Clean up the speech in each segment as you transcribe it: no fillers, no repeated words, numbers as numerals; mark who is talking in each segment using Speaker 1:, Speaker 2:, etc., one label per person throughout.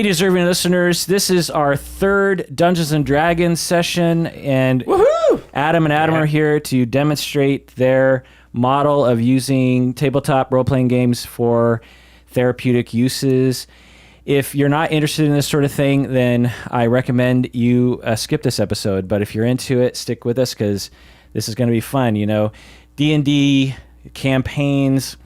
Speaker 1: Hey, deserving listeners, this is our third Dungeons & Dragons session, and Adam and Adam are here to demonstrate their model of using tabletop role-playing games for therapeutic uses. If you're not interested in this sort of thing, then I recommend you skip this episode, but if you're into it, stick with us because this is going to be fun. You know, D&D campaigns,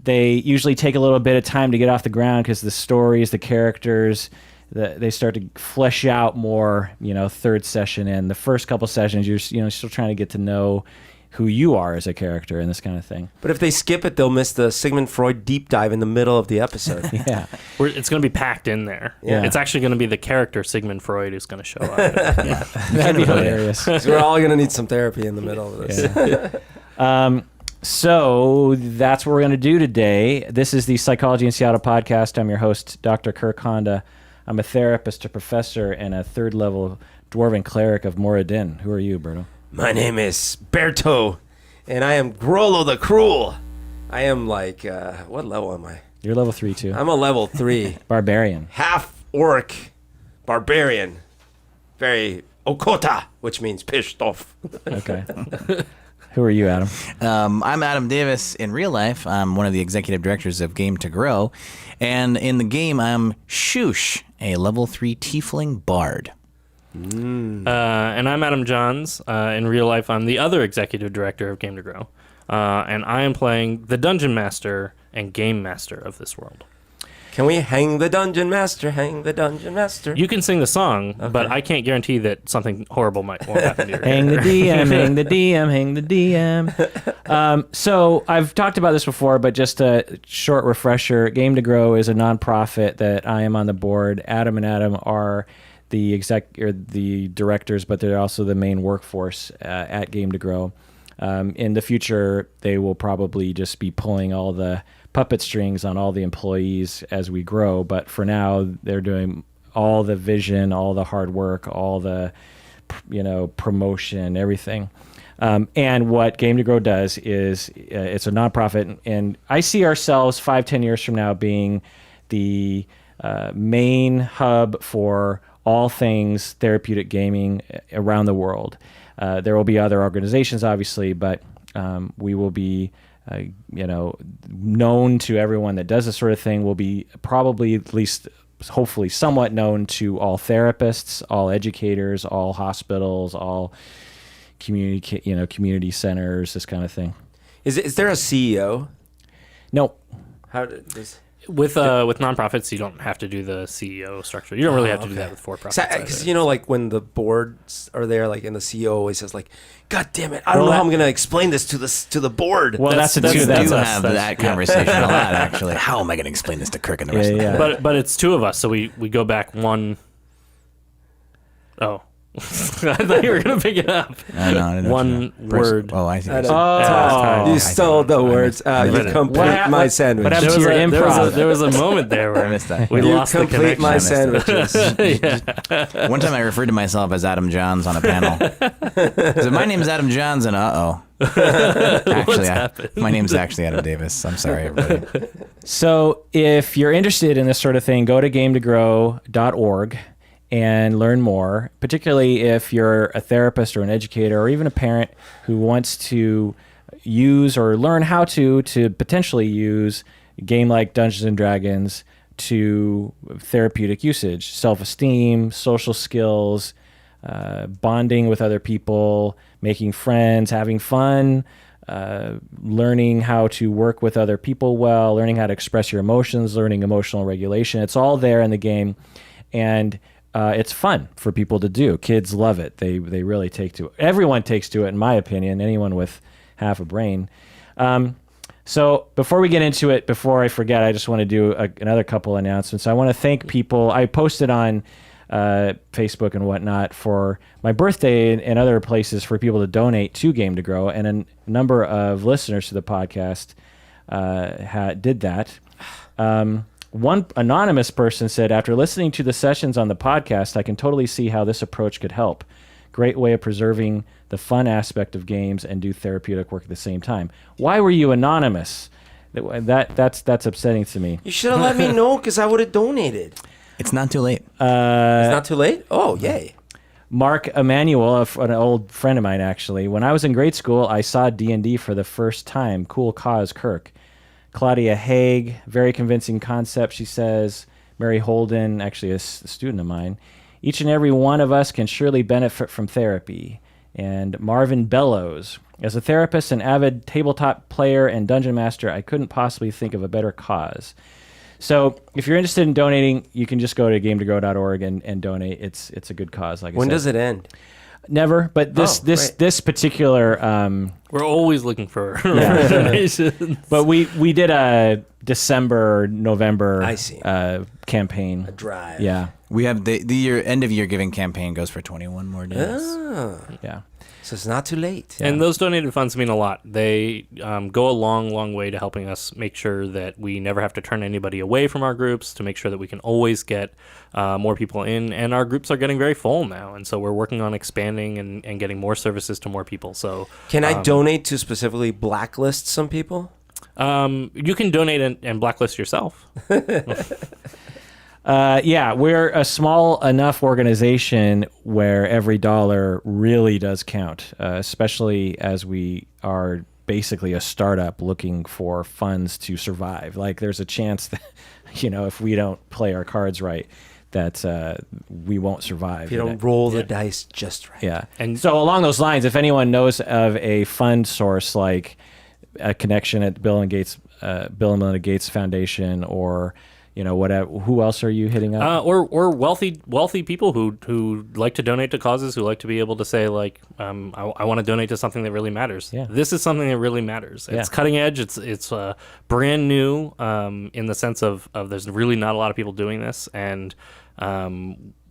Speaker 1: they usually take a little bit of time to get off the ground because the stories, the characters, they start to flesh out more, you know, third session in. The first couple sessions, you're still trying to get to know who you are as a character and this kind of thing.
Speaker 2: But if they skip it, they'll miss the Sigmund Freud deep dive in the middle of the episode.
Speaker 1: Yeah.
Speaker 3: It's going to be packed in there.
Speaker 2: Yeah.
Speaker 3: It's actually going to be the character Sigmund Freud who's going to show up.
Speaker 1: Yeah. That'd be hilarious.
Speaker 2: So we're all going to need some therapy in the middle of this.
Speaker 1: Yeah. So that's what we're going to do today. This is the Psychology in Seattle podcast. I'm your host, Dr. Kirk Honda. I'm a therapist, a professor, and a third-level dwarven cleric of Moradin. Who are you, Berto?
Speaker 2: My name is Berto, and I am Grollo the Cruel. I am like, what level am I?
Speaker 1: You're level 3, too.
Speaker 2: I'm a level 3.
Speaker 1: Barbarian.
Speaker 2: Half-orc barbarian. Very Okota, which means pissed off.
Speaker 1: Okay. Who are you, Adam?
Speaker 4: I'm Adam Davis. In real life, I'm one of the executive directors of Game to Grow. And in the game, I'm Shoosh, a level 3 tiefling bard.
Speaker 3: And I'm Adam Johns. In real life, I'm the other executive director of Game to Grow. And I am playing the Dungeon Master and Game Master of this world.
Speaker 2: Can we hang the Dungeon Master, hang the Dungeon Master?
Speaker 3: You can sing the song, but I can't guarantee that something horrible won't happen to your
Speaker 1: Hang the DM, hang the DM, hang the DM. So I've talked about this before, but just a short refresher. Game to Grow is a nonprofit that I am on the board. Adam and Adam are the directors, but they're also the main workforce at Game to Grow. In the future, they will probably just be pulling all the puppet strings on all the employees as we grow, but for now they're doing all the vision, all the hard work, all the promotion, everything. And what Game to Grow does is it's a nonprofit, and I see ourselves 5-10 years from now being the main hub for all things therapeutic gaming around the world. There will be other organizations, obviously, but we will be known to everyone that does this sort of thing. Will be probably, at least hopefully, somewhat known to all therapists, all educators, all hospitals, all community centers, this kind of thing.
Speaker 2: Is there a CEO?
Speaker 1: No.
Speaker 2: How did this?
Speaker 3: With nonprofits, you don't have to do the CEO structure. You don't really have to do that with for-profits.
Speaker 2: Because like when the boards are there, like, and the CEO always says, like, "God damn it, I don't know how I'm going to explain this to the board."
Speaker 1: Well, that's
Speaker 4: we do have that conversation a lot, actually. How am I going to explain this to Kirk and the rest of them?
Speaker 3: But it's two of us, so we go back one. Oh. I thought you were going to pick it up.
Speaker 4: I didn't
Speaker 3: one word.
Speaker 4: Oh, I see.
Speaker 2: You stole the words. You complete my sandwich.
Speaker 1: What happened to your improv?
Speaker 3: There was a moment there where
Speaker 4: I missed that.
Speaker 3: we lost the connection.
Speaker 2: You complete my sandwiches.
Speaker 4: One time I referred to myself as Adam Johns on a panel. So my name's Adam Johns, and actually, my name's actually Adam Davis. I'm sorry, everybody.
Speaker 1: So if you're interested in this sort of thing, go to gametogrow.org and learn more, particularly if you're a therapist or an educator or even a parent who wants to use or learn how to potentially use a game like Dungeons & Dragons to therapeutic usage, self-esteem, social skills, bonding with other people, making friends, having fun, learning how to work with other people well, learning how to express your emotions, learning emotional regulation. It's all there in the game, and it's fun for people to do. Kids love it. They really take to it. Everyone takes to it, in my opinion, anyone with half a brain. So before we get into it, before I forget, I just want to do another couple announcements. I want to thank people. I posted on Facebook and whatnot for my birthday and other places for people to donate to Game to Grow, and a number of listeners to the podcast did that. One anonymous person said, after listening to the sessions on the podcast, I can totally see how this approach could help. Great way of preserving the fun aspect of games and do therapeutic work at the same time. Why were you anonymous? That's upsetting to me.
Speaker 2: You should have let me know because I would have donated.
Speaker 4: It's not too late.
Speaker 2: It's not too late? Oh, yay.
Speaker 1: Mark Emanuel, an old friend of mine, actually. When I was in grade school, I saw D&D for the first time. Cool cause, Kirk. Claudia Haig, very convincing concept, she says. Mary Holden, actually a student of mine. Each and every one of us can surely benefit from therapy. And Marvin Bellows. As a therapist, an avid tabletop player, and dungeon master, I couldn't possibly think of a better cause. So if you're interested in donating, you can just go to gametogrow.org and donate. It's a good cause. Like I said.
Speaker 2: When does it end?
Speaker 1: Never, but this particular
Speaker 3: We're always looking for donations.
Speaker 1: but we did a December, November
Speaker 2: I see.
Speaker 1: Campaign.
Speaker 2: A drive.
Speaker 1: Yeah.
Speaker 4: We have the year end of year giving campaign goes for 21 more days.
Speaker 2: Ah,
Speaker 1: Yeah.
Speaker 2: so it's not too late.
Speaker 3: And those donated funds mean a lot. They go a long way to helping us make sure that we never have to turn anybody away from our groups, to make sure that we can always get more people in. And our groups are getting very full now. And so we're working on expanding and getting more services to more people. So
Speaker 2: Can I donate to specifically blacklist some people?
Speaker 3: you can donate and blacklist yourself.
Speaker 1: Yeah, we're a small enough organization where every dollar really does count, especially as we are basically a startup looking for funds to survive. Like, there's a chance that, if we don't play our cards right, that we won't survive.
Speaker 2: If you don't roll the dice just right.
Speaker 1: Yeah.
Speaker 3: And-
Speaker 1: So along those lines, if anyone knows of a fund source like a connection at Bill and Melinda Gates Foundation, or whatever, who else are you hitting up?
Speaker 3: Or wealthy people who like to donate to causes, who like to be able to say, like, I want to donate to something that really matters.
Speaker 1: Yeah.
Speaker 3: This is something that really matters. It's
Speaker 1: Yeah.
Speaker 3: cutting edge. It's brand new in the sense of there's really not a lot of people doing this, and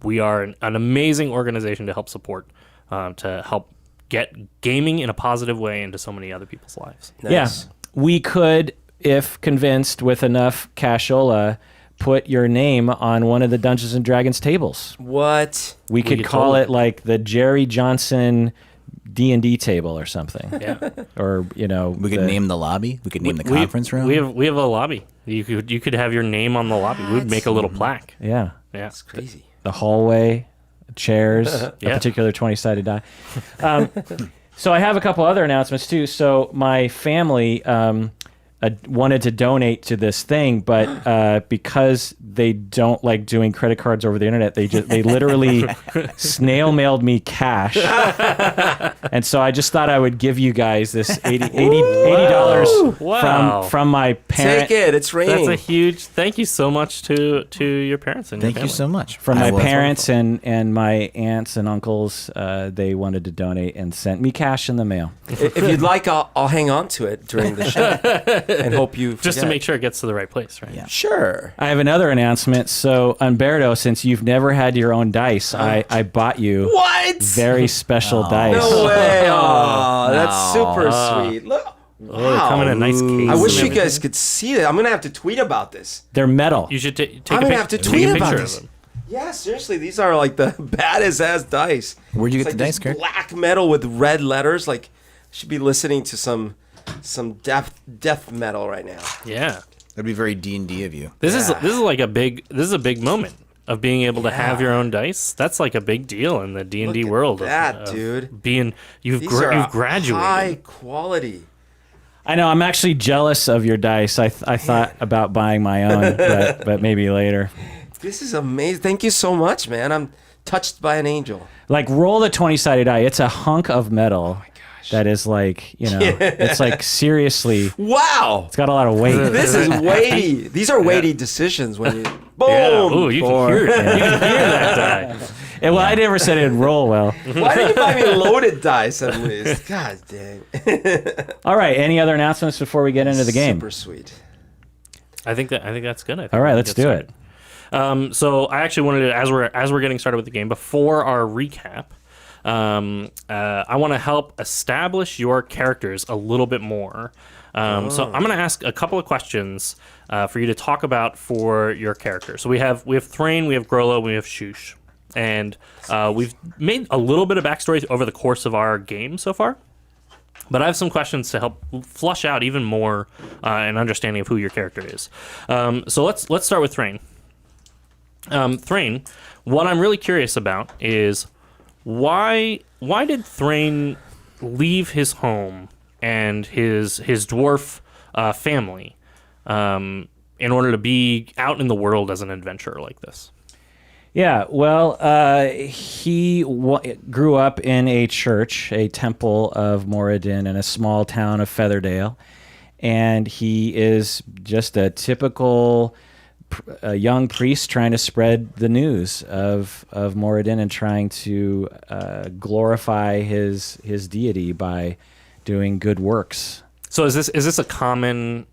Speaker 3: we are an amazing organization to help support, to help get gaming in a positive way into so many other people's lives.
Speaker 2: Nice.
Speaker 1: Yeah, we could, if convinced with enough cashola, put your name on one of the Dungeons and Dragons tables.
Speaker 2: What?
Speaker 1: We could call
Speaker 3: totally-
Speaker 1: it like the Jerry Johnson D&D table or something.
Speaker 3: Yeah.
Speaker 1: Or
Speaker 4: We could name the lobby. We could name the conference room.
Speaker 3: We have a lobby. You could have your name on the lobby. We'd make a little plaque.
Speaker 1: Yeah,
Speaker 3: Yeah.
Speaker 2: That's crazy.
Speaker 1: the hallway, chairs, a
Speaker 3: Yeah.
Speaker 1: particular 20-sided die. So I have a couple other announcements too. So my family wanted to donate to this thing, but because they don't like doing credit cards over the internet, they literally snail mailed me cash. And so I just thought I would give you guys this $80
Speaker 3: Wow.
Speaker 1: from my parent.
Speaker 2: Take it. It's raining.
Speaker 3: That's a huge thank you so much to your parents and
Speaker 4: Thank
Speaker 3: your
Speaker 4: you
Speaker 3: family.
Speaker 4: so much.
Speaker 1: From
Speaker 4: I
Speaker 1: my
Speaker 4: will-
Speaker 1: parents and my aunts and uncles. They wanted to donate and sent me cash in the mail.
Speaker 2: If you'd like, I'll hang on to it during the show and hope you
Speaker 3: Just to
Speaker 2: forget.
Speaker 3: make sure it gets to the right place, right?
Speaker 4: Yeah.
Speaker 2: Sure.
Speaker 1: I have another announcement. So, Humberto, since you've never had your own dice, I bought you
Speaker 2: What?
Speaker 1: very special dice.
Speaker 2: No way. Oh, that's super sweet. Look.
Speaker 3: Oh, they come in a nice case.
Speaker 2: I wish
Speaker 3: and
Speaker 2: you guys
Speaker 3: everything.
Speaker 2: could see that. I'm going to have to tweet about this.
Speaker 1: They're metal.
Speaker 3: You should take
Speaker 2: I'm
Speaker 3: a
Speaker 2: going to have to
Speaker 3: take
Speaker 2: tweet
Speaker 3: a
Speaker 2: about
Speaker 3: picture
Speaker 2: this.
Speaker 3: of them.
Speaker 2: Yeah, seriously. These are like the baddest ass dice.
Speaker 4: Where'd you
Speaker 2: It's
Speaker 4: get the
Speaker 2: like
Speaker 4: dice,
Speaker 2: this
Speaker 4: Kirk?
Speaker 2: black metal with red letters. Like, should be listening to some death metal right now.
Speaker 3: Yeah.
Speaker 4: That'd be very D&D of you.
Speaker 3: This is like a big moment of being able to have your own dice. That's like a big deal in the D&D
Speaker 2: Look at
Speaker 3: world.
Speaker 2: that, dude.
Speaker 3: Being you've
Speaker 2: These are
Speaker 3: graduated.
Speaker 2: high quality.
Speaker 1: I know. I'm actually jealous of your dice. I thought about buying my own, but maybe later.
Speaker 2: This is amazing. Thank you so much, man. I'm touched by an angel.
Speaker 1: Like, roll the 20-sided die. It's a hunk of metal. That is like, it's like, seriously,
Speaker 2: Wow.
Speaker 1: it's got a lot of weight.
Speaker 2: This is weighty. These are weighty decisions when you boom.
Speaker 3: Yeah. Ooh, you can
Speaker 2: four.
Speaker 3: hear it. You can hear that die.
Speaker 1: Well, I never said it'd roll well.
Speaker 2: Why didn't you buy me loaded dice at least? God dang.
Speaker 1: All right. Any other announcements before we get into the game?
Speaker 2: Super sweet.
Speaker 3: I think that's good. I think
Speaker 1: All right,
Speaker 3: we
Speaker 1: let's
Speaker 3: can
Speaker 1: do
Speaker 3: get started. So I actually wanted to, as we're getting started with the game, before our recap, I want to help establish your characters a little bit more. So I'm going to ask a couple of questions for you to talk about for your character. So we have Thrain, we have Grolo, we have Shush, and we've made a little bit of backstory over the course of our game so far. But I have some questions to help flush out even more an understanding of who your character is. So let's start with Thrain. Thrain, what I'm really curious about is why did Thrain leave his home and his dwarf family in order to be out in the world as an adventurer like this?
Speaker 1: Yeah, well, he grew up in a church, a temple of Moradin in a small town of Featherdale, and he is just a typical young priest trying to spread the news of Moradin and trying to glorify his deity by doing good works.
Speaker 3: So is this a common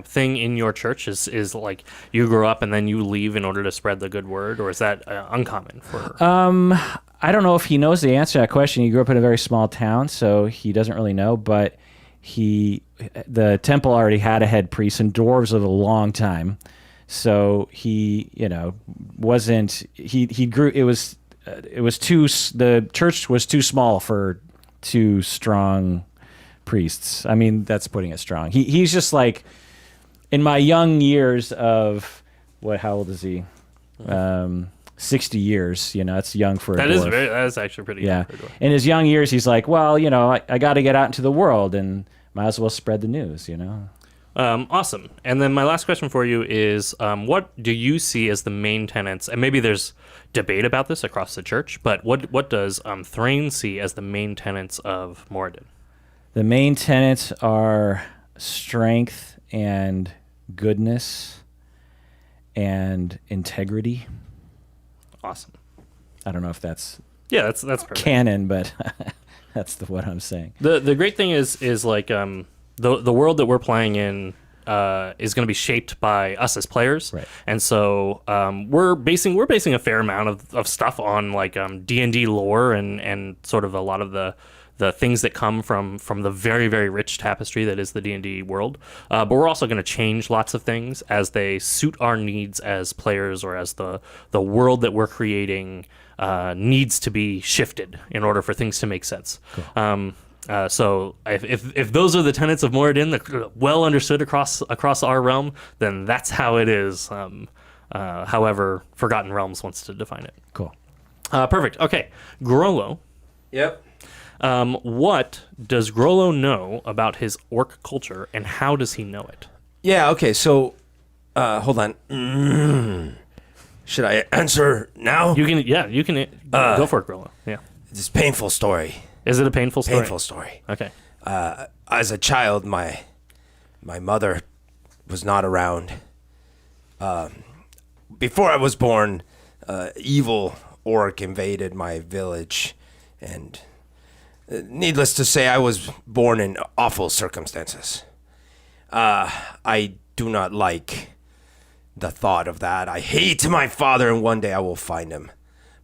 Speaker 3: thing in your church? Is like you grow up and then you leave in order to spread the good word, or is that uncommon for?
Speaker 1: I don't know if he knows the answer to that question. He grew up in a very small town, so he doesn't really know. But the temple already had a head priest, and dwarves live a long time, so he wasn't he grew. It was the church was too small for two strong priests. I mean, that's putting it strong. He's just like, in my young years of how old is he? 60 years. That's young for a dwarf.
Speaker 3: That is actually pretty young for a dwarf.
Speaker 1: In his young years, he's like, well, I got to get out into the world and might as well spread the news.
Speaker 3: Awesome. And then my last question for you is, what do you see as the main tenets? And maybe there's debate about this across the church, but what does Thrain see as the main tenets of Moradin?
Speaker 1: The main tenets are strength and goodness and integrity.
Speaker 3: Awesome.
Speaker 1: I don't know if that's
Speaker 3: that's perfect.
Speaker 1: canon, but that's what I'm saying.
Speaker 3: The great thing is like the world that we're playing in is going to be shaped by us as players,
Speaker 1: right? And
Speaker 3: so we're basing a fair amount of stuff on like D&D lore and sort of a lot of the things that come from the very, very rich tapestry that is the D&D world. But we're also going to change lots of things as they suit our needs as players, or as the world that we're creating needs to be shifted in order for things to make sense. Cool. So if those are the tenets of Moradin, that well understood across our realm, then that's how it is. However, Forgotten Realms wants to define it.
Speaker 1: Cool.
Speaker 3: Perfect. Okay, Grollo.
Speaker 2: Yep.
Speaker 3: What does Grollo know about his orc culture, and how does he know it?
Speaker 2: Yeah, okay, so, hold on. Should I answer now?
Speaker 3: You can go for it, Grollo. Yeah.
Speaker 2: It's a painful story.
Speaker 3: Is it a painful story?
Speaker 2: Painful story.
Speaker 3: Okay.
Speaker 2: As a child, my mother was not around. Before I was born, evil orc invaded my village, and needless to say, I was born in awful circumstances. I do not like the thought of that. I hate my father, and one day I will find him.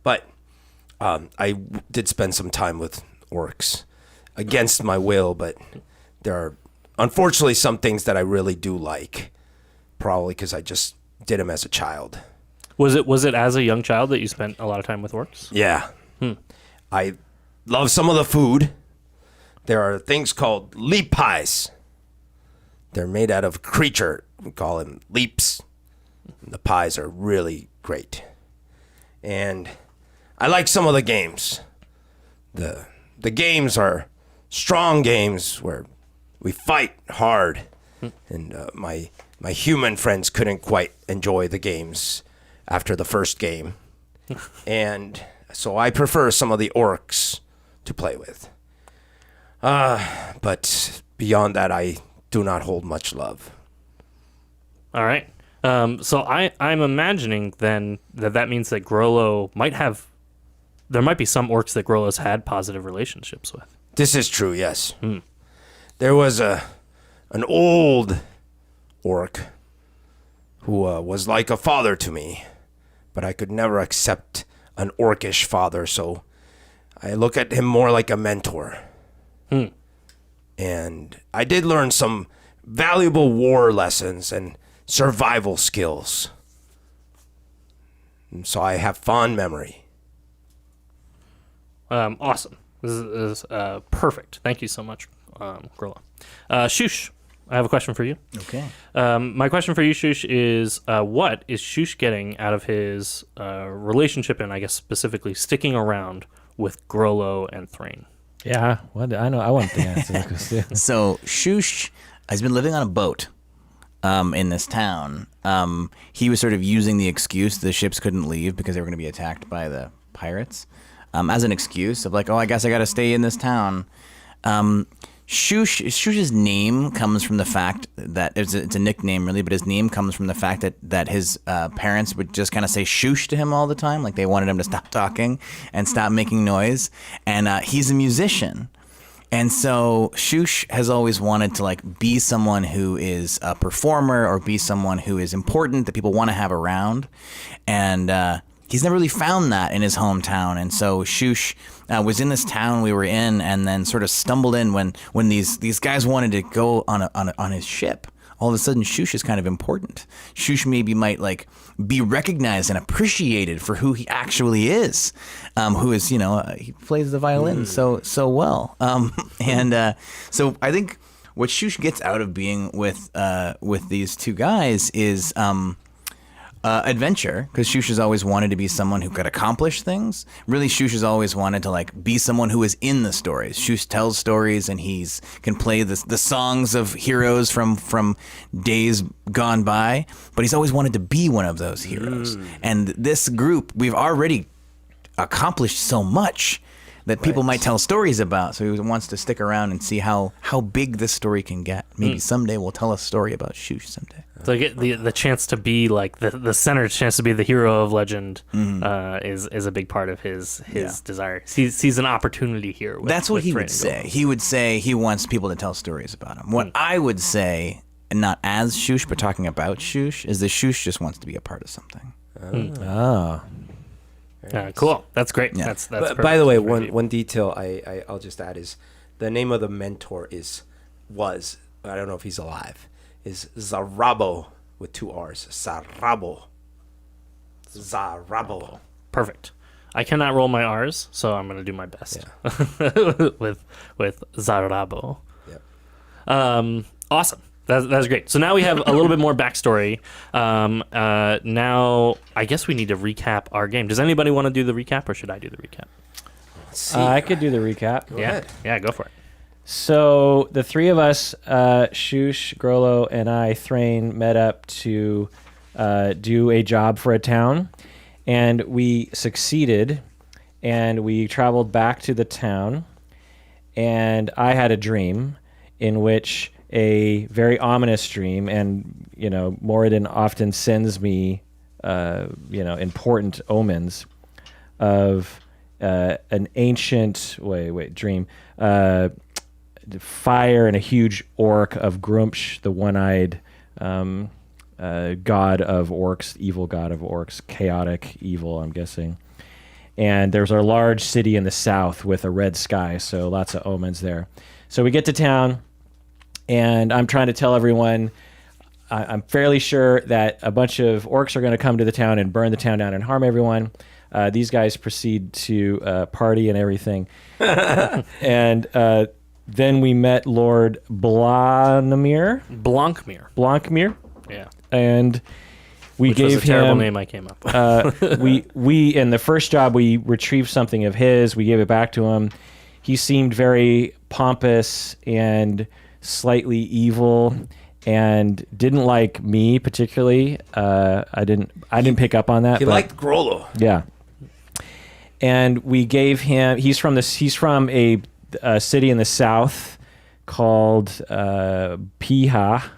Speaker 2: But I did spend some time with orcs against my will, but there are unfortunately some things that I really do like, probably because I just did them as a child.
Speaker 3: Was it as a young child that you spent a lot of time with orcs?
Speaker 2: Yeah. I love some of the food. There are things called leap pies. They're made out of creature. We call them leaps. The pies are really great. And I like some of the games. The games are strong games where we fight hard. And my human friends couldn't quite enjoy the games after the first game. And so I prefer some of the orcs to play with. But beyond that, I do not hold much love.
Speaker 3: All right. So I'm imagining then that means that Grollo there might be some orcs that Grollo's had positive relationships with.
Speaker 2: This is true, yes. There was an old orc who was like a father to me, but I could never accept an orcish father, so I look at him more like a mentor. And I did learn some valuable war lessons and survival skills. And so I have fond memory.
Speaker 3: Awesome. This is perfect. Thank you so much, Grollo. Shush, I have a question for you.
Speaker 4: Okay.
Speaker 3: My question for you, Shush, is what is Shush getting out of his relationship and I guess specifically sticking around with Grollo and Thrain?
Speaker 1: Yeah, what I know. I want the answer.
Speaker 4: So Shush has been living on a boat in this town. He was sort of using the excuse the ships couldn't leave because they were going to be attacked by the pirates as an excuse of like, oh, I guess I got to stay in this town. Shush's name comes from the fact that it's a nickname really, but his name comes from the fact that his parents would just kind of say shush to him all the time, like they wanted him to stop talking and stop making noise. And he's a musician, and so Shush has always wanted to like be someone who is a performer or be someone who is important that people want to have around, and he's never really found that in his hometown. And so Shush was in this town we were in, and then sort of stumbled in when these guys wanted to go on his ship. All of a sudden, Shush is kind of important. Shush maybe might like be recognized and appreciated for who he actually is, who is he plays the violin so well, and so I think what Shush gets out of being with these two guys is adventure, because Shush has always wanted to be someone who could accomplish things. Really, Shush has always wanted to like be someone who is in the stories. Shush tells stories, and can play the songs of heroes from days gone by. But he's always wanted to be one of those heroes. And this group, we've already accomplished so much that people might tell stories about. So he wants to stick around and see how big this story can get. Maybe someday we'll tell a story about Shush someday.
Speaker 3: So I get the chance to be like the center chance to be the hero of legend is a big part of his desire. He sees an opportunity here.
Speaker 4: That's what he would say. He would say he wants people to tell stories about him. What I would say, not as Shush, but talking about Shush, is that Shush just wants to be a part of something.
Speaker 1: Oh.
Speaker 3: Cool. That's great.
Speaker 4: Yeah.
Speaker 3: That's
Speaker 2: By the way,
Speaker 3: perfect.
Speaker 2: one detail I'll just add is the name of the mentor was I don't know if he's alive, is Zarabo with 2 R's. Zarabo.
Speaker 3: Perfect. I cannot roll my R's, so I'm going to do my best with Zarabo.
Speaker 2: Yep.
Speaker 3: Awesome. That's great. So now we have a little bit more backstory. Now, I guess we need to recap our game. Does anybody want to do the recap, or should I do the recap?
Speaker 1: I could do the recap.
Speaker 3: Yeah, go for it.
Speaker 1: So the three of us, Shush, Grollo, and I, Thrain, met up to do a job for a town, and we succeeded, and we traveled back to the town, and I had a dream in which a very ominous dream, and Moradin often sends me important omens of an ancient dream, fire and a huge orc of Grumpsh, the one-eyed god of orcs, evil god of orcs, chaotic evil, I'm guessing. And there's a large city in the south with a red sky, so lots of omens there. So we get to town, and I'm trying to tell everyone, I'm fairly sure that a bunch of orcs are going to come to the town and burn the town down and harm everyone. These guys proceed to party and everything. And then we met Lord Blancmere.
Speaker 3: Blancmere. Yeah.
Speaker 1: And we
Speaker 3: Which
Speaker 1: gave
Speaker 3: was a terrible
Speaker 1: him
Speaker 3: name I came up with.
Speaker 1: we in the first job we retrieved something of his. We gave it back to him. He seemed very pompous and slightly evil, and didn't like me particularly. I didn't pick up on that.
Speaker 2: He liked Grollo.
Speaker 1: Yeah. And we gave him. He's from a city in the south called Piha.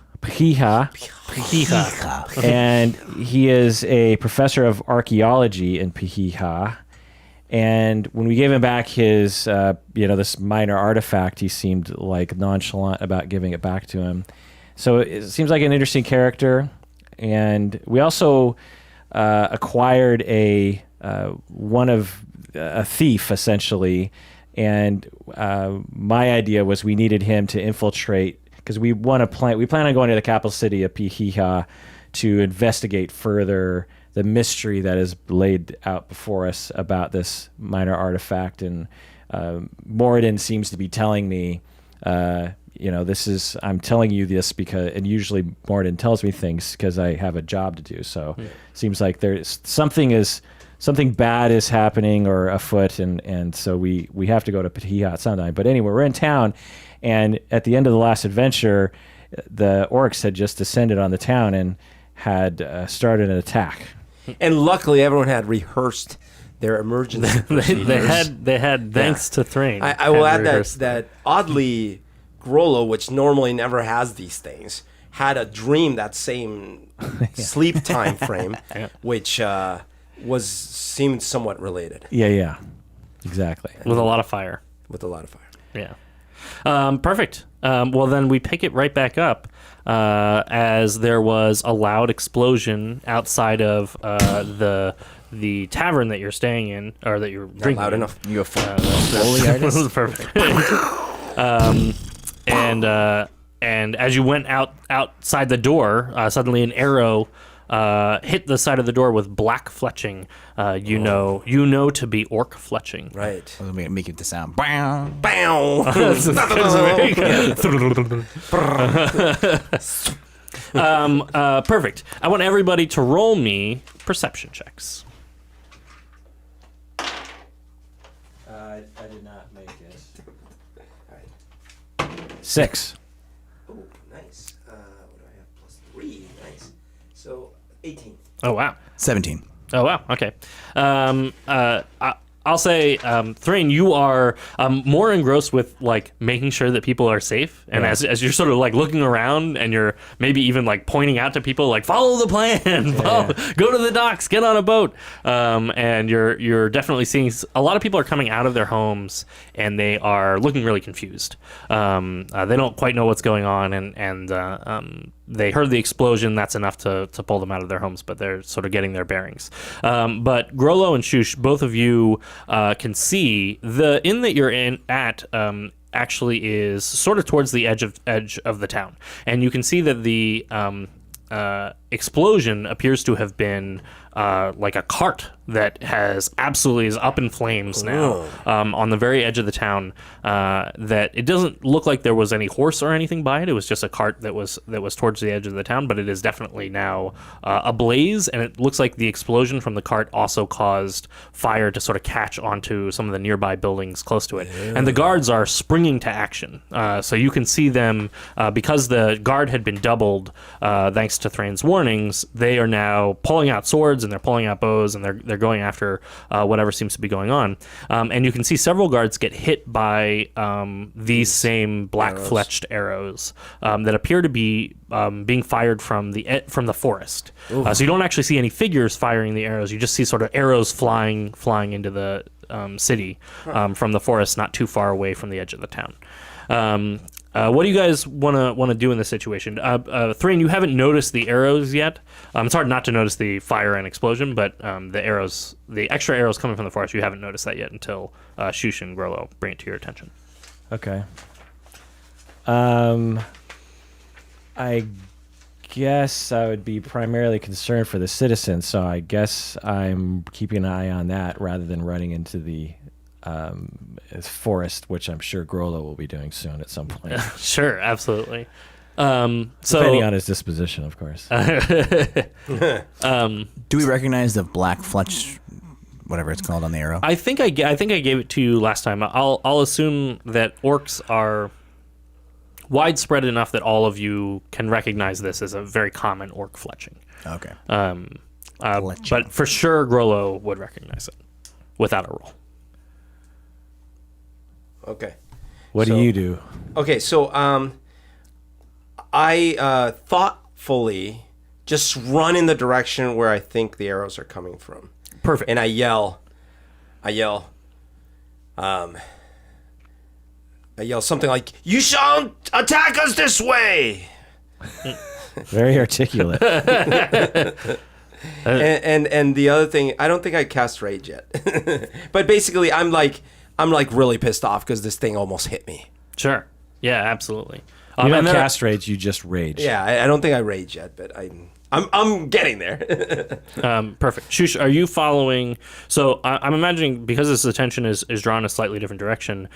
Speaker 1: And he is a professor of archaeology in Piha. And when we gave him back his, this minor artifact, he seemed like nonchalant about giving it back to him. So it seems like an interesting character. And we also acquired a thief, essentially. And my idea was we needed him to infiltrate, because we plan on going to the capital city of Pihiha to investigate further the mystery that is laid out before us about this minor artifact. And Moradin seems to be telling me, this is, I'm telling you this because, and usually Morden tells me things because I have a job to do. So it seems like there's something bad is happening or afoot. And so we have to go to Patihat sometime. But anyway, we're in town. And at the end of the last adventure, the orcs had just descended on the town and had started an attack.
Speaker 2: And luckily, everyone had rehearsed their emergency procedures.
Speaker 3: they had thanks to Thrain.
Speaker 2: I will add that oddly, Grollo, which normally never has these things, had a dream that same sleep time frame, which seemed somewhat related.
Speaker 1: Yeah, exactly.
Speaker 3: with a lot of fire.
Speaker 2: With a lot of fire.
Speaker 3: Yeah. Perfect. Well, then we pick it right back up as there was a loud explosion outside of the tavern that you're staying in, or that you're drinking.
Speaker 2: Not loud
Speaker 3: in.
Speaker 2: enough.
Speaker 4: You a Foley artist?
Speaker 3: Perfect. And as you went outside the door, suddenly an arrow hit the side of the door with black fletching. You know to be orc fletching.
Speaker 2: Right.
Speaker 4: Let me make it the sound. Bow.
Speaker 2: Bow.
Speaker 3: That's very good. Perfect. I want everybody to roll me perception checks.
Speaker 1: I did not make it. 6.
Speaker 2: Oh, nice. What do I have? +3. Nice. So, 18.
Speaker 3: Oh wow.
Speaker 4: 17.
Speaker 3: Oh wow. Okay. I'll say, Thrain, you are more engrossed with like making sure that people are safe, and as you're sort of like looking around, and you're maybe even like pointing out to people like follow the plan, go to the docks, get on a boat, and you're definitely seeing a lot of people are coming out of their homes and they are looking really confused. They don't quite know what's going on, and they heard the explosion. That's enough to pull them out of their homes, but they're sort of getting their bearings. But Grollo and Shush, both of you can see the inn that you're at actually is sort of towards the edge of the town, and you can see that the explosion appears to have been like a cart that is up in flames now on the very edge of the town. That it doesn't look like there was any horse or anything by it. It was just a cart that was towards the edge of the town, but it is definitely now ablaze, and it looks like the explosion from the cart also caused fire to sort of catch onto some of the nearby buildings close to it. And the guards are springing to action. So you can see them, because the guard had been doubled thanks to Thrain's warnings, they are now pulling out swords and they're pulling out bows, and they're going after whatever seems to be going on. And you can see several guards get hit by these same black fletched arrows that appear to be being fired from the forest. So you don't actually see any figures firing the arrows. You just see sort of arrows flying into the city from the forest, not too far away from the edge of the town. What do you guys want to do in this situation? Thrain, you haven't noticed the arrows yet. It's hard not to notice the fire and explosion, but the extra arrows coming from the forest, you haven't noticed that yet until Shush and Grollo bring it to your attention.
Speaker 1: Okay. I guess I would be primarily concerned for the citizens, so I guess I'm keeping an eye on that rather than running into the forest, which I'm sure Grollo will be doing soon at some point.
Speaker 3: Sure, absolutely.
Speaker 1: Depending on his disposition, of course.
Speaker 4: Do we recognize the black fletch, whatever it's called, on the arrow?
Speaker 3: I think I gave it to you last time. I'll assume that orcs are widespread enough that all of you can recognize this as a very common orc fletching.
Speaker 4: Okay.
Speaker 3: But for sure, Grollo would recognize it without a roll.
Speaker 2: Okay.
Speaker 1: What do you do?
Speaker 2: Okay, so I thoughtfully just run in the direction where I think the arrows are coming from.
Speaker 3: Perfect.
Speaker 2: And I yell something like, "You shan't attack us this way!"
Speaker 1: Very articulate.
Speaker 2: And the other thing, I don't think I cast rage yet. But basically, I'm like really pissed off because this thing almost hit me.
Speaker 3: Sure. Yeah, absolutely.
Speaker 1: You don't
Speaker 3: and then
Speaker 1: cast rage, you just rage.
Speaker 2: Yeah, I don't think I rage yet, but I'm getting there.
Speaker 3: Perfect. Shush, are you following? So I'm imagining because his attention is drawn in a slightly different direction.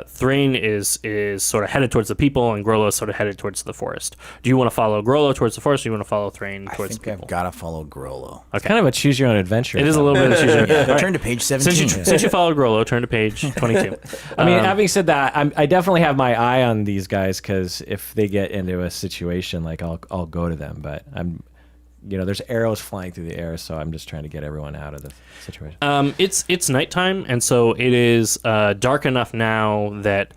Speaker 3: Thrain is sort of headed towards the people, and Grollo is sort of headed towards the forest. Do you want to follow Grollo towards the forest, or do you want to follow Thrain
Speaker 4: I
Speaker 3: towards
Speaker 4: think
Speaker 3: the people?
Speaker 4: I've got to follow Grollo.
Speaker 3: Okay.
Speaker 1: Kind of a choose your own adventure.
Speaker 3: It is a little bit of choosing. All right.
Speaker 4: Turn to page 17.
Speaker 3: Since you followed Grollo, turn to page 22.
Speaker 1: I mean, having said that, I definitely have my eye on these guys because if they get into a situation, like I'll go to them. But there's arrows flying through the air, so I'm just trying to get everyone out of the situation.
Speaker 3: It's nighttime, and so it is dark enough now that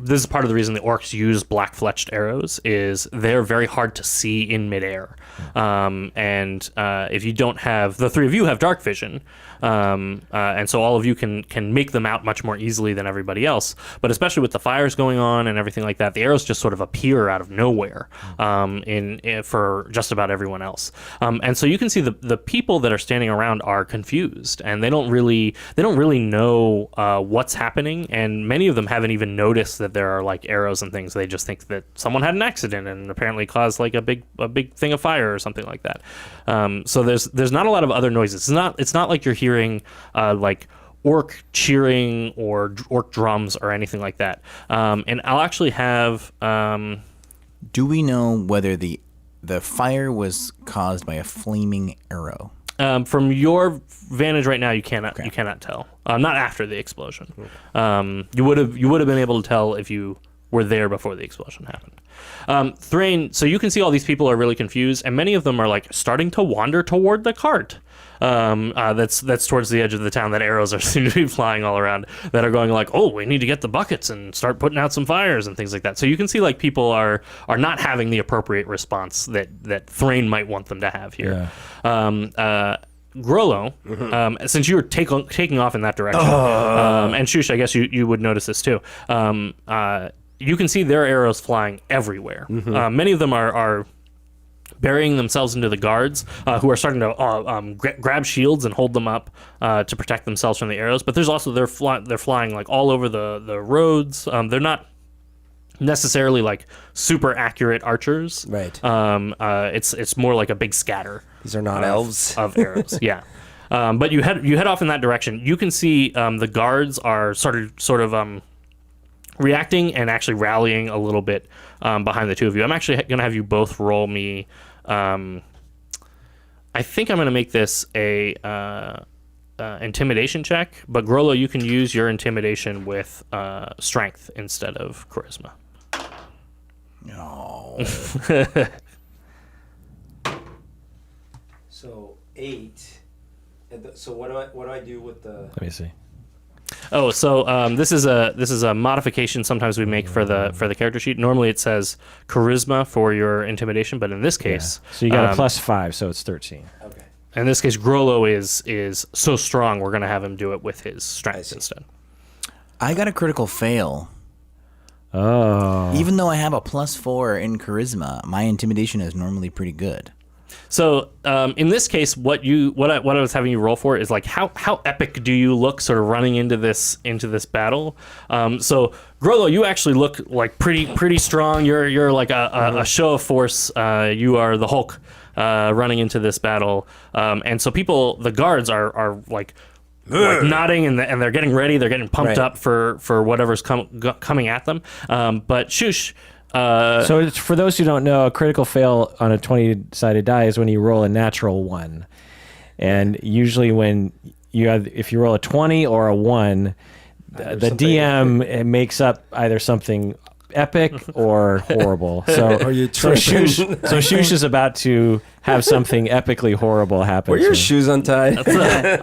Speaker 3: this is part of the reason the orcs use black fletched arrows is they're very hard to see in midair. And if you don't have, the three of you have dark vision, and so all of you can make them out much more easily than everybody else. But especially with the fires going on and everything like that, the arrows just sort of appear out of nowhere for just about everyone else. And so you can see the people that are standing around are confused, and they don't really know what's happening, and many of them haven't even noticed that there are like arrows and things. They just think that someone had an accident and apparently caused like a big thing of fire or something like that. So there's not a lot of other noises. It's not like you're hearing like orc cheering or orc drums or anything like that. And I'll actually have.
Speaker 4: Do we know whether the fire was caused by a flaming arrow?
Speaker 3: From your vantage right now, you cannot tell. Not after the explosion. You would have been able to tell if you were there before the explosion happened. Thrain, so you can see all these people are really confused, and many of them are like starting to wander toward the cart. That's towards the edge of the town that arrows are seem to be flying all around, that are going like, oh, we need to get the buckets and start putting out some fires and things like that. So you can see like people are not having the appropriate response that Thrain might want them to have here.
Speaker 1: Yeah.
Speaker 3: Grollo, since you were taking off in that direction, and Shush, I guess you would notice this too. You can see their arrows flying everywhere. Many of them are burying themselves into the guards, who are starting to grab shields and hold them up to protect themselves from the arrows. But there's also they're flying like all over the roads. They're not necessarily like super accurate archers.
Speaker 2: Right.
Speaker 3: It's more like a big scatter.
Speaker 2: These are not elves
Speaker 3: of arrows. Yeah. But you head off in that direction. You can see the guards are sort of reacting and actually rallying a little bit behind the two of you. I'm actually going to have you both roll me. I think I'm going to make this a intimidation check, but Grollo, you can use your intimidation with strength instead of charisma.
Speaker 4: No.
Speaker 2: So 8. So what do I do with the?
Speaker 1: Let me see.
Speaker 3: Oh, so this is a modification sometimes we make for the character sheet. Normally it says charisma for your intimidation, but in this case,
Speaker 1: So you got a +5, so it's 13.
Speaker 2: Okay.
Speaker 3: in this case, Grollo is so strong. We're gonna have him do it with his strength instead.
Speaker 4: I got a critical fail.
Speaker 1: Oh.
Speaker 4: Even though I have a +4 in charisma, my intimidation is normally pretty good.
Speaker 3: So in this case, what I was having you roll for is like how epic do you look, sort of running into this battle. So Grollo, you actually look like pretty strong. You're like a show of force. You are the Hulk running into this battle, and so the guards are like nodding and they're getting ready. They're getting pumped up for whatever's coming at them. But Shush.
Speaker 1: So it's, for those who don't know, a critical fail on a 20-sided die is when you roll a natural 1. And usually when if you roll a 20 or a 1, the DM makes up either something epic or horrible. So, Shush is about to have something epically horrible happen.
Speaker 2: Were your shoes untied?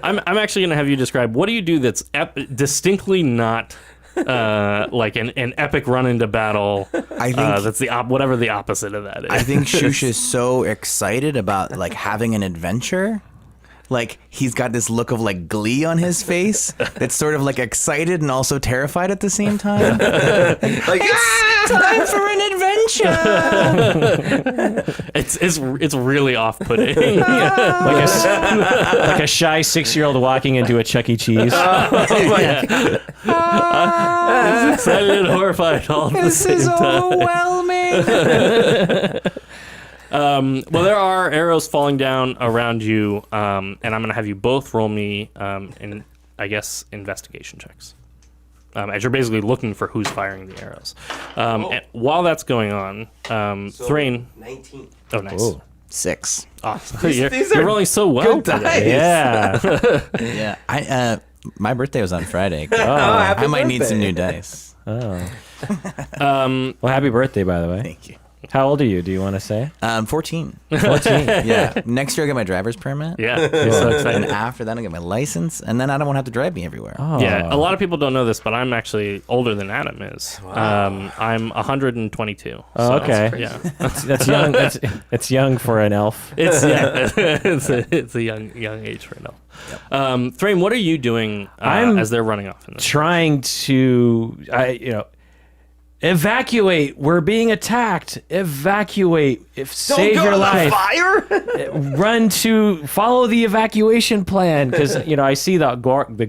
Speaker 3: I'm actually going to have you describe, what do you do that's distinctly not like an epic run into battle.
Speaker 4: I think
Speaker 3: that's whatever the opposite of that is.
Speaker 4: I think Shush is so excited about like having an adventure. Like he's got this look of like glee on his face that's sort of like excited and also terrified at the same time.
Speaker 2: Like
Speaker 4: It's time for an adventure.
Speaker 3: It's really off-putting.
Speaker 1: like a shy 6-year-old walking into a Chuck E. Cheese.
Speaker 3: Excited and horrified all at the
Speaker 4: This
Speaker 3: same
Speaker 4: is
Speaker 3: time.
Speaker 4: overwhelming.
Speaker 3: Well, there are arrows falling down around you, and I'm going to have you both roll me, investigation checks. As you're basically looking for who's firing the arrows. And while that's going on, Thrain...
Speaker 2: 19.
Speaker 3: Oh, nice.
Speaker 1: Whoa.
Speaker 4: 6.
Speaker 3: Awesome.
Speaker 2: These
Speaker 3: You're
Speaker 2: are
Speaker 3: rolling so well
Speaker 2: good
Speaker 3: today.
Speaker 2: dice.
Speaker 3: Yeah.
Speaker 4: Yeah. My birthday was on Friday.
Speaker 2: happy
Speaker 4: I might need some
Speaker 2: birthday.
Speaker 4: new dice.
Speaker 1: Oh. Well, happy birthday, by the way.
Speaker 4: Thank you.
Speaker 1: How old are you? Do you want to say?
Speaker 4: 14.
Speaker 1: 14.
Speaker 4: Yeah. Next year I get my driver's permit.
Speaker 3: Yeah. You're so
Speaker 4: And
Speaker 3: excited.
Speaker 4: after that I get my license, and then I don't want to have to drive me everywhere.
Speaker 1: Oh.
Speaker 3: Yeah, a lot of people don't know this, but I'm actually older than Adam is. I'm 122.
Speaker 1: Oh,
Speaker 3: so,
Speaker 1: okay.
Speaker 3: Yeah,
Speaker 1: That's young. It's young for an elf.
Speaker 3: it's it's a young age for an elf. Thrain, what are you doing as they're running off in this?
Speaker 1: Trying to, evacuate. We're being attacked. Evacuate. Save
Speaker 2: Don't go
Speaker 1: your
Speaker 2: to
Speaker 1: life.
Speaker 2: the fire.
Speaker 1: Follow the evacuation plan, because I see the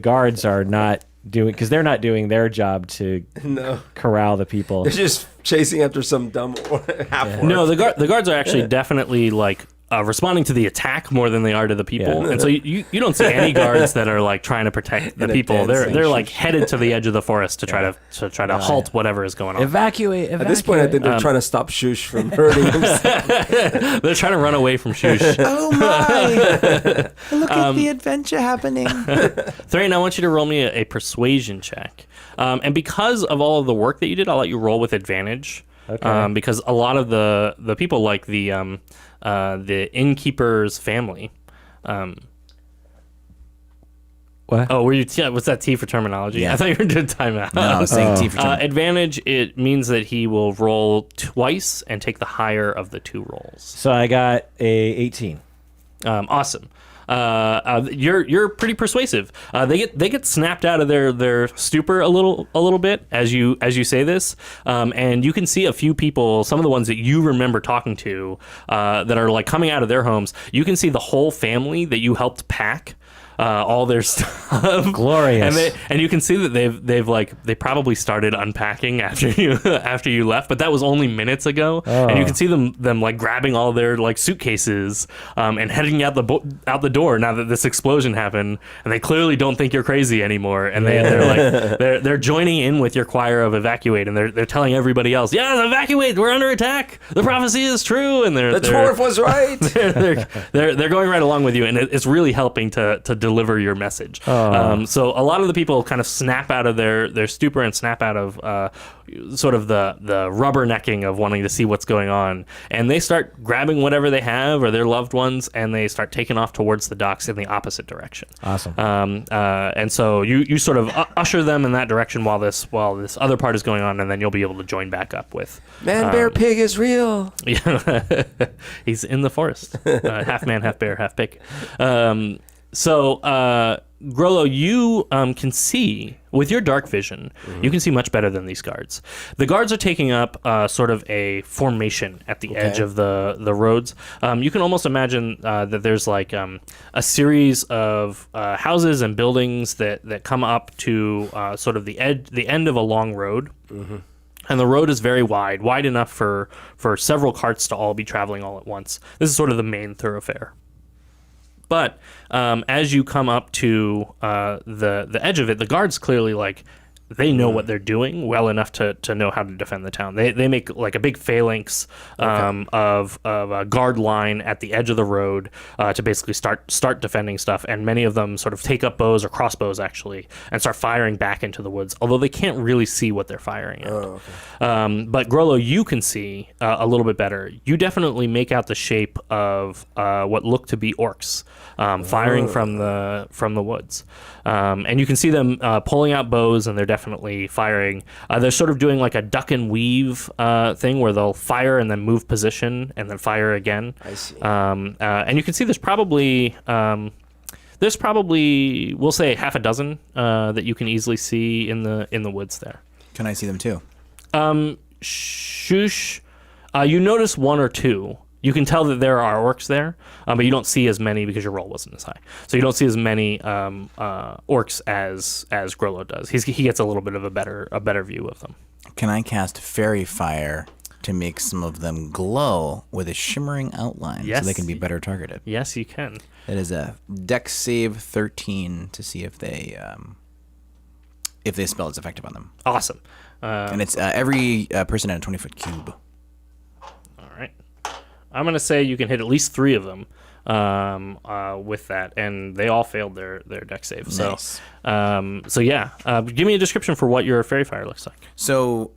Speaker 1: guards are not doing, because they're not doing their job to
Speaker 2: No.
Speaker 1: corral the people.
Speaker 2: They're just chasing after some dumb half-orc.
Speaker 3: No, the guards are actually definitely like responding to the attack more than they are to the people,
Speaker 1: Yeah.
Speaker 3: and so you don't see any guards that are like trying to protect the
Speaker 2: In a
Speaker 3: people.
Speaker 2: dancing
Speaker 3: They're like headed to the edge of the forest to try to halt whatever is going on.
Speaker 1: Evacuate.
Speaker 2: At this point, I think they're trying to stop Shush from hurting himself.
Speaker 3: They're trying to run away from Shush.
Speaker 4: Oh my! Look at the adventure happening.
Speaker 3: Thrain, I want you to roll me a persuasion check. And because of all of the work that you did, I'll let you roll with advantage.
Speaker 1: Okay.
Speaker 3: Because a lot of the people, like the innkeeper's family.
Speaker 1: What?
Speaker 3: Oh, were you? What's that T for terminology?
Speaker 4: Yeah.
Speaker 3: I thought you were doing timeout.
Speaker 4: No, I was saying T for
Speaker 3: Advantage, it means that he will roll twice and take the higher of the two rolls.
Speaker 1: So I got a 18.
Speaker 3: Awesome. You're pretty persuasive. They get snapped out of their stupor a little bit as you say this, and you can see a few people, some of the ones that you remember talking to, that are like coming out of their homes. You can see the whole family that you helped pack. All their stuff,
Speaker 1: Glorious.
Speaker 3: and you can see that they probably started unpacking after you left, but that was only minutes ago. And you can see them like grabbing all their like suitcases and heading out the door now that this explosion happened, and they clearly don't think you're crazy anymore, and they're joining in with your choir of evacuate, and they're telling everybody else, yeah, evacuate, we're under attack, the prophecy is true, and
Speaker 2: The dwarf was right.
Speaker 3: they're going right along with you, and it's really helping to deliver your message. So a lot of the people kind of snap out of their stupor and snap out of sort of the rubbernecking of wanting to see what's going on, and they start grabbing whatever they have or their loved ones, and they start taking off towards the docks in the opposite direction.
Speaker 1: Awesome.
Speaker 3: And so you sort of usher them in that direction while this other part is going on, and then you'll be able to join back up with
Speaker 2: Man, bear, pig is real.
Speaker 3: yeah. He's in the forest, half man, half bear, half pig. So, Grollo, you can see, with your dark vision, you can see much better than these guards. The guards are taking up sort of a formation at the edge of the roads. You can almost imagine that there's like a series of houses and buildings that come up to sort of the end of a long road. And the road is very wide enough for several carts to all be traveling all at once. This is sort of the main thoroughfare. But as you come up to the edge of it, the guards clearly they know what they're doing well enough to know how to defend the town. They make like a big phalanx of a guard line at the edge of the road to basically start defending stuff. And many of them sort of take up bows or crossbows actually and start firing back into the woods, although they can't really see what they're firing at. But Grollo, you can see a little bit better. You definitely make out the shape of what look to be orcs firing from the woods. And you can see them pulling out bows, and they're definitely firing. They're sort of doing like a duck and weave thing where they'll fire and then move position and then fire again.
Speaker 2: I see.
Speaker 3: And you can see there's probably we'll say half a dozen that you can easily see in the woods there.
Speaker 4: Can I see them too?
Speaker 3: Shush, you notice one or two. You can tell that there are orcs there, but you don't see as many because your roll wasn't as high. So you don't see as many orcs as Grollo does. He gets a little bit of a better view of them.
Speaker 4: Can I cast fairy fire to make some of them glow with a shimmering outline
Speaker 3: Yes.
Speaker 4: so they can be better targeted.
Speaker 3: Yes, you can.
Speaker 4: It is a Dex save 13 to see if the spell is effective on them.
Speaker 3: Awesome.
Speaker 4: And it's every person in a 20-foot cube.
Speaker 3: All right. I'm going to say you can hit at least 3 of them with that, and they all failed their deck save.
Speaker 4: Nice.
Speaker 3: So yeah. Give me a description for what your fairy fire looks like.
Speaker 4: So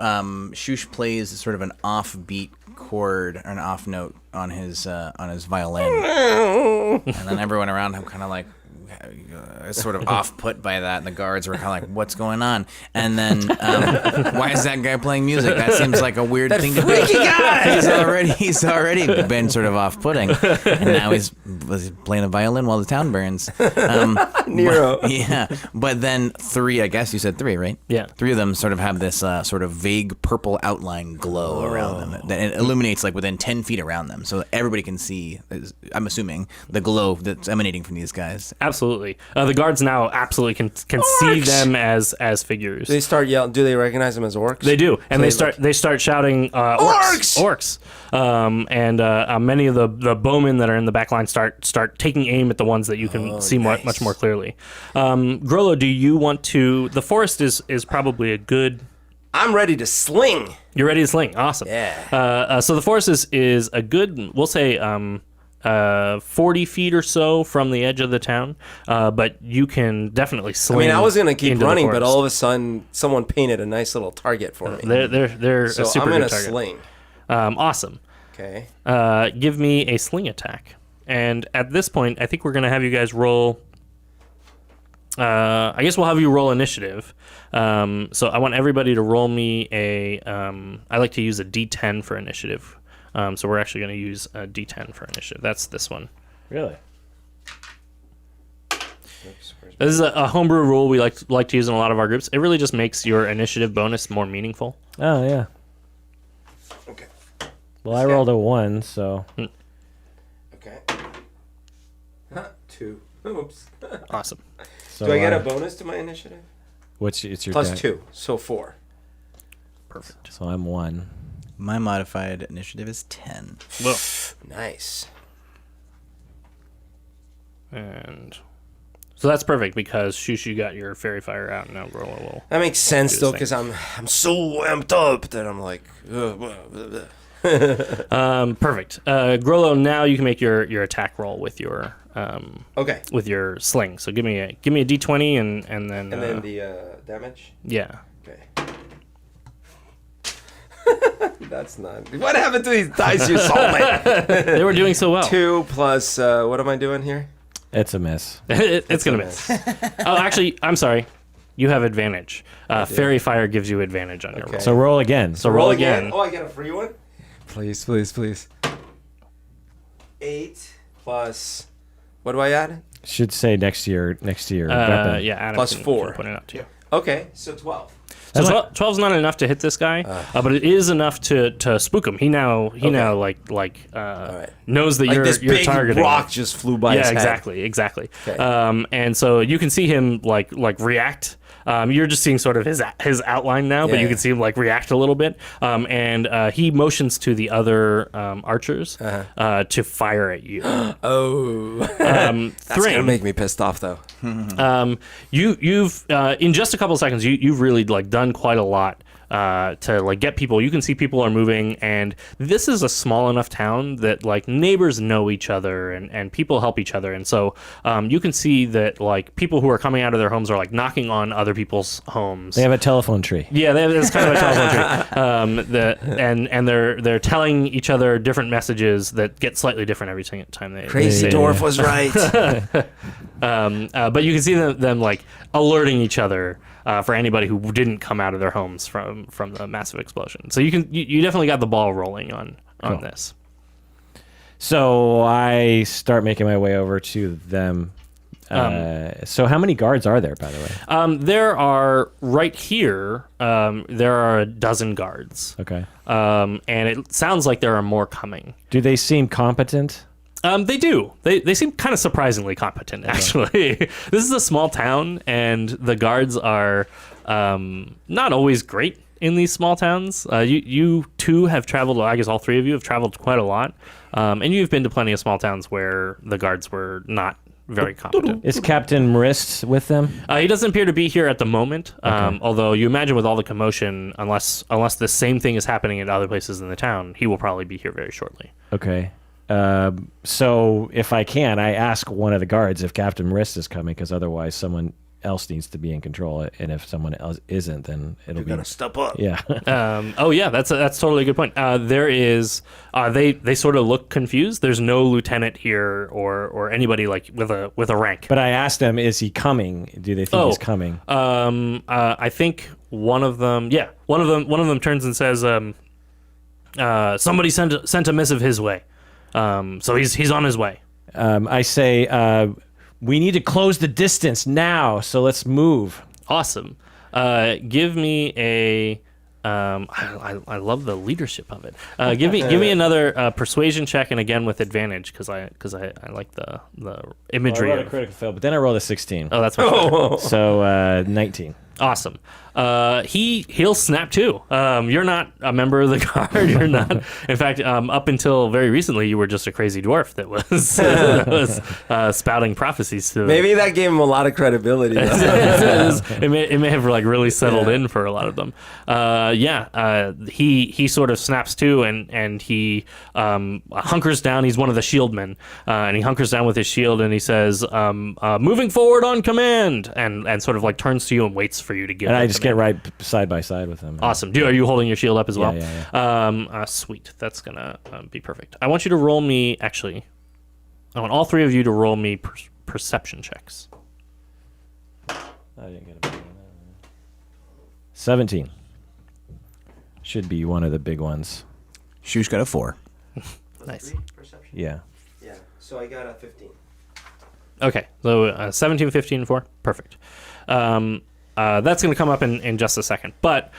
Speaker 4: Shush plays sort of an offbeat chord or an off note on his violin, and then everyone around him kind of like sort of off put by that, and the guards were kind of like, "What's going on?" And then why is that guy playing music? That seems like a weird thing to do. He's already been sort of off putting, and now he's playing a violin while the town burns.
Speaker 2: Nero.
Speaker 4: But then 3, I guess you said 3, right?
Speaker 3: Yeah.
Speaker 4: 3 of them sort of have this sort of vague purple outline glow around them that it illuminates like within 10 feet around them, so everybody can see. I'm assuming the glow that's emanating from these guys.
Speaker 3: Absolutely. The guards now absolutely can see them as figures.
Speaker 2: They start yelling. Do they recognize them as orcs?
Speaker 3: They do, and
Speaker 2: So
Speaker 3: they start shouting orcs. And many of the bowmen that are in the back line start taking aim at the ones that you can see much more clearly. Grollo, do you want to? The forest is probably a good.
Speaker 2: I'm ready to sling.
Speaker 3: You're ready to sling. Awesome.
Speaker 2: Yeah.
Speaker 3: So the forest is a good. We'll say 40 feet or so from the edge of the town, but you can definitely sling.
Speaker 2: I mean, I was gonna keep
Speaker 3: into the
Speaker 2: running, but
Speaker 3: forest.
Speaker 2: all of a sudden, someone painted a nice little target for me.
Speaker 3: They're
Speaker 2: So
Speaker 3: a super
Speaker 2: I'm gonna
Speaker 3: good target.
Speaker 2: sling.
Speaker 3: Awesome.
Speaker 2: Okay.
Speaker 3: Give me a sling attack, and at this point, I think we're gonna have you guys roll. I guess we'll have you roll initiative. So I want everybody to roll me a. I like to use a D10 for initiative. So we're actually going to use a D10 for initiative. That's this one.
Speaker 1: Really?
Speaker 3: This is a homebrew rule we like to use in a lot of our groups. It really just makes your initiative bonus more meaningful.
Speaker 1: Oh yeah.
Speaker 2: Okay.
Speaker 1: Well, I rolled a 1, so
Speaker 2: Okay. 2. Oops.
Speaker 3: Awesome.
Speaker 1: so
Speaker 2: Do I get a bonus to my initiative?
Speaker 1: it's your
Speaker 2: Plus
Speaker 1: deck.
Speaker 2: 2, so 4.
Speaker 3: Perfect.
Speaker 1: So I'm 1.
Speaker 4: My modified initiative is 10.
Speaker 3: Well,
Speaker 2: Nice.
Speaker 3: and so that's perfect because Shushu got your fairy fire out, and now Grollo will.
Speaker 2: That makes sense
Speaker 3: Do
Speaker 2: though,
Speaker 3: his
Speaker 2: because I'm so amped up that I'm like.
Speaker 3: Perfect. Grollo, now you can make your attack roll with your
Speaker 2: Okay.
Speaker 3: with your sling. So give me a D20 and then
Speaker 2: And then the damage.
Speaker 3: yeah.
Speaker 2: Okay. That's not. What happened to these dice you sold me?
Speaker 3: They were doing so well.
Speaker 2: 2 plus. What am I doing here?
Speaker 1: It's a miss.
Speaker 3: It's gonna miss. Oh, actually, I'm sorry. You have advantage. Fairy fire gives you advantage on your roll.
Speaker 1: So roll again.
Speaker 3: So roll again.
Speaker 2: Oh, I get a free one. Please, please, please. 8 plus. What do I add?
Speaker 1: Should say next year. Weapon.
Speaker 3: Yeah, Adam
Speaker 2: Plus
Speaker 3: can
Speaker 2: 4.
Speaker 3: point it out to you.
Speaker 2: Okay, so 12.
Speaker 3: So 12's not enough to hit this guy, but it is enough to spook him. He now knows that
Speaker 2: Like
Speaker 3: you're
Speaker 2: this big
Speaker 3: targeting.
Speaker 2: rock just flew by his
Speaker 3: Yeah,
Speaker 2: head.
Speaker 3: exactly.
Speaker 2: Okay.
Speaker 3: And so you can see him like react. You're just seeing sort of his outline now, but you
Speaker 2: Yeah.
Speaker 3: can see him like react a little bit. And he motions to the other archers to fire at you.
Speaker 2: Oh. That's
Speaker 3: Thring,
Speaker 2: going to make me pissed off, though.
Speaker 3: you've in just a couple of seconds, you've really like done quite a lot to like get people. You can see people are moving, and this is a small enough town that like neighbors know each other and people help each other, and so you can see that like people who are coming out of their homes are like knocking on other people's homes.
Speaker 1: They have a telephone tree.
Speaker 3: Yeah, it's kind of a telephone tree. And they're telling each other different messages that get slightly different every time they
Speaker 2: Crazy
Speaker 3: say it.
Speaker 2: Dwarf was right.
Speaker 3: But you can see them like alerting each other for anybody who didn't come out of their homes from the massive explosion. So you definitely got the ball rolling on this.
Speaker 1: So I start making my way over to them. So how many guards are there, by the way?
Speaker 3: There are right here. There are a dozen guards.
Speaker 1: Okay.
Speaker 3: And it sounds like there are more coming.
Speaker 1: Do they seem competent?
Speaker 3: They do. They seem kind of surprisingly competent, actually. This is a small town, and the guards are not always great in these small towns. You two have traveled. I guess all three of you have traveled quite a lot, and you've been to plenty of small towns where the guards were not very competent.
Speaker 1: Is Captain Marist with them?
Speaker 3: He doesn't appear to be here at the moment. Although you imagine with all the commotion, unless the same thing is happening at other places in the town, he will probably be here very shortly.
Speaker 1: Okay. So if I can, I ask one of the guards if Captain Marist is coming, because otherwise someone else needs to be in control. And if someone else isn't, then it'll be.
Speaker 2: Gotta step up.
Speaker 1: Yeah.
Speaker 3: That's totally a good point. There is they sort of look confused. There's no lieutenant here or anybody like with a rank.
Speaker 1: But I asked them, is he coming? Do they think he's coming?
Speaker 3: I think one of them turns and says, somebody sent a missive his way. So he's on his way.
Speaker 1: I say, we need to close the distance now, so let's move.
Speaker 3: Awesome. Give me a. I love the leadership of it. Give me another persuasion check, and again with advantage because I like the imagery.
Speaker 1: I rolled a critical fail, but then I rolled a 16.
Speaker 3: Oh, that's right.
Speaker 1: So 19.
Speaker 3: Awesome. He'll snap too. You're not a member of the guard. You're not. In fact, up until very recently, you were just a crazy dwarf that was spouting prophecies to.
Speaker 2: Maybe that gave him a lot of credibility.
Speaker 3: it may have like really settled in for a lot of them. He sort of snaps too, and he hunkers down. He's one of the shieldmen, and he hunkers down with his shield, and he says, "Moving forward on command," and sort of like turns to you and waits for you to give.
Speaker 1: And I just get right side by side with him.
Speaker 3: Awesome. Are you holding your shield up as well?
Speaker 1: Yeah.
Speaker 3: Sweet. That's gonna be perfect. I want you to roll me. Actually, I want all three of you to roll me perception checks.
Speaker 1: I didn't get a 17. Should be one of the big ones.
Speaker 4: Shush got a 4.
Speaker 3: Nice.
Speaker 2: Perception?
Speaker 1: Yeah.
Speaker 2: Yeah. So I got a 15.
Speaker 3: Okay. So 17, 15, 4. Perfect. That's going to come up in just a second. But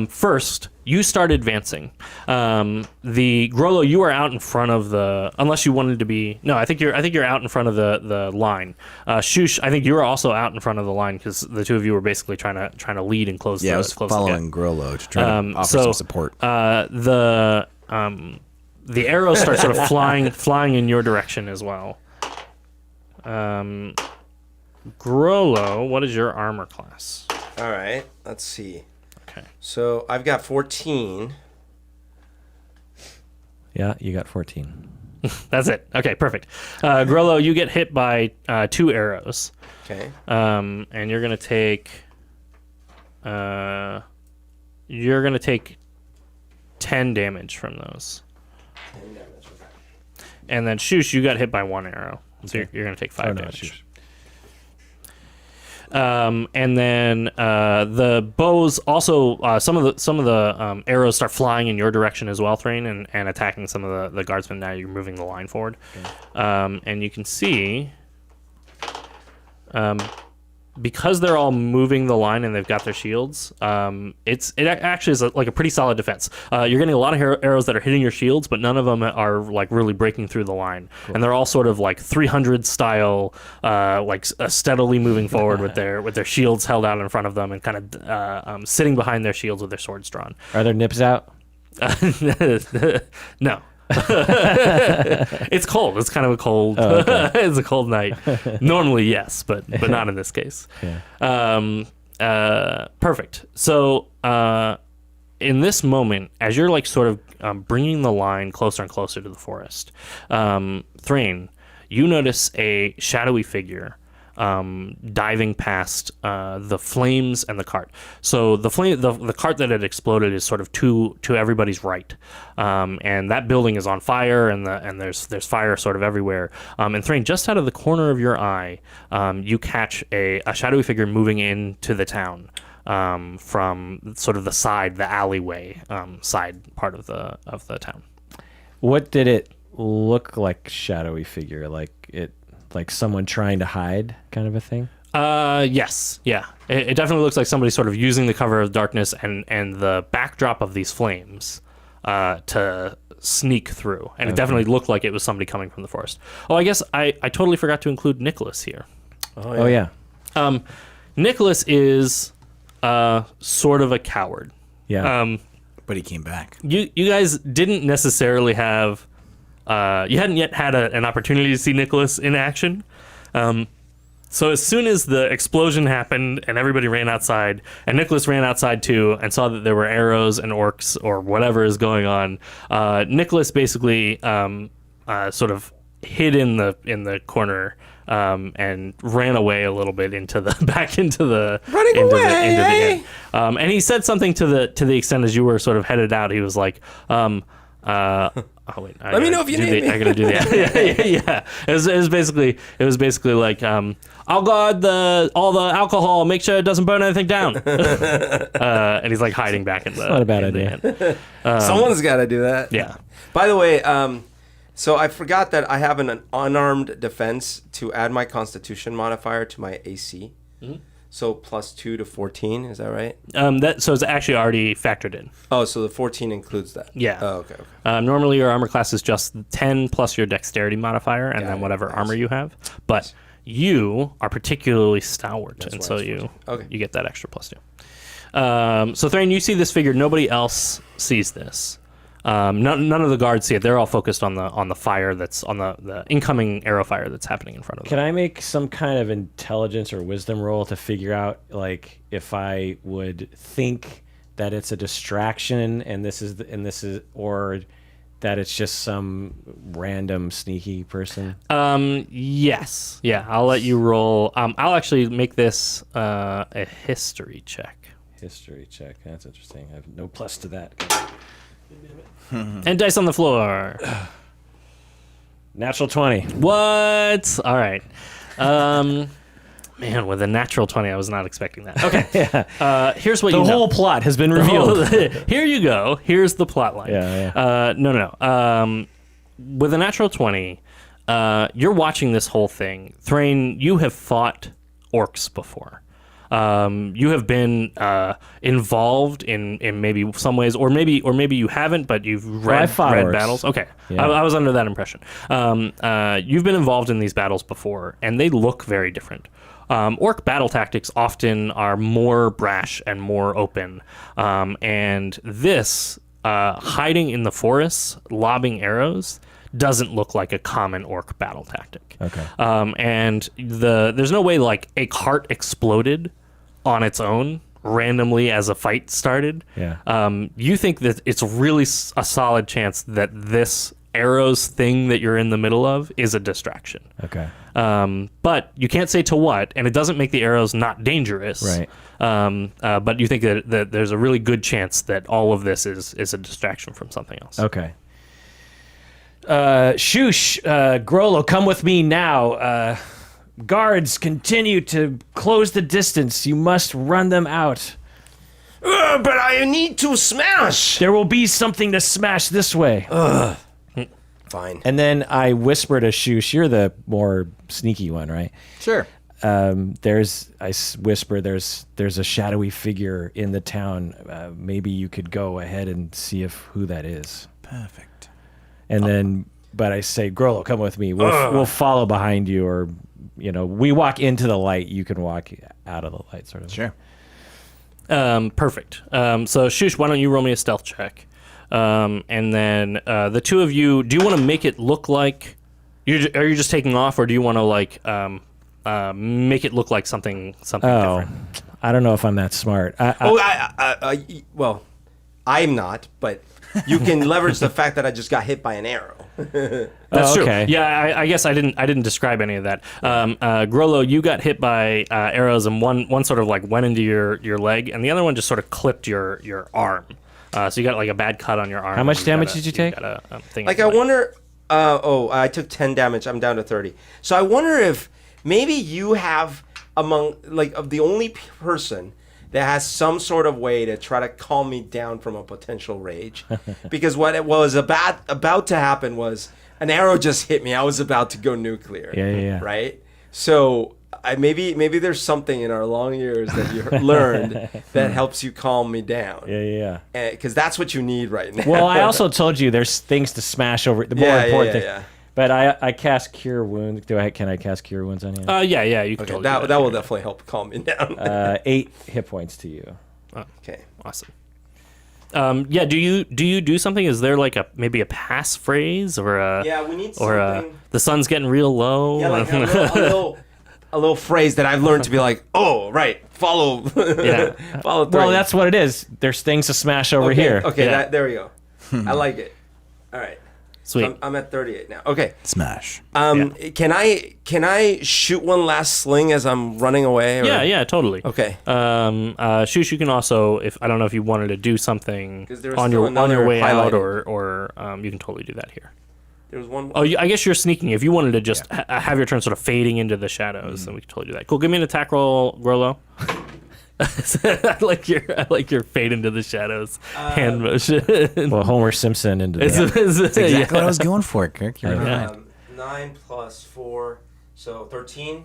Speaker 3: first, you start advancing. The Grollo, you are out in front of the. Unless you wanted to be. No, I think you're out in front of the line. Shush, I think you were also out in front of the line because the two of you were basically trying to lead and close.
Speaker 4: Yeah, I was following Grollo to try to offer some support.
Speaker 3: The arrows start sort of flying in your direction as well. Grollo, what is your armor class?
Speaker 2: All right. Let's see.
Speaker 3: Okay.
Speaker 2: So I've got 14.
Speaker 1: Yeah, you got 14.
Speaker 3: That's it. Okay, perfect. Grollo, you get hit by 2 arrows.
Speaker 2: Okay.
Speaker 3: And you're gonna take 10 damage from those.
Speaker 2: 10 damage. Okay.
Speaker 3: And then Shush, you got hit by 1 arrow. So you're gonna take 5 damage.
Speaker 1: Shush.
Speaker 3: And then the bows also some of the arrows start flying in your direction as well, Thrain, and attacking some of the guardsmen. Now you're moving the line forward, and you can see because they're all moving the line and they've got their shields. It actually is like a pretty solid defense. You're getting a lot of arrows that are hitting your shields, but none of them are like really breaking through the line. Cool. And they're all sort of like 300 style, steadily moving forward with their shields held out in front of them and kind of sitting behind their shields with their swords drawn.
Speaker 1: Are there nips out?
Speaker 3: No. It's cold. It's kind of a cold. Oh, okay. It's a cold night. Normally, yes, but not in this case. Yeah. Perfect. So, in this moment, as you're like sort of bringing the line closer and closer to the forest, Thrain, you notice a shadowy figure diving past the flames and the cart. So the cart that had exploded is sort of to everybody's right, and that building is on fire, and there's fire sort of everywhere. And Thrain, just out of the corner of your eye, you catch a shadowy figure moving into the town from sort of the alleyway side part of the town.
Speaker 1: What did it look like? Shadowy figure, like someone trying to hide, kind of a thing?
Speaker 3: Yes. Yeah. It definitely looks like somebody sort of using the cover of darkness and the backdrop of these flames to sneak through. And it definitely looked like it was somebody coming from the forest. Oh, I guess I totally forgot to include Nicholas here.
Speaker 1: Oh, yeah.
Speaker 3: Nicholas is sort of a coward.
Speaker 1: Yeah.
Speaker 4: But he came back.
Speaker 3: You guys didn't necessarily have you hadn't yet had an opportunity to see Nicholas in action. So as soon as the explosion happened and everybody ran outside, and Nicholas ran outside too and saw that there were arrows and orcs or whatever is going on, Nicholas basically sort of hid in the corner and ran away a little bit back into the inn. And he said something to the extent as you were sort of headed out. He was like, oh wait!
Speaker 2: Let me know if you need me.
Speaker 3: I gotta do that. Yeah. It was basically like, I'll guard all the alcohol. Make sure it doesn't burn anything down. And he's like hiding back in the.
Speaker 1: Not a bad idea.
Speaker 2: Someone's got to do that.
Speaker 3: Yeah.
Speaker 2: By the way, so I forgot that I have an unarmed defense to add my Constitution modifier to my AC. Mm-hmm. So +2 to 14, is that right?
Speaker 3: So it's actually already factored in.
Speaker 2: Oh, so the 14 includes that.
Speaker 3: Yeah.
Speaker 2: Oh, okay.
Speaker 3: Normally your armor class is just 10 plus your dexterity modifier, and then whatever armor you have. But you are particularly stalwart, and so you get that extra +2. So Thrain, you see this figure. Nobody else sees this. None of the guards see it. They're all focused on the fire that's on the incoming arrow fire that's happening in front of them.
Speaker 1: Can I make some kind of intelligence or wisdom roll to figure out, like, if I would think that it's a distraction and this is or that it's just some random sneaky person?
Speaker 3: Yes. Yeah, I'll let you roll. I'll actually make this a history check.
Speaker 1: History check. That's interesting. I have no plus to that.
Speaker 3: And dice on the floor.
Speaker 1: Natural 20.
Speaker 3: What? All right. Man, with a natural 20, I was not expecting that. Okay.
Speaker 1: Yeah.
Speaker 3: Here's what
Speaker 1: The
Speaker 3: you know.
Speaker 1: whole plot has been revealed.
Speaker 3: Here you go. Here's the plot line.
Speaker 1: Yeah.
Speaker 3: No. With a natural 20, you're watching this whole thing. Thrain, you have fought orcs before. You have been involved in maybe some ways, or maybe you haven't, but you've read battles. Okay,
Speaker 1: Yeah.
Speaker 3: I was under that impression. You've been involved in these battles before, and they look very different. Orc battle tactics often are more brash and more open, and this hiding in the forests, lobbing arrows, doesn't look like a common orc battle tactic.
Speaker 1: Okay.
Speaker 3: And there's no way like a cart exploded on its own randomly as a fight started.
Speaker 1: Yeah.
Speaker 3: You think that it's really a solid chance that this arrows thing that you're in the middle of is a distraction.
Speaker 1: Okay.
Speaker 3: But you can't say to what, and it doesn't make the arrows not dangerous.
Speaker 1: Right.
Speaker 3: But you think that there's a really good chance that all of this is a distraction from something else.
Speaker 1: Okay. Shush, Grollo, come with me now. Guards, continue to close the distance. You must run them out.
Speaker 2: But I need to smash.
Speaker 1: There will be something to smash this way.
Speaker 2: Fine.
Speaker 1: And then I whisper to Shush, you're the more sneaky one, right?
Speaker 4: Sure.
Speaker 1: Whisper, there's a shadowy figure in the town. Maybe you could go ahead and see who that is.
Speaker 4: Perfect.
Speaker 1: And then, but I say, Grollo, come with me. We'll follow behind you, or we walk into the light. You can walk out of the light, sort of.
Speaker 4: Sure.
Speaker 3: Perfect. So Shush, why don't you roll me a stealth check? And then the two of you, do you want to make it look like are you just taking off, or do you want to like make it look like something different?
Speaker 1: I don't know if I'm that smart.
Speaker 2: Well, I'm not, but you can leverage the fact that I just got hit by an arrow.
Speaker 3: That's true.
Speaker 1: Okay.
Speaker 3: Yeah, I guess I didn't describe any of that. Grollo, you got hit by arrows, and one sort of like went into your leg, and the other one just sort of clipped your arm. So you got like a bad cut on your arm.
Speaker 1: How much damage did you take?
Speaker 3: Got a thing
Speaker 2: Like, I wonder. I took 10 damage. I'm down to 30. So I wonder if maybe you have of the only person that has some sort of way to try to calm me down from a potential rage. Because what it was about to happen was an arrow just hit me. I was about to go nuclear.
Speaker 1: Yeah.
Speaker 2: Right? So maybe there's something in our long years that you learned that helps you calm me down.
Speaker 1: Yeah.
Speaker 2: Because that's what you need right now.
Speaker 1: Well, I also told you there's things to smash over. The more important thing.
Speaker 2: Yeah.
Speaker 1: But I cast Cure Wounds. Can I cast Cure Wounds on you?
Speaker 3: Yeah. You can
Speaker 2: Okay,
Speaker 3: totally
Speaker 2: that will definitely help calm me down.
Speaker 1: 8 hit points to you.
Speaker 2: Okay.
Speaker 3: Awesome. Yeah. Do you do something? Is there like maybe a pass phrase or a
Speaker 2: Yeah, we need
Speaker 3: or
Speaker 2: something.
Speaker 3: the sun's getting real low?
Speaker 2: Yeah, like a little phrase that I've learned to be like, oh, right, follow.
Speaker 3: Yeah.
Speaker 2: Follow through.
Speaker 1: Well, that's what it is. There's things to smash over here.
Speaker 2: Okay,
Speaker 3: Yeah.
Speaker 2: there we go. I like it. All right.
Speaker 3: Sweet.
Speaker 2: I'm at 38 now. Okay.
Speaker 4: Smash.
Speaker 2: Can I shoot one last sling as I'm running away? Or?
Speaker 3: Yeah, totally.
Speaker 2: Okay.
Speaker 3: Shush, you can also, if I don't know if you wanted to do something
Speaker 2: 'Cause there was
Speaker 3: on
Speaker 2: still
Speaker 3: your
Speaker 2: another
Speaker 3: way out,
Speaker 2: highlighted.
Speaker 3: or you can totally do that here.
Speaker 2: There was one.
Speaker 3: Oh, I guess you're sneaking. If you wanted to just have your turn sort of fading into the shadows, then we can totally do that. Cool. Give me an attack roll, Grolo. I like your fade into the shadows hand motion.
Speaker 1: Well, Homer Simpson into
Speaker 3: It's
Speaker 1: that.
Speaker 4: Exactly what I was going for, Kirk. You're
Speaker 3: Yeah.
Speaker 4: right.
Speaker 2: 9 plus 4, so 13.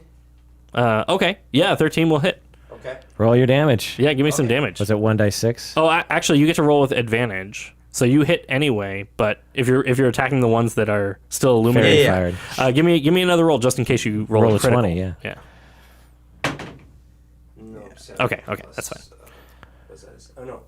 Speaker 3: Okay. Yeah, 13 will hit.
Speaker 2: Okay.
Speaker 1: Roll your damage.
Speaker 3: Yeah, give me some damage.
Speaker 1: Was it 1d6?
Speaker 3: Oh, actually, you get to roll with advantage. So you hit anyway, but if you're attacking the ones that are still illuminated,
Speaker 1: Fairy fired.
Speaker 3: give me another roll just in case you roll
Speaker 1: Roll
Speaker 3: a
Speaker 1: a
Speaker 3: critical.
Speaker 1: 20, yeah.
Speaker 3: Yeah.
Speaker 2: No.
Speaker 3: Okay, that's fine.
Speaker 2: What's that? Oh no.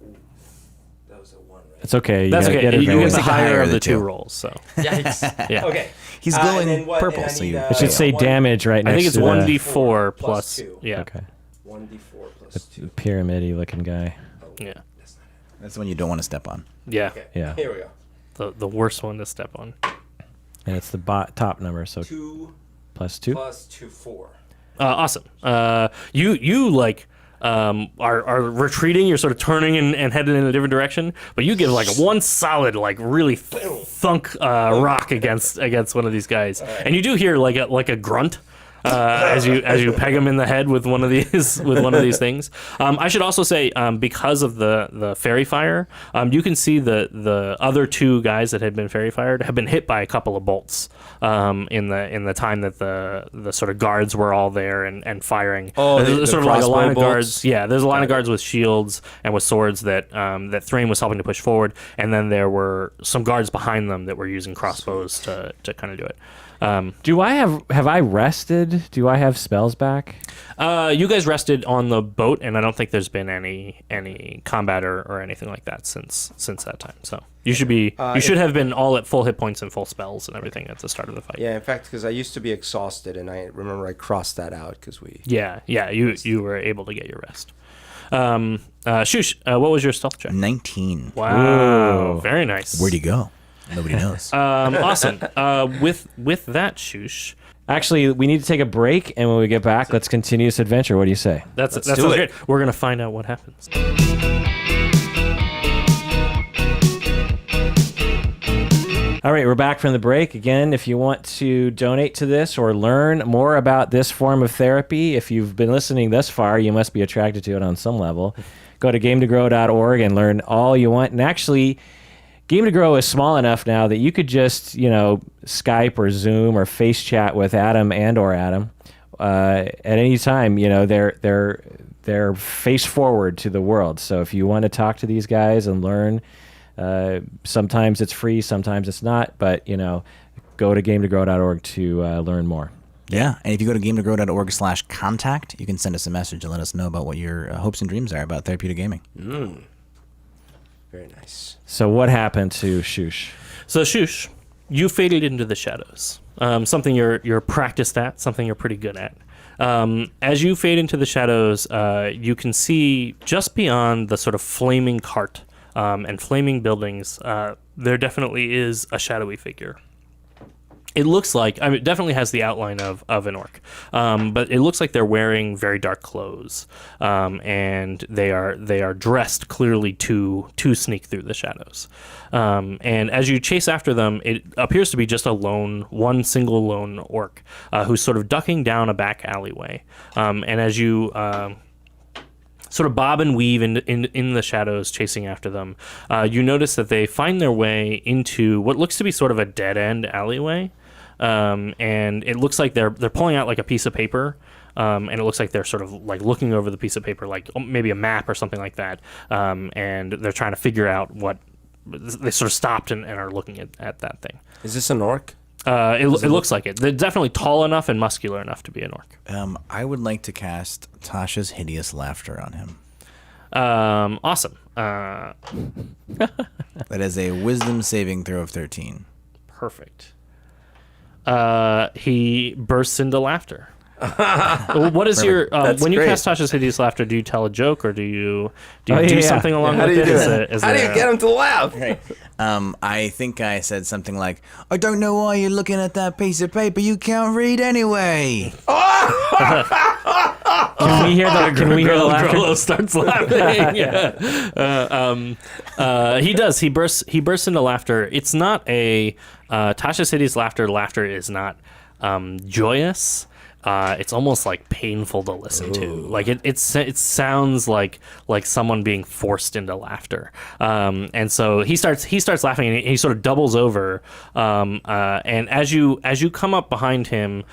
Speaker 2: That was a 1, right?
Speaker 1: It's okay.
Speaker 3: That's okay.
Speaker 1: Get
Speaker 3: You get
Speaker 1: advantage.
Speaker 3: the
Speaker 4: Take a
Speaker 3: higher
Speaker 4: higher
Speaker 3: of
Speaker 4: of
Speaker 3: the
Speaker 4: the
Speaker 3: two
Speaker 4: two.
Speaker 3: rolls. So
Speaker 2: Yikes.
Speaker 3: yeah.
Speaker 2: Okay.
Speaker 4: He's
Speaker 2: And
Speaker 4: glowing
Speaker 2: then what-
Speaker 4: purple,
Speaker 2: and I
Speaker 4: so
Speaker 2: need,
Speaker 4: you.
Speaker 1: It should say
Speaker 2: one-
Speaker 1: damage right
Speaker 3: I
Speaker 1: next
Speaker 3: think it's
Speaker 1: to
Speaker 3: 1d4
Speaker 2: plus
Speaker 3: plus.
Speaker 2: 2.
Speaker 3: Yeah.
Speaker 1: Okay.
Speaker 2: 1d4 plus 2.
Speaker 1: Pyramid-y looking guy.
Speaker 3: Yeah.
Speaker 2: That's not it.
Speaker 4: That's the one you don't want to step on.
Speaker 3: Yeah.
Speaker 2: Okay.
Speaker 1: Yeah.
Speaker 2: Here we go.
Speaker 3: The worst one to step on.
Speaker 1: And it's the top number, so
Speaker 2: 2
Speaker 1: plus 2.
Speaker 2: plus 2, 4.
Speaker 3: Awesome. You like are retreating. You're sort of turning and heading in a different direction, but you give like one solid, like really thunk rock against one of these guys, and you do hear like a grunt. As you peg him in the head with one of these things. I should also say because of the fairy fire, you can see the other two guys that had been fairy fired have been hit by a couple of bolts in the time that the sort of guards were all there and firing.
Speaker 2: Oh,
Speaker 3: There's
Speaker 2: the
Speaker 3: sort of like a line of
Speaker 2: crossbow
Speaker 3: guards.
Speaker 2: bolts?
Speaker 3: Yeah, there's a line of guards with shields and with swords that Thrain was helping to push forward, and then there were some guards behind them that were using crossbows to kind of do it.
Speaker 1: Do I have I rested? Do I have spells back?
Speaker 3: You guys rested on the boat, and I don't think there's been any combat or anything like that since that time. So you should have been all at full hit points and full spells and everything at the start of the fight.
Speaker 2: Yeah, in fact, because I used to be exhausted, and I remember I crossed that out because we.
Speaker 3: Yeah. You were able to get your rest. Shush, what was your stealth check?
Speaker 4: 19.
Speaker 3: Wow, very nice.
Speaker 4: Where'd he go? Nobody knows.
Speaker 3: Awesome. With that, Shush,
Speaker 1: Actually, we need to take a break, and when we get back, let's continue this adventure. What do you say?
Speaker 3: that
Speaker 2: do
Speaker 3: sounds
Speaker 2: it.
Speaker 3: great. We're gonna find out what happens.
Speaker 1: All right, we're back from the break. Again, if you want to donate to this or learn more about this form of therapy, if you've been listening thus far, you must be attracted to it on some level. Go to gametogrow.org and learn all you want. And actually, Game to Grow is small enough now that you could just, Skype or Zoom or face chat with Adam or Adam at any time. They're face forward to the world. So if you want to talk to these guys and learn, sometimes it's free, sometimes it's not. But go to gametogrow.org to learn more.
Speaker 4: Yeah, and if you go to gametogrow.org/contact, you can send us a message and let us know about what your hopes and dreams are about therapeutic gaming.
Speaker 2: Very nice.
Speaker 1: So what happened to Shush?
Speaker 3: So Shush, you faded into the shadows. Something you're practiced at, something you're pretty good at. As you fade into the shadows, you can see just beyond the sort of flaming cart and flaming buildings, there definitely is a shadowy figure. It looks like, it definitely has the outline of an orc, but it looks like they're wearing very dark clothes, and they are dressed clearly to sneak through the shadows. And as you chase after them, it appears to be just one single lone orc who's sort of ducking down a back alleyway. And as you sort of bob and weave in the shadows chasing after them, you notice that they find their way into what looks to be sort of a dead-end alleyway. And it looks like they're pulling out like a piece of paper, and it looks like they're sort of like looking over the piece of paper, like maybe a map or something like that. And they're trying to figure out what they sort of stopped and are looking at that thing.
Speaker 2: Is this an orc?
Speaker 3: It looks like it. They're definitely tall enough and muscular enough to be an orc.
Speaker 4: I would like to cast Tasha's Hideous Laughter on him.
Speaker 3: Awesome.
Speaker 4: That is a wisdom saving throw of 13.
Speaker 3: Perfect. He bursts into laughter. What is your when you
Speaker 2: great.
Speaker 3: cast Tasha's Hideous Laughter? Do you tell a joke or do you do
Speaker 1: Yeah.
Speaker 3: something along
Speaker 2: How
Speaker 3: with
Speaker 2: do you
Speaker 3: it?
Speaker 2: do
Speaker 3: Is
Speaker 2: it?
Speaker 3: is
Speaker 2: How do you get him to laugh?
Speaker 4: I think I said something like, I don't know why you're looking at that piece of paper you can't read anyway.
Speaker 1: Can we hear the laughter?
Speaker 3: Grollo starts laughing. He does. He bursts into laughter. It's not a Tasha's Hideous Laughter. Laughter is not joyous. It's almost like painful to listen to. Like it sounds like someone being forced into laughter. And so he starts laughing and he sort of doubles over. And as you come up behind him,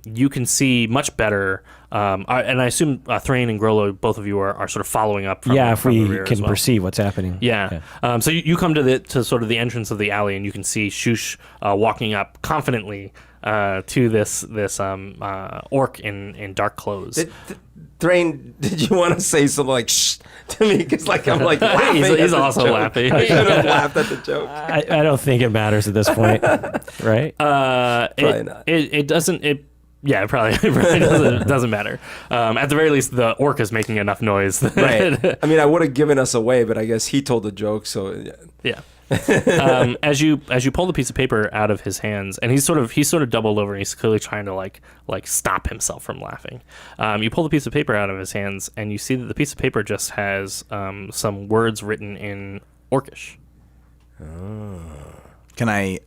Speaker 3: you can see much better. And I assume Thrain and Grollo, both of you are sort of following up.
Speaker 1: If
Speaker 3: from the
Speaker 1: we
Speaker 3: rear
Speaker 1: can
Speaker 3: as well.
Speaker 1: perceive what's happening.
Speaker 3: Yeah. So you come to sort of the entrance of the alley, and you can see Shush walking up confidently to this orc in dark clothes.
Speaker 2: Thrain, did you want to say something like "shh" to me? Because I'm like laughing.
Speaker 3: He's
Speaker 2: at the
Speaker 3: also
Speaker 2: joke.
Speaker 3: laughing.
Speaker 2: I should have laughed at the joke.
Speaker 1: I don't think it matters at this point, right?
Speaker 2: Probably not.
Speaker 3: It doesn't. It probably doesn't matter. At the very least, the orc is making enough noise.
Speaker 2: Right. I mean, I would have given us away, but I guess he told the joke. So
Speaker 3: Yeah. As you pull the piece of paper out of his hands, and he's sort of doubled over, and he's clearly trying to like stop himself from laughing. You pull the piece of paper out of his hands, and you see that the piece of paper just has some words written in Orcish.
Speaker 4: Can I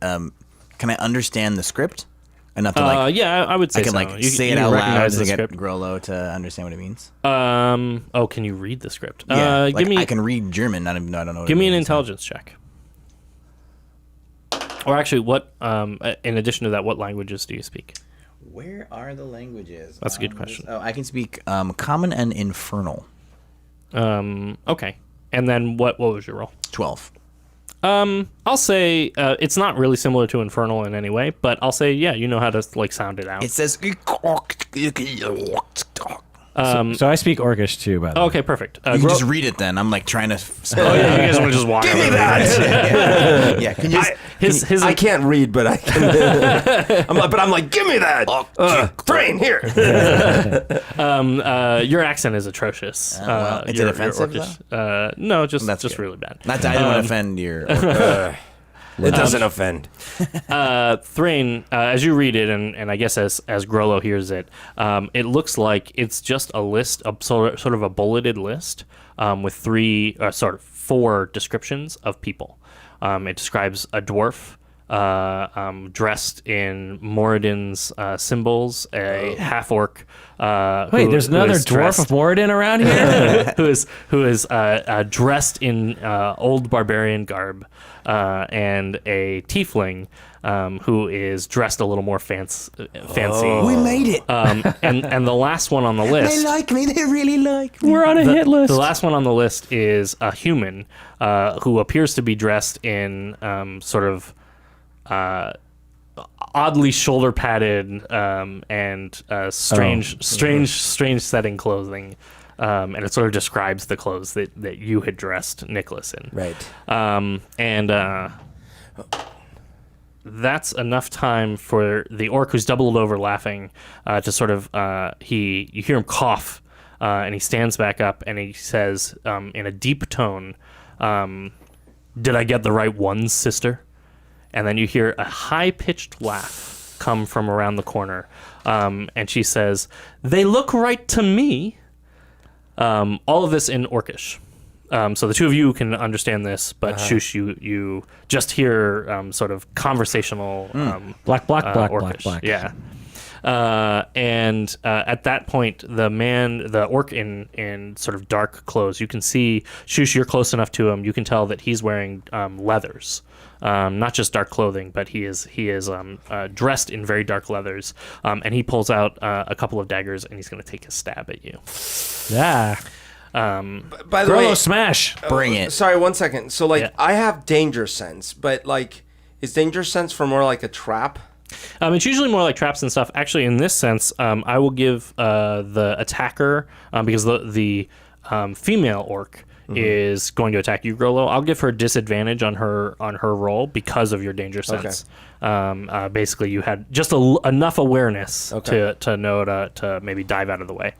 Speaker 4: understand the script enough to
Speaker 3: Yeah, I would say
Speaker 4: I can
Speaker 3: so.
Speaker 4: say
Speaker 3: you
Speaker 4: it out loud
Speaker 3: recognize
Speaker 4: to
Speaker 3: the
Speaker 4: get
Speaker 3: script.
Speaker 4: Grollo to understand what it means?
Speaker 3: Can you read the script?
Speaker 4: Yeah,
Speaker 3: Give me
Speaker 4: I can read German. I don't know. What
Speaker 3: give
Speaker 4: it
Speaker 3: me an
Speaker 4: means.
Speaker 3: intelligence check. Or actually, what? In addition to that, what languages do you speak?
Speaker 4: Where are the languages?
Speaker 3: That's a good question.
Speaker 4: I can speak Common and Infernal.
Speaker 3: Okay. And then what was your roll?
Speaker 4: 12.
Speaker 3: I'll say it's not really similar to Infernal in any way, but I'll say you know how to sound it out.
Speaker 4: It says.
Speaker 1: So I speak Orcish too, by the way.
Speaker 3: Okay, perfect.
Speaker 4: You can just read it then. I'm like trying to spell
Speaker 3: Oh
Speaker 4: it.
Speaker 3: yeah, you guys want to just walk
Speaker 2: give me
Speaker 3: over
Speaker 2: that.
Speaker 4: Yeah. Can you
Speaker 3: His
Speaker 2: I can't read, but I can. I'm like, give me that. Thrain here.
Speaker 3: your accent is atrocious.
Speaker 4: well, is it offensive,
Speaker 3: no, just
Speaker 4: That's
Speaker 3: just
Speaker 4: good.
Speaker 3: really bad.
Speaker 4: Not that I don't want to offend your.
Speaker 2: It doesn't offend.
Speaker 3: Thrain, as you read it, and I guess as Grollo hears it, it looks like it's just a list, sort of a bulleted list with four descriptions of people. It describes a dwarf dressed in Moradin's symbols, a half orc.
Speaker 1: Wait, there's another dwarf of Moradin around here?
Speaker 3: who is dressed in old barbarian garb, and a tiefling who is dressed a little more fancy.
Speaker 4: We made it.
Speaker 3: And the last one on the list.
Speaker 4: They like me. They really like me.
Speaker 1: We're on a hit list.
Speaker 3: The last one on the list is a human who appears to be dressed in sort of oddly shoulder padded and strange setting clothing. And it sort of describes the clothes that you had dressed Nicholas in.
Speaker 2: Right.
Speaker 3: That's enough time for the orc who's doubled over laughing to sort of you hear him cough and he stands back up and he says in a deep tone, "Did I get the right ones, sister?" And then you hear a high-pitched laugh come from around the corner, and she says, "They look right to me." All of this in Orcish. So the two of you can understand this, but Shush, you just hear sort of conversational
Speaker 1: Black,
Speaker 3: Orcish.
Speaker 1: black.
Speaker 3: Yeah. And at that point, the orc in sort of dark clothes, you can see Shush. You're close enough to him. You can tell that he's wearing leathers, not just dark clothing, but he is dressed in very dark leathers. And he pulls out a couple of daggers, and he's going to take a stab at you.
Speaker 1: Yeah.
Speaker 2: By the
Speaker 1: Grollo
Speaker 2: way,
Speaker 1: smash.
Speaker 4: Bring it.
Speaker 2: sorry, 1 second. So
Speaker 3: Yeah.
Speaker 2: I have danger sense, but is danger sense for more like a trap?
Speaker 3: It's usually more like traps and stuff. Actually, in this sense, I will give the attacker because the female orc is going to attack you, Grolo. I'll give her disadvantage on her roll because of your danger sense. Basically, you had just enough awareness to know to maybe dive out of the way.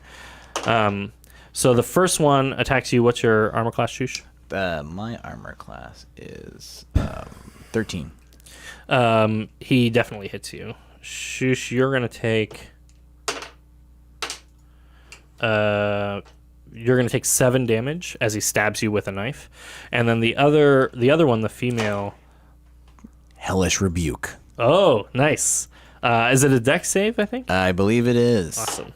Speaker 3: So the first one attacks you. What's your armor class, Shush?
Speaker 4: My armor class is 13.
Speaker 3: He definitely hits you. Shush, you're gonna take. You're gonna take 7 damage as he stabs you with a knife, and then the other one, the female.
Speaker 4: Hellish Rebuke.
Speaker 3: Oh, nice. Is it a dex save? I think.
Speaker 4: I believe it is.
Speaker 3: Awesome.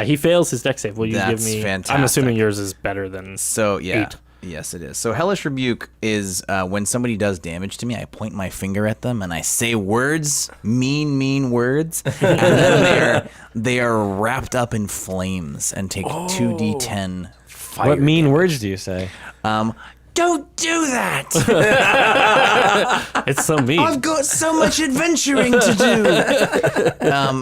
Speaker 3: He fails his dex save. Will you give me?
Speaker 4: Fantastic.
Speaker 3: I'm assuming yours is better than.
Speaker 4: So yeah.
Speaker 3: 8.
Speaker 4: Yes, it is. So Hellish Rebuke is when somebody does damage to me, I point my finger at them and I say words, mean words, and then they are wrapped up in flames and take 2d10 fire.
Speaker 1: What mean words do you say?
Speaker 4: Don't do that!
Speaker 3: It's so mean.
Speaker 4: I've got so much adventuring to do.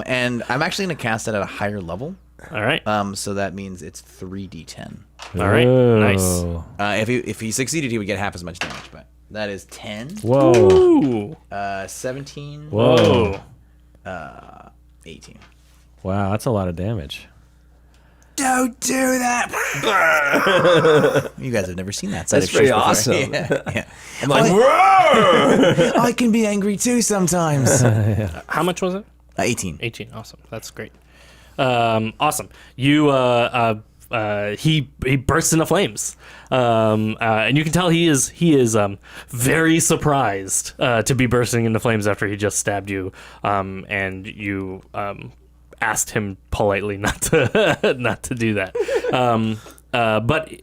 Speaker 4: And I'm actually going to cast it at a higher level.
Speaker 3: All right.
Speaker 4: So that means it's 3d10.
Speaker 3: All right. Nice.
Speaker 4: If he succeeded, he would get half as much damage. But that is 10.
Speaker 1: Whoa.
Speaker 3: Ooh.
Speaker 4: 17.
Speaker 3: Whoa.
Speaker 4: 18.
Speaker 1: Wow, that's a lot of damage.
Speaker 4: Don't do that. You guys have never seen that side
Speaker 2: That's
Speaker 4: of
Speaker 2: pretty
Speaker 4: Shush before.
Speaker 2: awesome.
Speaker 4: Yeah.
Speaker 2: I'm like, whoa!
Speaker 4: I can be angry too sometimes.
Speaker 3: How much was it?
Speaker 4: 18.
Speaker 3: 18. Awesome. That's great. Awesome. You he bursts into flames, and you can tell he is very surprised to be bursting into flames after he just stabbed you, and you asked him politely not to do that. But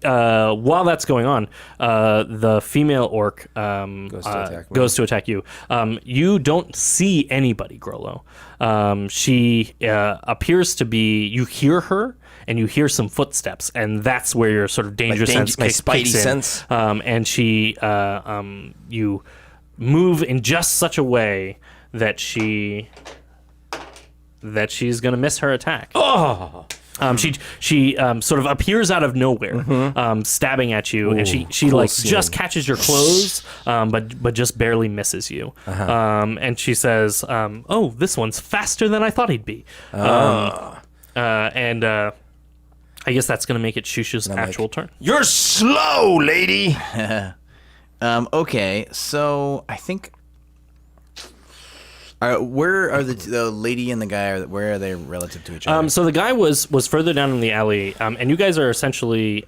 Speaker 3: while that's going on, the female orc goes to attack you. You don't see anybody, Grolo. She appears to be. You hear her, and you hear some footsteps, and that's where your sort of danger sense
Speaker 2: my
Speaker 3: kicks
Speaker 2: spidey
Speaker 3: in.
Speaker 2: sense.
Speaker 3: And she, you move in just such a way that she's going to miss her attack.
Speaker 2: Oh!
Speaker 3: She sort of appears out of nowhere, stabbing at you, and she like just catches your clothes, but just barely misses you. And she says, "Oh, this one's faster than I thought he'd be." And I guess that's going to make it Shush's actual turn.
Speaker 2: You're slow, lady.
Speaker 4: Okay, so I think. Where are the lady and the guy? Where are they relative to each other?
Speaker 3: So the guy was further down in the alley, and you guys are essentially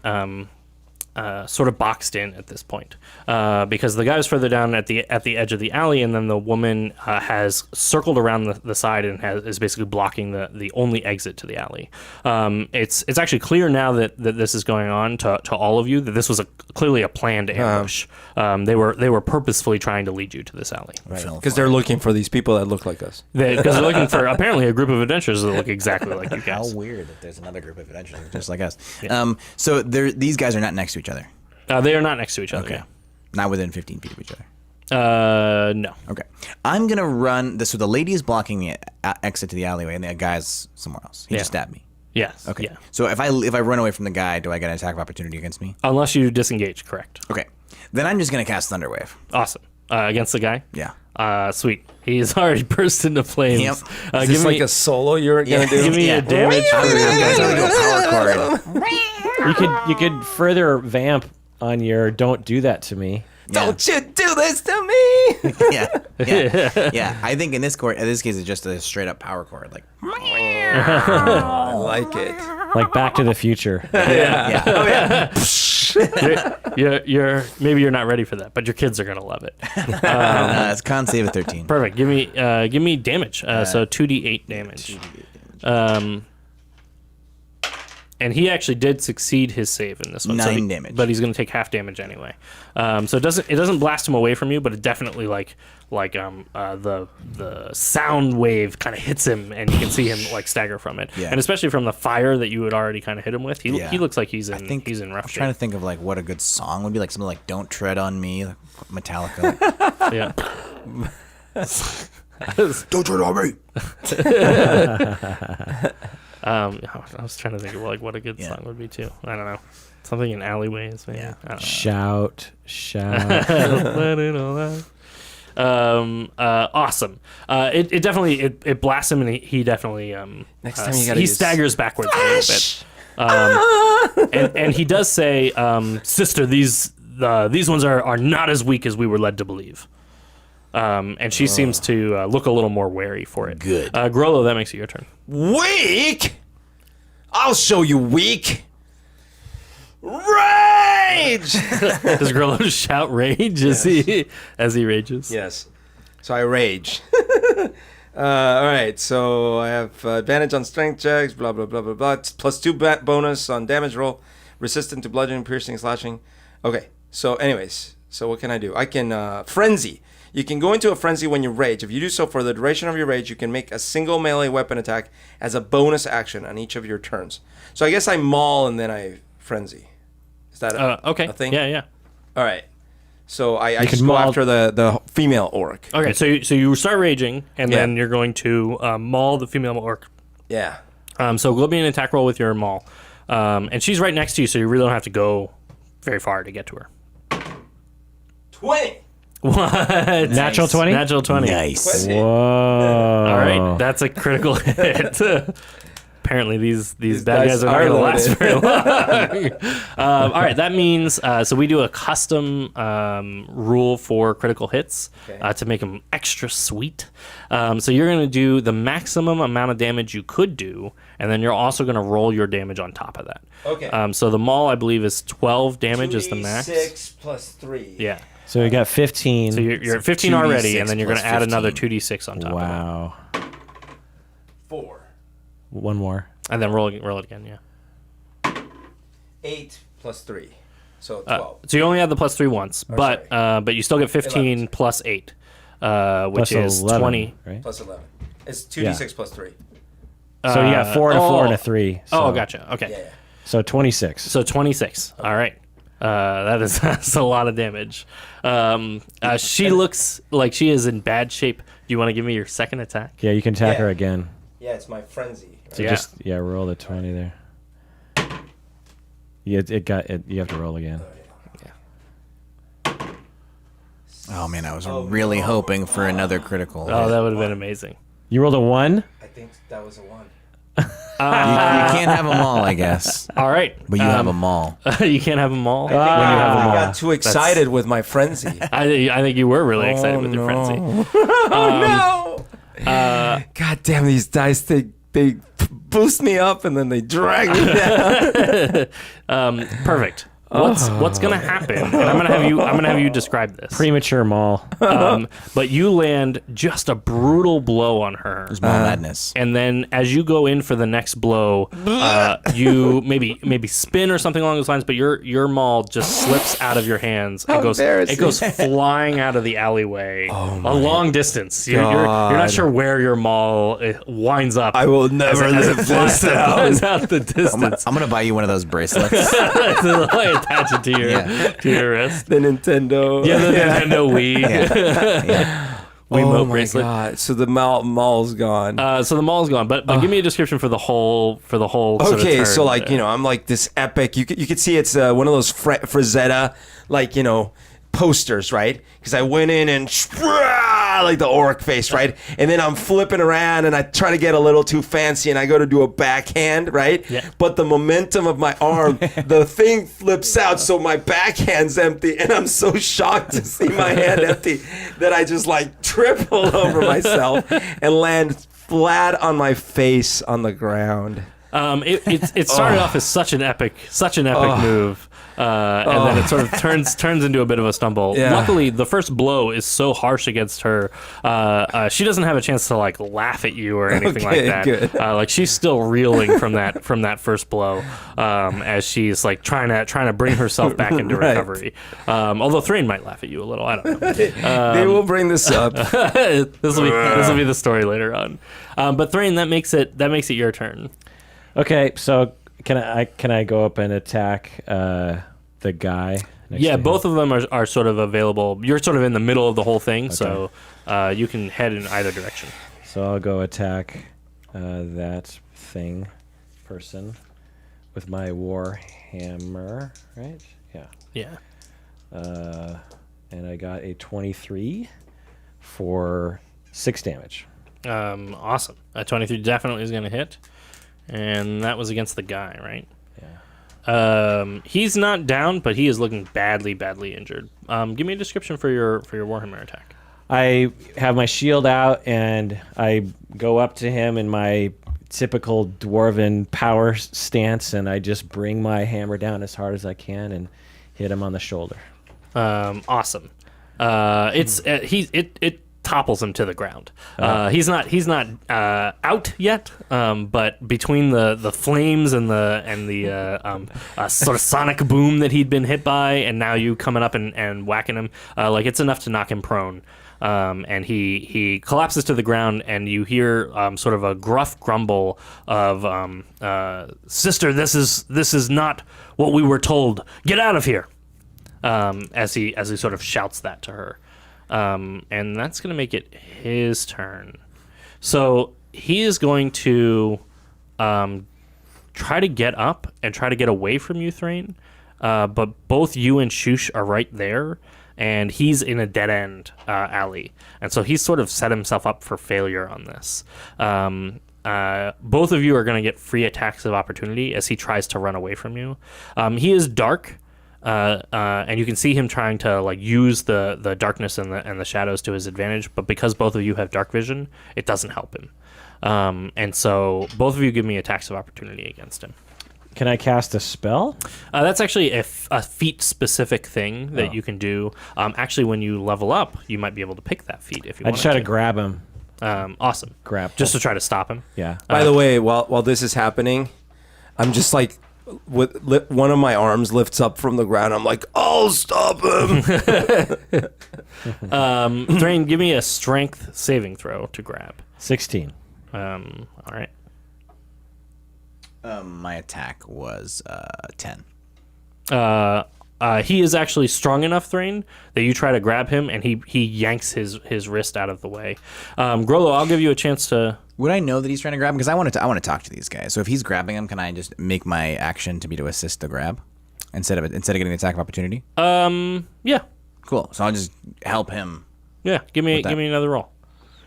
Speaker 3: sort of boxed in at this point, because the guy was further down at the edge of the alley, and then the woman has circled around the side and is basically blocking the only exit to the alley. It's actually clear now that this is going on to all of you that this was clearly a planned ambush. They were purposefully trying to lead you to this alley,
Speaker 2: Because they're looking for these people that look like us.
Speaker 3: because they're looking for apparently a group of adventurers that look exactly like you
Speaker 4: How
Speaker 3: guys.
Speaker 4: weird that there's another group of adventurers just like us. Yeah. So these guys are not next to each other.
Speaker 3: They are not next to each other.
Speaker 4: Okay. Not within 15 feet of each other.
Speaker 3: No.
Speaker 4: Okay. I'm going to run. So the lady is blocking the exit to the alleyway, and the guy's somewhere else. He just stabbed me.
Speaker 3: Yes.
Speaker 4: Okay.
Speaker 3: Yeah.
Speaker 4: So if I run away from the guy, do I get an attack of opportunity against me?
Speaker 3: Unless you disengage, correct.
Speaker 4: Okay. Then I'm just going to cast Thunderwave.
Speaker 3: Awesome. Against the guy?
Speaker 4: Yeah.
Speaker 3: Sweet. He's already burst into flames.
Speaker 4: Yep.
Speaker 2: Is this like a solo you're going to do?
Speaker 3: Give me a damage.
Speaker 4: I'm going to do a power card.
Speaker 1: You could further vamp on your "Don't do that to me."
Speaker 2: Don't you do this to me!
Speaker 4: Yeah. I think in this case, it's just a straight up power chord. Like,
Speaker 2: I like it.
Speaker 1: Like Back to the Future.
Speaker 3: You're maybe you're not ready for that, but your kids are gonna love it.
Speaker 4: it's con save of 13.
Speaker 3: Perfect. Give me damage. So 2d8 damage. And he actually did succeed his save in this one.
Speaker 4: 9 damage.
Speaker 3: But he's going to take half damage anyway. So it doesn't blast him away from you, but it definitely the sound wave kind of hits him, and you can see him like stagger from it.
Speaker 4: Yeah.
Speaker 3: And especially from the fire that you had already kind of hit him with, he looks like he's in rough
Speaker 4: I'm
Speaker 3: shape.
Speaker 4: trying to think of like what a good song would be, like something like "Don't Tread on Me," like Metallica.
Speaker 3: Yeah.
Speaker 2: Don't tread on me!
Speaker 3: I was trying to think of like what a good song would be too. I don't know. Something in alleyways, maybe.
Speaker 4: Yeah.
Speaker 3: I don't know.
Speaker 1: Shout.
Speaker 3: Let it all out. Awesome. It definitely it blasts him, and he definitely
Speaker 2: Next time you gotta
Speaker 3: he
Speaker 2: use
Speaker 3: staggers backwards a little bit. And he does say, "Sister, these ones are not as weak as we were led to believe." And she seems to look a little more wary for it.
Speaker 4: Good.
Speaker 3: Grollo, that makes it your turn.
Speaker 2: Weak? I'll show you weak. Rage!
Speaker 3: Does Grollo shout rage as he rages?
Speaker 2: Yes. So I rage. All right. So I have advantage on strength checks. Blah blah blah blah blah. It's +2 bonus on damage roll. Resistant to bludgeoning, piercing, slashing. Okay. So anyways. So what can I do? I can frenzy. You can go into a frenzy when you rage. If you do so for the duration of your rage, you can make a single melee weapon attack as a bonus action on each of your turns. So I guess I maul and then I frenzy. Is that
Speaker 3: Okay.
Speaker 2: a thing?
Speaker 3: Yeah.
Speaker 2: All right. So I just
Speaker 1: can
Speaker 2: go
Speaker 1: maul-
Speaker 2: after the female orc.
Speaker 3: Okay. So you start raging, and then
Speaker 2: Yeah.
Speaker 3: you're going to maul the female orc.
Speaker 2: Yeah.
Speaker 3: So go be an attack roll with your maul. And she's right next to you, so you really don't have to go very far to get to her.
Speaker 2: 20.
Speaker 3: What?
Speaker 1: Natural 20?
Speaker 3: Natural 20.
Speaker 4: Nice.
Speaker 1: Whoa.
Speaker 3: All right, that's a critical hit. Apparently, these bad
Speaker 2: dice
Speaker 3: guys are not
Speaker 2: are
Speaker 3: going to last
Speaker 2: loaded.
Speaker 3: very long. All right, that means so we do a custom rule for critical hits to make them extra sweet. So you're going to do the maximum amount of damage you could do, and then you're also going to roll your damage on top of that.
Speaker 2: Okay.
Speaker 3: So the maul, I believe, is 12 damage is the max.
Speaker 2: 6 plus 3.
Speaker 3: Yeah.
Speaker 1: So we got 15.
Speaker 3: So you're at 15
Speaker 2: 2d6
Speaker 3: already, and then you're going to
Speaker 2: plus
Speaker 3: add another
Speaker 2: 15.
Speaker 3: 2d6 on top of that.
Speaker 1: Wow.
Speaker 2: 4.
Speaker 1: One more.
Speaker 3: And then roll it again, yeah.
Speaker 2: 8 plus 3. So 12.
Speaker 3: So you only have the +3 once, but you still get 15
Speaker 2: 11.
Speaker 3: plus 8, which
Speaker 1: Plus
Speaker 3: is
Speaker 1: 11,
Speaker 3: 20.
Speaker 1: Right?
Speaker 2: Plus 11. It's 2d6 plus 3.
Speaker 1: So you got 4 and a 4 and a 3. So,
Speaker 3: Oh, gotcha. Okay.
Speaker 2: Yeah.
Speaker 1: So 26.
Speaker 3: So 26. All right. That's a lot of damage. She looks like she is in bad shape. Do you want to give me your second attack?
Speaker 1: Yeah, you can attack
Speaker 2: Yeah.
Speaker 1: her again.
Speaker 2: Yeah, it's my frenzy.
Speaker 1: So
Speaker 3: Yeah.
Speaker 1: just roll the 20 there. Yeah, it got it. You have to roll again.
Speaker 4: Oh man, I was really hoping for another critical.
Speaker 3: Oh, that would have been amazing.
Speaker 1: You rolled a 1?
Speaker 2: I think that was a 1.
Speaker 4: You can't have them all, I guess.
Speaker 3: All right.
Speaker 4: But you have them all.
Speaker 3: You can't have them all.
Speaker 2: I
Speaker 3: all.
Speaker 2: got too excited with my frenzy.
Speaker 3: I think you were really excited with your frenzy.
Speaker 2: Oh no! God damn these dice! They boost me up and then they drag me down.
Speaker 3: Perfect. What's gonna happen? And I'm gonna have you describe this.
Speaker 1: Premature maul.
Speaker 3: But you land just a brutal blow on her.
Speaker 4: There's more madness.
Speaker 3: And then as you go in for the next blow, you maybe spin or something along those lines, but your maul just slips out of your hands. It goes flying out of the alleyway a long distance. You're not sure where your maul winds up.
Speaker 2: I will never live this down.
Speaker 3: Flies out the distance.
Speaker 4: I'm gonna buy you one of those bracelets.
Speaker 3: To attach it to your wrist.
Speaker 2: The Nintendo.
Speaker 3: Yeah, the Nintendo Wii.
Speaker 4: Yeah.
Speaker 3: Wiimote
Speaker 2: Oh my
Speaker 3: bracelet.
Speaker 2: god! So the mall's gone.
Speaker 3: So the mall's gone, but give me a description for the whole sort of
Speaker 2: Okay,
Speaker 3: turn
Speaker 2: so like
Speaker 3: there.
Speaker 2: I'm like this epic. You could see it's one of those Frazetta posters, right? Because I went in and like the orc face, right? And then I'm flipping around and I try to get a little too fancy and I go to do a backhand, right?
Speaker 3: Yeah.
Speaker 2: But the momentum of my arm, the thing flips out, so my backhand's empty, and I'm so shocked to see my hand empty that I just like triple over myself and land flat on my face on the ground.
Speaker 3: It started off as such an epic move, and then it sort of turns into a bit of a stumble.
Speaker 2: Yeah.
Speaker 3: Luckily, the first blow is so harsh against her, she doesn't have a chance to like laugh at you or anything like
Speaker 2: Okay,
Speaker 3: that.
Speaker 2: good.
Speaker 3: Like she's still reeling from that first blow, as she's like trying to bring herself back into
Speaker 2: Right.
Speaker 3: recovery. Although Thrain might laugh at you a little. I don't know.
Speaker 2: They will bring this up.
Speaker 3: This will be the story later on. But Thrain, that makes it your turn.
Speaker 1: Okay, so can I go up and attack the guy? next
Speaker 3: Yeah,
Speaker 1: to him?
Speaker 3: both of them are sort of available. You're sort of in the middle of the whole thing, so you can head in either direction.
Speaker 1: So I'll go attack that thing. person with my war hammer, right? Yeah.
Speaker 3: Yeah.
Speaker 1: And I got a 23 for 6 damage.
Speaker 3: Awesome. A 23 definitely is going to hit. And that was against the guy, right?
Speaker 1: Yeah.
Speaker 3: He's not down, but he is looking badly injured. Give me a description for your Warhammer attack.
Speaker 1: I have my shield out and I go up to him in my typical dwarven power stance, and I just bring my hammer down as hard as I can and hit him on the shoulder.
Speaker 3: Awesome. It topples him to the ground. He's not out yet, but between the flames and the sort of sonic boom that he'd been hit by, and now you coming up and whacking him, like it's enough to knock him prone. And he collapses to the ground, and you hear sort of a gruff grumble of "Sister, this is not what we were told. Get out of here!" As he sort of shouts that to her, and that's going to make it his turn. So he is going to try to get up and try to get away from you, Thrain. But both you and Shush are right there. And he's in a dead-end alley. And so he's sort of set himself up for failure on this. Both of you are going to get free attacks of opportunity as he tries to run away from you. He is dark, and you can see him trying to like use the darkness and the shadows to his advantage. But because both of you have dark vision, it doesn't help him. And so both of you give me attacks of opportunity against him.
Speaker 1: Can I cast a spell?
Speaker 3: That's actually a feat-specific thing that you can do. Actually, when you level up, you might be able to pick that feat if you want.
Speaker 1: I just try to grab him.
Speaker 3: Awesome.
Speaker 1: Grab.
Speaker 3: Just to try to stop him.
Speaker 1: Yeah.
Speaker 2: By the way, while this is happening, I'm just like, one of my arms lifts up from the ground. I'm like, I'll stop him.
Speaker 3: Thrain, give me a strength saving throw to grab.
Speaker 1: 16.
Speaker 3: All right.
Speaker 4: My attack was 10.
Speaker 3: He is actually strong enough, Thrain, that you try to grab him, and he yanks his wrist out of the way. Grollo, I'll give you a chance to...
Speaker 4: Would I know that he's trying to grab him? Because I want to talk to these guys. So if he's grabbing him, can I just make my action to be to assist the grab instead of getting the attack of opportunity?
Speaker 3: Yeah.
Speaker 4: Cool. So I'll just help him.
Speaker 3: Yeah, give me another roll.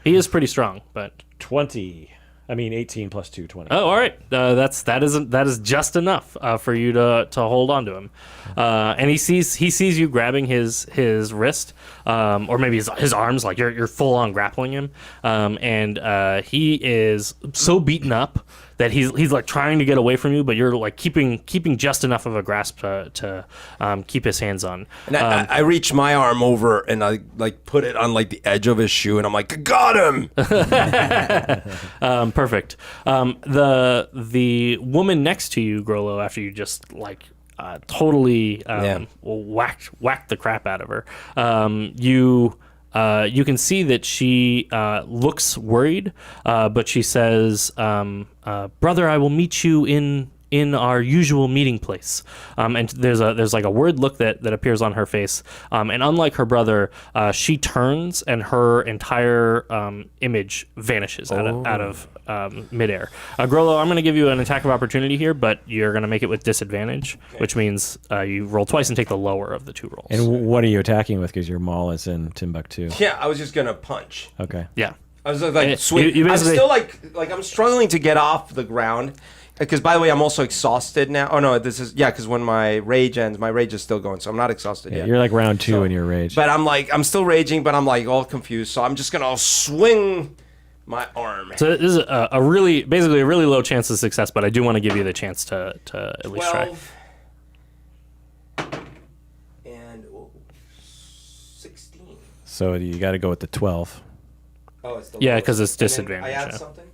Speaker 3: He is pretty strong, but...
Speaker 1: 20. I mean, 18 plus 2, 20.
Speaker 3: Oh, all right. That is just enough for you to hold on to him. And he sees you grabbing his wrist, or maybe his arms, like you're full on grappling him. And he is so beaten up that he's like trying to get away from you, but you're like keeping just enough of a grasp to keep his hands on.
Speaker 2: And I reach my arm over and I like put it on like the edge of his shoe, and I'm like, got him.
Speaker 3: Perfect. The woman next to you, Grollo, after you just like totally whacked the crap out of her, you can see that she looks worried, but she says, "Brother, I will meet you in our usual meeting place." And there's like a worried look that appears on her face. And unlike her brother, she turns and her entire image vanishes out of midair. Grollo, I'm going to give you an attack of opportunity here, but you're going to make it with disadvantage, which means you roll twice and take the lower of the two rolls.
Speaker 1: And what are you attacking with? Because your maul is in Timbuktu.
Speaker 2: Yeah, I was just gonna punch.
Speaker 1: Okay.
Speaker 3: Yeah.
Speaker 2: I was like, swing.
Speaker 3: you
Speaker 2: I'm
Speaker 3: basically-
Speaker 2: still like I'm struggling to get off the ground. Because, by the way, I'm also exhausted now. Oh, no, because when my rage ends, my rage is still going, so I'm not exhausted
Speaker 1: Yeah,
Speaker 2: yet.
Speaker 1: you're like round 2 in your rage.
Speaker 2: But I'm still raging, but I'm like all confused, so I'm just going to swing my arm.
Speaker 3: So this is basically a really low chance of success, but I do want to give you the chance to at least try.
Speaker 2: 12 and 16.
Speaker 1: So you got to go with the 12.
Speaker 2: Oh, it's the
Speaker 3: Yeah,
Speaker 2: lowest.
Speaker 3: 'cause it's
Speaker 2: And then
Speaker 3: disadvantage,
Speaker 2: I add
Speaker 3: yeah.
Speaker 2: something?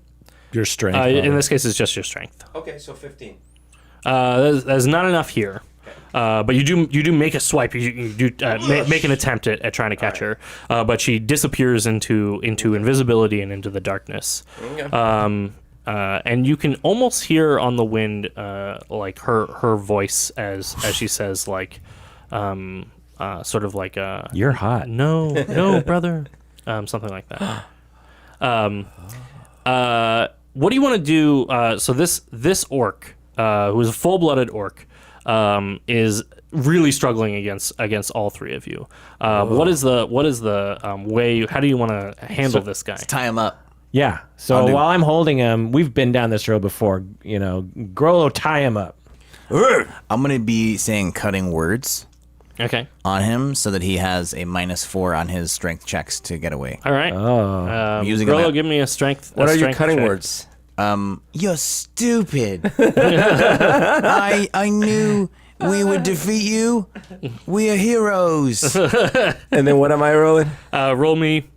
Speaker 1: Your strength.
Speaker 3: In
Speaker 1: probably.
Speaker 3: this case, it's just your strength.
Speaker 2: Okay, so 15.
Speaker 3: There's not enough here. But you do make a swipe. You do make an attempt at trying to catch her, but she disappears into invisibility and into the darkness.
Speaker 2: Okay.
Speaker 3: And you can almost hear on the wind like her voice as she says like sort of like
Speaker 1: You're hot.
Speaker 3: no brother, something like that. what do you want to do? So this orc, who is a full-blooded orc, is really struggling against all three of you. What is the way? How do you want to handle this guy?
Speaker 4: Tie him up.
Speaker 1: Yeah. So while I'm holding him, we've been down this road before. Grollo, tie him up.
Speaker 4: I'm gonna be saying cutting words
Speaker 3: Okay.
Speaker 4: on him so that he has a -4 on his strength checks to get away.
Speaker 3: All right.
Speaker 1: Oh.
Speaker 4: Using
Speaker 3: Grollo,
Speaker 4: him
Speaker 3: give me a strength.
Speaker 2: What
Speaker 3: a
Speaker 2: are your
Speaker 3: strength
Speaker 2: cutting
Speaker 3: check.
Speaker 2: words?
Speaker 4: You're stupid. I knew we would defeat you. We are heroes.
Speaker 2: And then what am I rolling?
Speaker 3: Roll me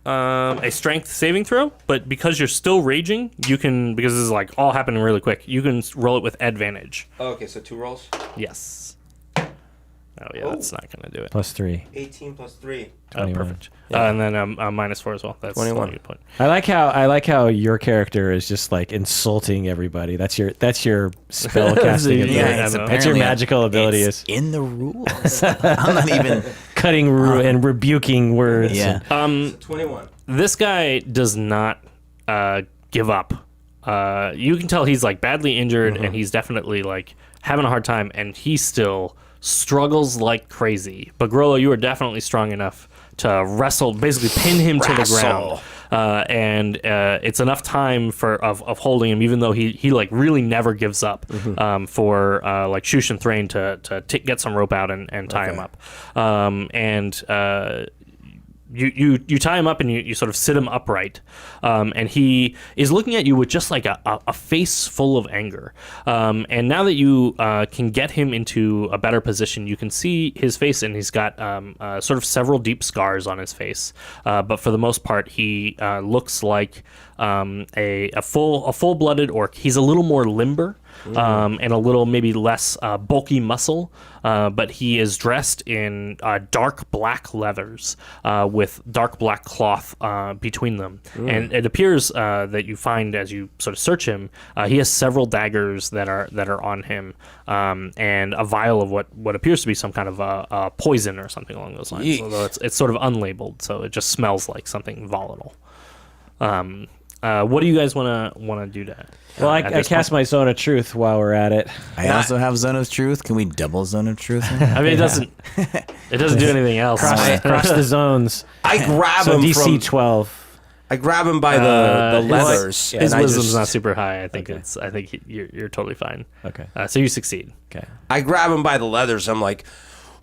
Speaker 3: a strength saving throw, but because you're still raging, you can, because this is like all happening really quick, you can roll it with advantage.
Speaker 2: Oh, okay, so 2 rolls.
Speaker 3: Yes. Oh yeah, that's not gonna do it.
Speaker 1: +3.
Speaker 2: 18 plus 3.
Speaker 1: 21.
Speaker 3: Perfect. And then -4 as well. That's
Speaker 2: 21.
Speaker 3: a good point.
Speaker 1: I like how your character is just like insulting everybody. That's your spell casting ability.
Speaker 3: Yeah,
Speaker 4: it's
Speaker 3: I know.
Speaker 1: That's your
Speaker 4: apparently
Speaker 1: magical ability
Speaker 4: it's
Speaker 1: is
Speaker 4: in the rules. I'm not even.
Speaker 1: cutting and rebuking words.
Speaker 4: Yeah.
Speaker 2: 21.
Speaker 3: This guy does not give up. You can tell he's like badly injured, and he's definitely like having a hard time, and he still struggles like crazy. But Grollo, you are definitely strong enough to basically pin him to the ground. And it's enough time of holding him, even though he like really never gives up, for like Shush and Thrain to get some rope out and tie him up. You tie him up and you sort of sit him upright, and he is looking at you with just like a face full of anger. And now that you can get him into a better position, you can see his face, and he's got sort of several deep scars on his face. But for the most part, he looks like a full-blooded orc. He's a little more limber. And a little maybe less bulky muscle, but he is dressed in dark black leathers with dark black cloth between them. And it appears that you find as you sort of search him, he has several daggers that are on him, and a vial of what appears to be some kind of poison or something along those lines.
Speaker 2: Yeesh.
Speaker 3: Although it's sort of unlabeled, so it just smells like something volatile. What do you guys want to do to?
Speaker 1: Well, I
Speaker 3: this
Speaker 1: cast my Zone of Truth while we're at it.
Speaker 4: I also have Zone of Truth. Can we double Zone of Truth?
Speaker 3: I mean, it doesn't do anything else.
Speaker 1: Cross the zones.
Speaker 2: I grab
Speaker 1: So
Speaker 2: him
Speaker 1: DC
Speaker 2: from.
Speaker 1: 12.
Speaker 2: I grab him by the leathers.
Speaker 3: His
Speaker 2: and I
Speaker 3: wisdom's
Speaker 2: just-
Speaker 3: not super high. I think you're totally fine.
Speaker 1: Okay.
Speaker 3: So you succeed.
Speaker 1: Okay.
Speaker 2: I grab him by the leathers. I'm like,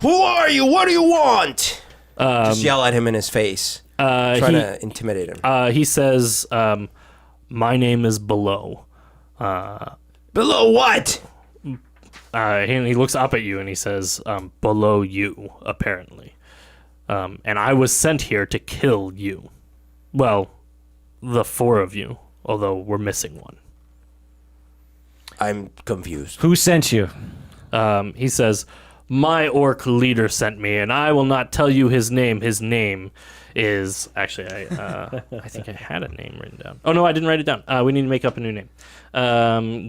Speaker 2: "Who are you? What do you want?" Just yell at him in his face, trying to intimidate him.
Speaker 3: He says, "My name is Below."
Speaker 2: Below what?
Speaker 3: He looks up at you and he says, "Below you, apparently. And I was sent here to kill you. Well, the 4 of you, although we're missing one."
Speaker 2: I'm confused.
Speaker 1: Who sent you?
Speaker 3: He says, "My orc leader sent me, and I will not tell you his name. His name is actually I think I had a name written down. Oh no, I didn't write it down. We need to make up a new name.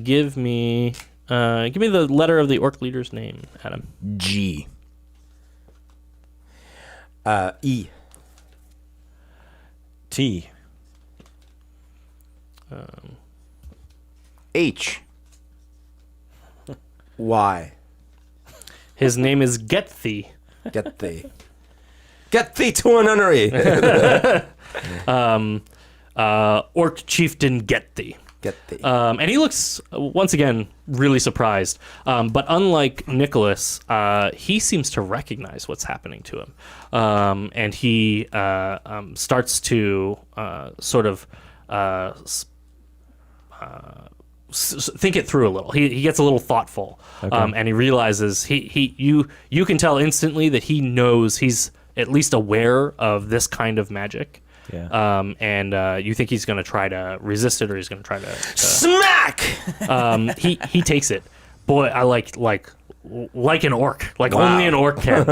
Speaker 3: Give me the letter of the orc leader's name, Adam.
Speaker 4: G.
Speaker 2: E.
Speaker 1: T.
Speaker 4: H.
Speaker 2: Y.
Speaker 3: His name is Get-Thee.
Speaker 2: Get thee. Get thee to a nunnery.
Speaker 3: Orc chieftain Get-Thee.
Speaker 2: Get thee.
Speaker 3: And he looks, once again, really surprised. But unlike Nicholas, he seems to recognize what's happening to him. And he starts to sort of think it through a little. He gets a little thoughtful. And he realizes you can tell instantly that he knows, he's at least aware of this kind of magic.
Speaker 1: Yeah.
Speaker 3: And you think he's going to try to resist it, or he's going to try to
Speaker 2: Smack!
Speaker 3: he takes it. Boy, I like an orc, like only an orc can.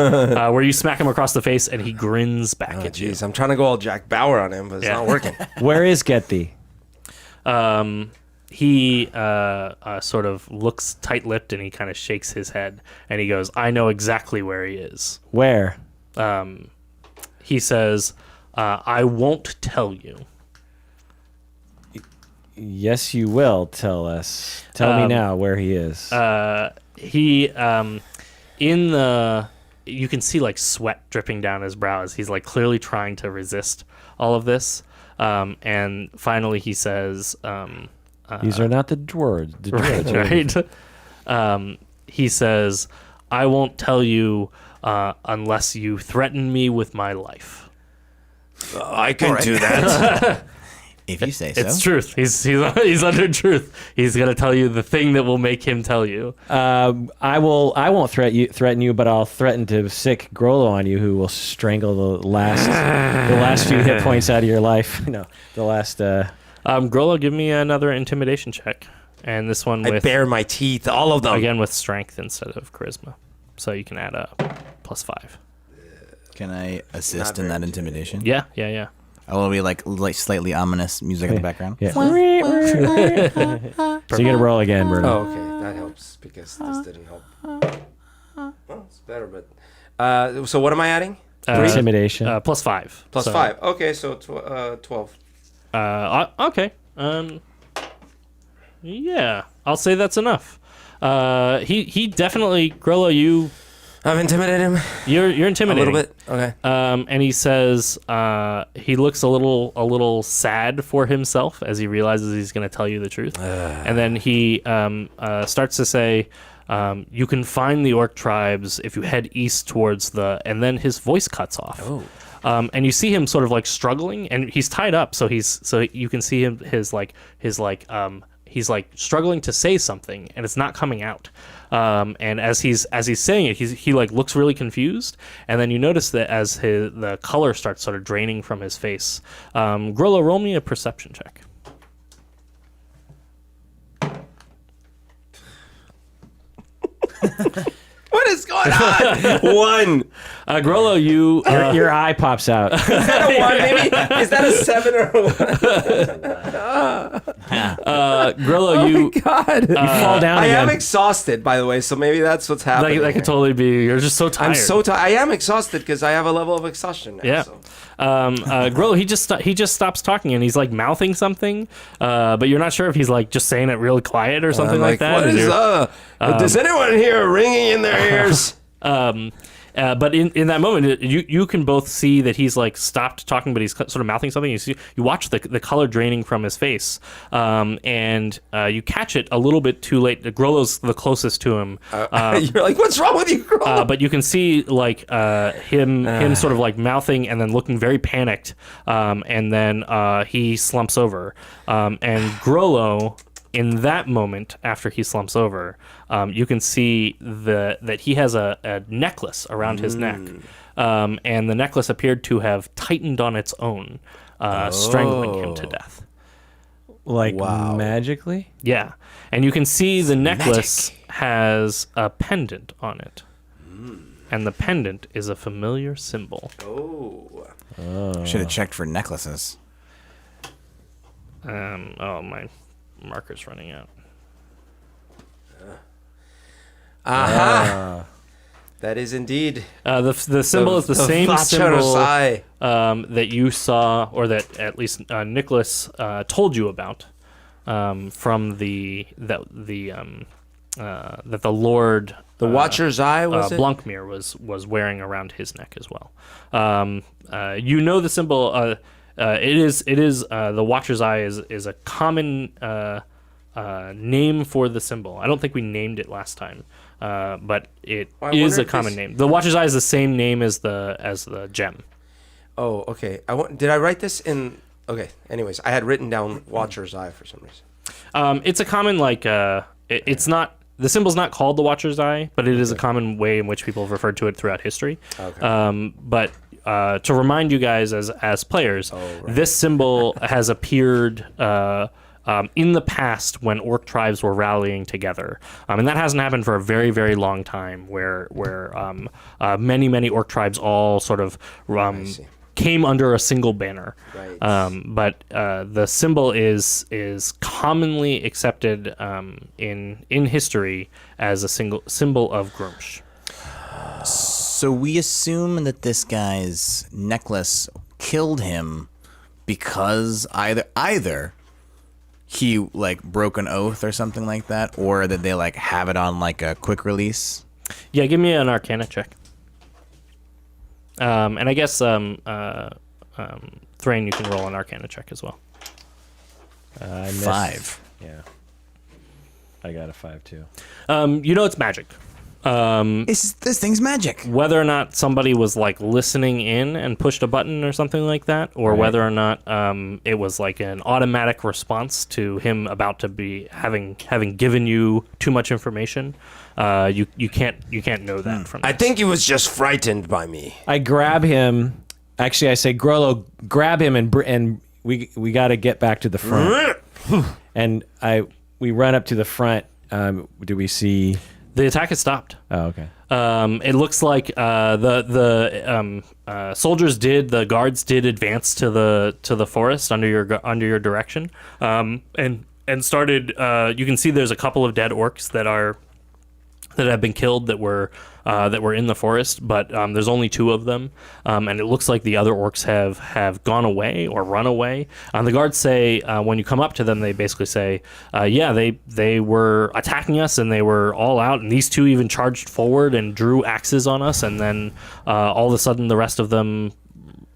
Speaker 3: Where you smack him across the face and he grins back
Speaker 2: Oh,
Speaker 3: at you.
Speaker 2: jeez. I'm trying to go all Jack Bauer on him, but it's not working.
Speaker 1: Where is Get Thee?
Speaker 3: He sort of looks tight-lipped and he kind of shakes his head and he goes, "I know exactly where he is."
Speaker 1: Where?
Speaker 3: He says, "I won't tell you."
Speaker 1: Yes, you will tell us. Tell me now where he is.
Speaker 3: He in the you can see like sweat dripping down his brow as he's like clearly trying to resist all of this. And finally he says,
Speaker 1: These are not the dwarves. The dwarves
Speaker 3: right? He says, I won't tell you unless you threaten me with my life.
Speaker 2: I can do that.
Speaker 4: If you say so.
Speaker 3: It's truth. He's under truth. He's gonna tell you the thing that will make him tell you.
Speaker 1: I won't threaten you, but I'll threaten to sick Grollo on you, who will strangle the last few hit points out of your life. No, the last.
Speaker 3: Grollo, give me another intimidation check, and this one
Speaker 2: I
Speaker 3: with
Speaker 2: bare my teeth, all of them.
Speaker 3: again with strength instead of charisma, so you can add a +5.
Speaker 4: Can I assist in that intimidation?
Speaker 3: Yeah.
Speaker 4: Oh, will be like slightly ominous music in the background?
Speaker 1: Yeah. So you get to roll again, Bruno.
Speaker 2: Oh, okay, that helps because this didn't help. Well, it's better, but so what am I adding?
Speaker 1: Intimidation.
Speaker 3: +5.
Speaker 2: Plus
Speaker 3: So,
Speaker 2: 5. Okay, so 12.
Speaker 3: Okay. Yeah, I'll say that's enough. He definitely, Grollo,
Speaker 2: I've intimidated him
Speaker 3: you're
Speaker 2: a
Speaker 3: intimidating.
Speaker 2: little bit. Okay.
Speaker 3: And he says he looks a little sad for himself as he realizes he's going to tell you the truth. And then he starts to say, you can find the orc tribes if you head east towards and then his voice cuts off.
Speaker 2: Oh.
Speaker 3: And you see him sort of like struggling, and he's tied up, so you can see him he's like struggling to say something, and it's not coming out. And as he's saying it, he like looks really confused, and then you notice that as the color starts sort of draining from his face. Grollo, roll me a perception check.
Speaker 2: What is going on? 1.
Speaker 3: Grollo, you
Speaker 1: Your eye pops out.
Speaker 2: Is that a 1 maybe? Is that a 7 or a 1?
Speaker 3: Grollo, you
Speaker 2: God.
Speaker 1: You fall down
Speaker 2: I
Speaker 1: again.
Speaker 2: am exhausted, by the way, so maybe that's what's happening.
Speaker 3: that could totally be. You're just so tired.
Speaker 2: I'm so tired. I am exhausted because I have a level of exhaustion now.
Speaker 3: Yeah.
Speaker 2: So.
Speaker 3: Grollo, he just stops talking and he's like mouthing something, but you're not sure if he's like just saying it really quiet or something
Speaker 2: I'm
Speaker 3: like that.
Speaker 2: What
Speaker 3: Is
Speaker 2: is
Speaker 3: there-
Speaker 2: does anyone here ringing in their ears?
Speaker 3: But in that moment, you can both see that he's like stopped talking, but he's sort of mouthing something. You watch the color draining from his face, and you catch it a little bit too late. Grollo's the closest to him.
Speaker 2: You're like, what's wrong with you, Grollo?
Speaker 3: But you can see like him sort of like mouthing and then looking very panicked, and then he slumps over. And Grollo, in that moment, after he slumps over, you can see that he has a necklace around his neck, and the necklace appeared to have tightened on its own, strangling him to death.
Speaker 1: Like
Speaker 2: Wow.
Speaker 1: magically?
Speaker 3: Yeah, and you can see the necklace has a pendant on it, and the pendant is a familiar symbol.
Speaker 4: Should have checked for necklaces.
Speaker 3: My marker's running out.
Speaker 2: Aha. That is indeed
Speaker 3: The symbol is the same symbol
Speaker 2: Eye.
Speaker 3: that you saw, or that at least Nicholas told you about, from that the Lord,
Speaker 2: The Watcher's Eye, was it?
Speaker 3: Blancmere was wearing around his neck as well. You know the symbol. It is the Watcher's Eye is a common name for the symbol. I don't think we named it last time, but it
Speaker 2: I
Speaker 3: is
Speaker 2: wonder
Speaker 3: a
Speaker 2: if
Speaker 3: common
Speaker 2: this-
Speaker 3: name. The Watcher's Eye is the same name as the gem.
Speaker 2: Oh, okay. Did I write this in... Okay, anyways, I had written down Watcher's Eye for some reason.
Speaker 3: It's a common it's not, the symbol's not called the Watcher's Eye, but it is a common way in which people have referred to it throughout history.
Speaker 2: Okay.
Speaker 3: But to remind you guys as players, this symbol has appeared in the past when orc tribes were rallying together, and that hasn't happened for a very, very long time. Where many orc tribes all sort of
Speaker 2: see.
Speaker 3: came under a single banner.
Speaker 2: Right.
Speaker 3: But the symbol is commonly accepted in history as a single symbol of Grumsh.
Speaker 4: So we assume that this guy's necklace killed him because either he like broke an oath or something like that, or that they like have it on like a quick release?
Speaker 3: Yeah, give me an Arcana check. And I guess Thrain, you can roll an Arcana check as well.
Speaker 1: I missed.
Speaker 4: 5.
Speaker 1: Yeah. I got a 5 too.
Speaker 3: You know it's magic.
Speaker 4: This thing's magic.
Speaker 3: Whether or not somebody was like listening in and pushed a button or something like that, or
Speaker 1: Right.
Speaker 3: whether or not it was like an automatic response to him about to be having given you too much information, you can't know that from.
Speaker 2: I
Speaker 3: this.
Speaker 2: think he was just frightened by me.
Speaker 1: I grab him. Actually, I say, Grollo, grab him and we got to get back to the front. And we run up to the front. Do we see?
Speaker 3: The attack has stopped.
Speaker 1: Oh, okay.
Speaker 3: It looks like the soldiers the guards did advance to the forest under your direction, and started. You can see there's a couple of dead orcs that have been killed that were in the forest, but there's only 2 of them, and it looks like the other orcs have gone away or run away. The guards say when you come up to them, they basically say, yeah, they were attacking us and they were all out, and these 2 even charged forward and drew axes on us, and then all of a sudden the rest of them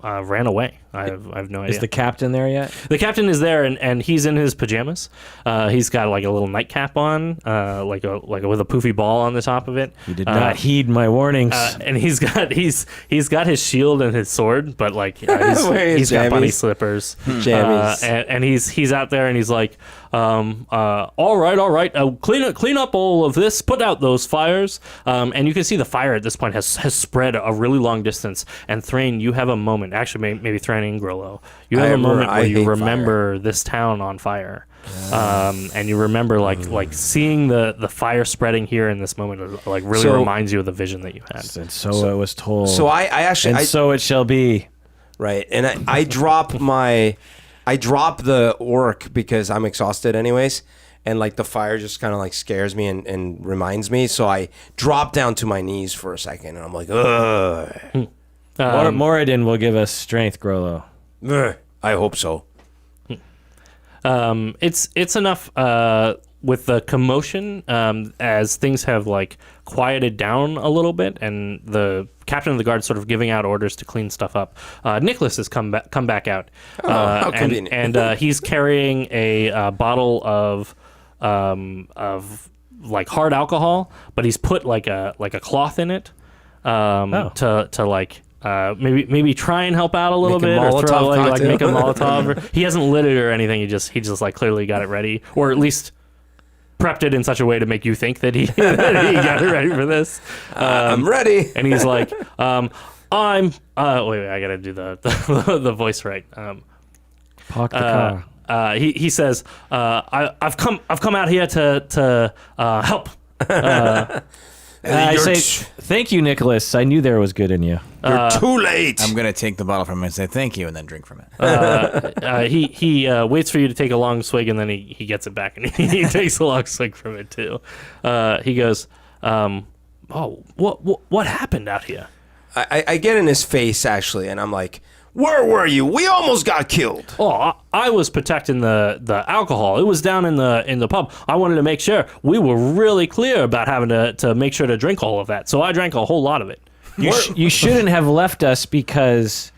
Speaker 3: ran away. I have no idea.
Speaker 1: Is the captain there yet?
Speaker 3: The captain is there, and he's in his pajamas. He's got like a little nightcap on, like with a poofy ball on the top of it.
Speaker 1: He did not heed my warnings.
Speaker 3: And he's got his shield and his sword, but like
Speaker 2: Wearing
Speaker 3: he's got bunny
Speaker 2: jammies.
Speaker 3: slippers.
Speaker 2: Jammies.
Speaker 3: And he's out there, and he's like, all right, clean up all of this, put out those fires. And you can see the fire at this point has spread a really long distance. And Thrain, you have a moment. Actually, maybe Thrain and Grillo, you have a moment where you remember this town on fire. And you remember like seeing the fire spreading here in this moment, like really reminds you of the vision that you had.
Speaker 1: And so it was told.
Speaker 2: So I actually,
Speaker 1: so it shall be.
Speaker 2: right, and I drop the orc because I'm exhausted anyways, and like the fire just kind of like scares me and reminds me. So I drop down to my knees for a second, and I'm like, ugh.
Speaker 1: Moradin will give us strength, Grollo.
Speaker 2: Ugh. I hope so.
Speaker 3: It's enough with the commotion as things have like quieted down a little bit, and the captain of the guard sort of giving out orders to clean stuff up. Nicholas has come back out,
Speaker 2: how convenient.
Speaker 3: and he's carrying a bottle of like hard alcohol, but he's put like a cloth in it to like. Maybe try and help out a little
Speaker 2: Make a
Speaker 3: bit, or throw
Speaker 2: Molotov
Speaker 3: like
Speaker 2: cocktail.
Speaker 3: make a Molotov. He hasn't lit it or anything. He just like clearly got it ready, or at least prepped it in such a way to make you think that he got it ready for this.
Speaker 2: I'm ready.
Speaker 3: And he's like, wait, I gotta do the voice right.
Speaker 1: Park the car.
Speaker 3: He says, I've come out here to help.
Speaker 1: I say, thank you, Nicholas. I knew there was good in you.
Speaker 2: You're too late.
Speaker 4: I'm gonna take the bottle from him and say thank you, and then drink from it.
Speaker 3: He waits for you to take a long swig, and then he gets it back, and he takes a long swig from it too. He goes, what happened out here?
Speaker 2: I get in his face actually, and I'm like, where were you? We almost got killed.
Speaker 3: Oh, I was protecting the alcohol. It was down in the pub. I wanted to make sure we were really clear about having to make sure to drink all of that. So I drank a whole lot of it.
Speaker 1: You shouldn't have left us, because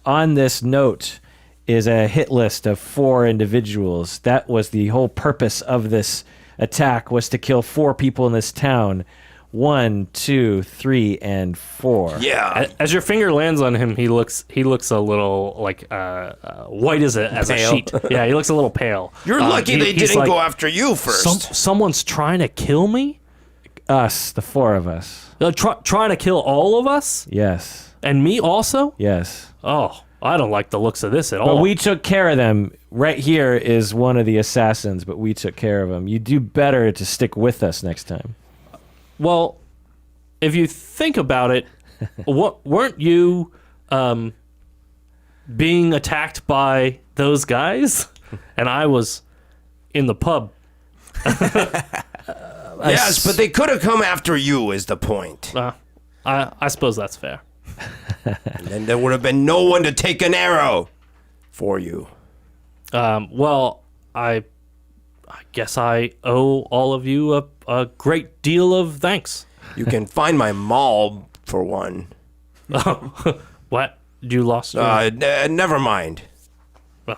Speaker 1: on this note is a hit list of 4 individuals. That was the whole purpose of this attack, was to kill 4 people in this town. 1, 2, 3, and 4.
Speaker 2: Yeah.
Speaker 3: As your finger lands on him, he looks a little like white as a sheet. Yeah, he looks a little pale.
Speaker 2: You're lucky they
Speaker 3: he's
Speaker 2: didn't
Speaker 3: like,
Speaker 2: go after you first.
Speaker 3: Someone's trying to kill me.
Speaker 1: Us, the 4 of us.
Speaker 3: Trying to kill all of us
Speaker 1: Yes.
Speaker 3: and me also.
Speaker 1: Yes.
Speaker 3: Oh, I don't like the looks of this at all.
Speaker 1: But we took care of them. Right here is one of the assassins, but we took care of him. You do better to stick with us next time.
Speaker 3: Well, if you think about it, weren't you being attacked by those guys? And I was in the pub.
Speaker 2: Yes, but they could have come after you is the point.
Speaker 3: I suppose that's fair.
Speaker 2: And then there would have been no one to take an arrow for you.
Speaker 3: Well, I I guess I owe all of you a great deal of thanks.
Speaker 2: You can find my maul for one.
Speaker 3: What? You lost your...
Speaker 2: Never mind.
Speaker 3: Well,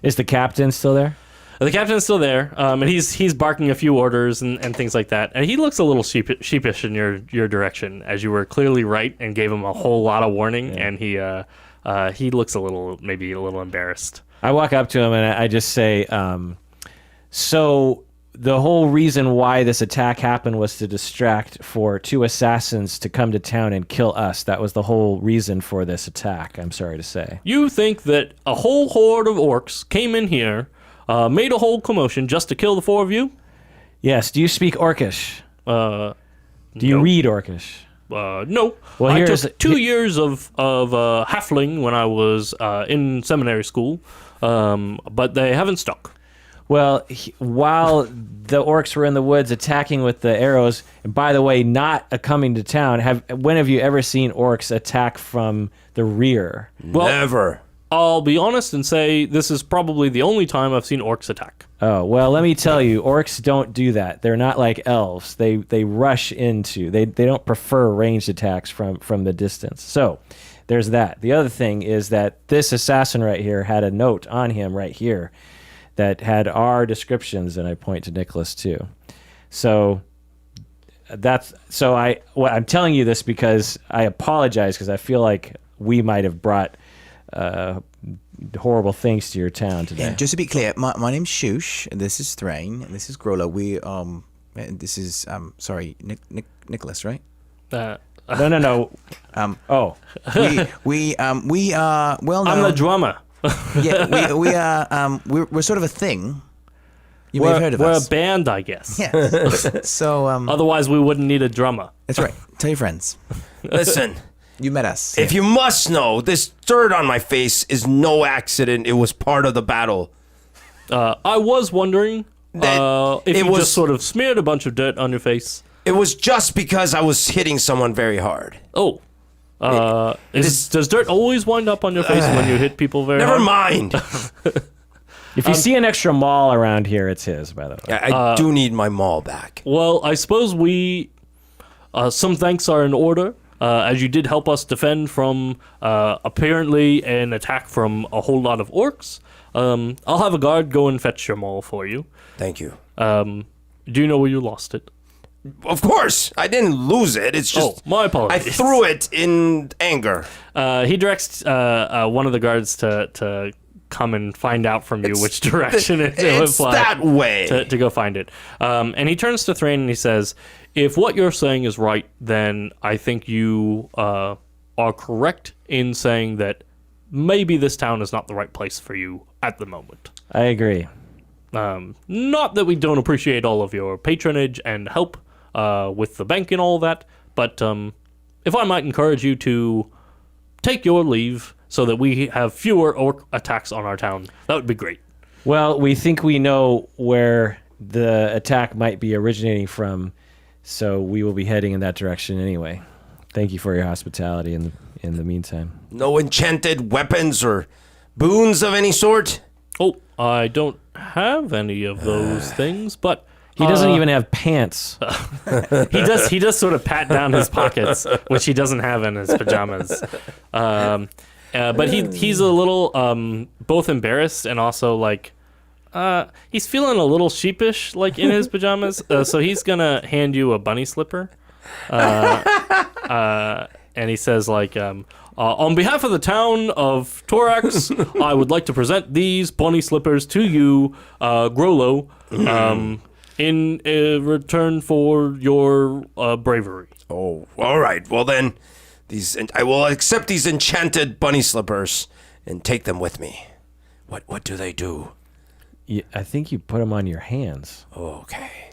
Speaker 1: Is the captain still there?
Speaker 3: the captain's still there, and he's barking a few orders and things like that. And he looks a little sheepish in your direction, as you were clearly right and gave him a whole lot of warning. And he looks maybe a little embarrassed.
Speaker 1: I walk up to him and I just say, so the whole reason why this attack happened was to distract for 2 assassins to come to town and kill us. That was the whole reason for this attack, I'm sorry to say.
Speaker 3: You think that a whole horde of orcs came in here, made a whole commotion just to kill the 4 of you?
Speaker 1: Yes, do you speak Orcish? Do you
Speaker 3: no.
Speaker 1: read Orcish?
Speaker 3: No.
Speaker 1: Well,
Speaker 3: I
Speaker 1: here's-
Speaker 3: took 2 years of halfling when I was in seminary school, but they haven't stuck.
Speaker 1: Well, while the orcs were in the woods attacking with the arrows, and by the way, not coming to town, when have you ever seen orcs attack from the rear?
Speaker 3: Well,
Speaker 2: Never.
Speaker 3: I'll be honest and say this is probably the only time I've seen orcs attack.
Speaker 1: Oh, well, let me tell you, orcs don't do that. They're not like elves. They rush into. They don't prefer ranged attacks from the distance. So, there's that. The other thing is that this assassin right here had a note on him right here that had our descriptions, and I point to Nicholas too. So I'm telling you this because I apologize, because I feel like we might have brought horrible things to your town today.
Speaker 4: And just to be clear, my name's Shush. This is Thrain. And this is Grolo. This is Nicholas, right?
Speaker 3: No.
Speaker 4: We are well known.
Speaker 3: I'm the drummer.
Speaker 4: Yeah, we are. We're sort of a thing. You may have heard of
Speaker 3: we're
Speaker 4: us.
Speaker 3: a band, I guess.
Speaker 4: Yeah. So
Speaker 3: Otherwise, we wouldn't need a drummer.
Speaker 4: that's right. Tell your friends.
Speaker 2: Listen,
Speaker 4: You met us.
Speaker 2: if you must know, this dirt on my face is no accident. It was part of the battle.
Speaker 3: I was wondering
Speaker 2: That
Speaker 3: if
Speaker 2: it
Speaker 3: you
Speaker 2: was-
Speaker 3: just sort of smeared a bunch of dirt on your face.
Speaker 2: It was just because I was hitting someone very hard.
Speaker 3: Oh. Does dirt always wind up on your face when you hit people very
Speaker 2: Never
Speaker 3: hard?
Speaker 2: mind.
Speaker 1: If you see an extra maul around here, it's his, by the way.
Speaker 2: I do need my maul back.
Speaker 3: Well, I suppose some thanks are in order, as you did help us defend from apparently an attack from a whole lot of orcs. I'll have a guard go and fetch your maul for you.
Speaker 2: Thank you.
Speaker 3: Do you know where you lost it?
Speaker 2: Of course, I didn't lose it. It's just
Speaker 3: My
Speaker 2: I
Speaker 3: apologies.
Speaker 2: threw it in anger.
Speaker 3: He directs one of the guards to come and find out from you which direction it would
Speaker 2: It's
Speaker 3: fly.
Speaker 2: that way.
Speaker 3: To go find it. And he turns to Thrain and he says, if what you're saying is right, then I think you are correct in saying that maybe this town is not the right place for you at the moment.
Speaker 1: I agree.
Speaker 3: Not that we don't appreciate all of your patronage and help with the bank and all that, but if I might encourage you to take your leave so that we have fewer orc attacks on our town, that would be great.
Speaker 1: Well, we think we know where the attack might be originating from, so we will be heading in that direction anyway. Thank you for your hospitality in the meantime.
Speaker 2: No enchanted weapons or boons of any sort?
Speaker 3: Oh, I don't have any of those things, but
Speaker 1: He doesn't even have pants.
Speaker 3: he does sort of pat down his pockets, which he doesn't have in his pajamas. But he's a little both embarrassed and also like he's feeling a little sheepish like in his pajamas. So he's gonna hand you a bunny slipper, and he says like. On behalf of the town of Torax, I would like to present these bunny slippers to you, Grolo, in return for your bravery.
Speaker 2: Oh, all right. Well then, I will accept these enchanted bunny slippers and take them with me. What do they do?
Speaker 1: I think you put them on your hands.
Speaker 2: Okay.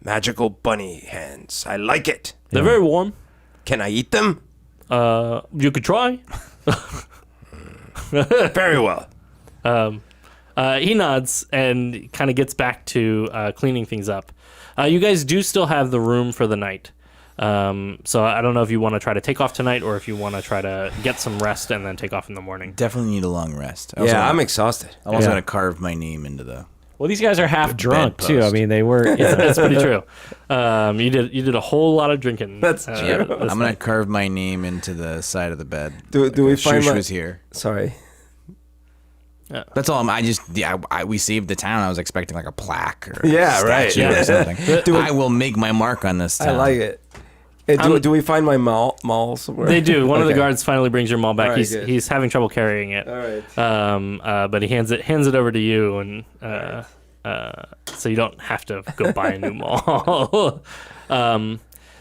Speaker 2: Magical bunny hands. I like it.
Speaker 3: They're very warm.
Speaker 2: Can I eat them?
Speaker 3: You could try.
Speaker 2: Very well.
Speaker 3: He nods and kind of gets back to cleaning things up. You guys do still have the room for the night. So I don't know if you want to try to take off tonight or if you want to try to get some rest and then take off in the morning.
Speaker 4: Definitely need a long rest.
Speaker 2: Yeah, I'm exhausted.
Speaker 4: I also want to carve my name into the
Speaker 1: Well, these guys are half drunk too. I
Speaker 2: bedpost.
Speaker 1: mean, they were.
Speaker 3: That's pretty true. You did a whole lot of drinking.
Speaker 2: That's true.
Speaker 3: this
Speaker 4: I'm gonna
Speaker 3: night.
Speaker 4: carve my name into the side of the bed.
Speaker 2: Do we find
Speaker 4: Shush
Speaker 2: my-
Speaker 4: was here?
Speaker 2: Sorry.
Speaker 4: That's all. We saved the town. I was expecting like a plaque or
Speaker 2: Yeah, right.
Speaker 4: statue
Speaker 3: Yeah.
Speaker 4: or something. I will make my mark on this town.
Speaker 2: I like it. Hey, do we find my mall somewhere?
Speaker 3: They do. One of the
Speaker 2: Okay.
Speaker 3: guards finally brings your maul back.
Speaker 2: All right,
Speaker 3: he's
Speaker 2: good.
Speaker 3: he's having trouble carrying it.
Speaker 2: All right.
Speaker 3: But he hands it over to you, and so you don't have to go buy a new maul.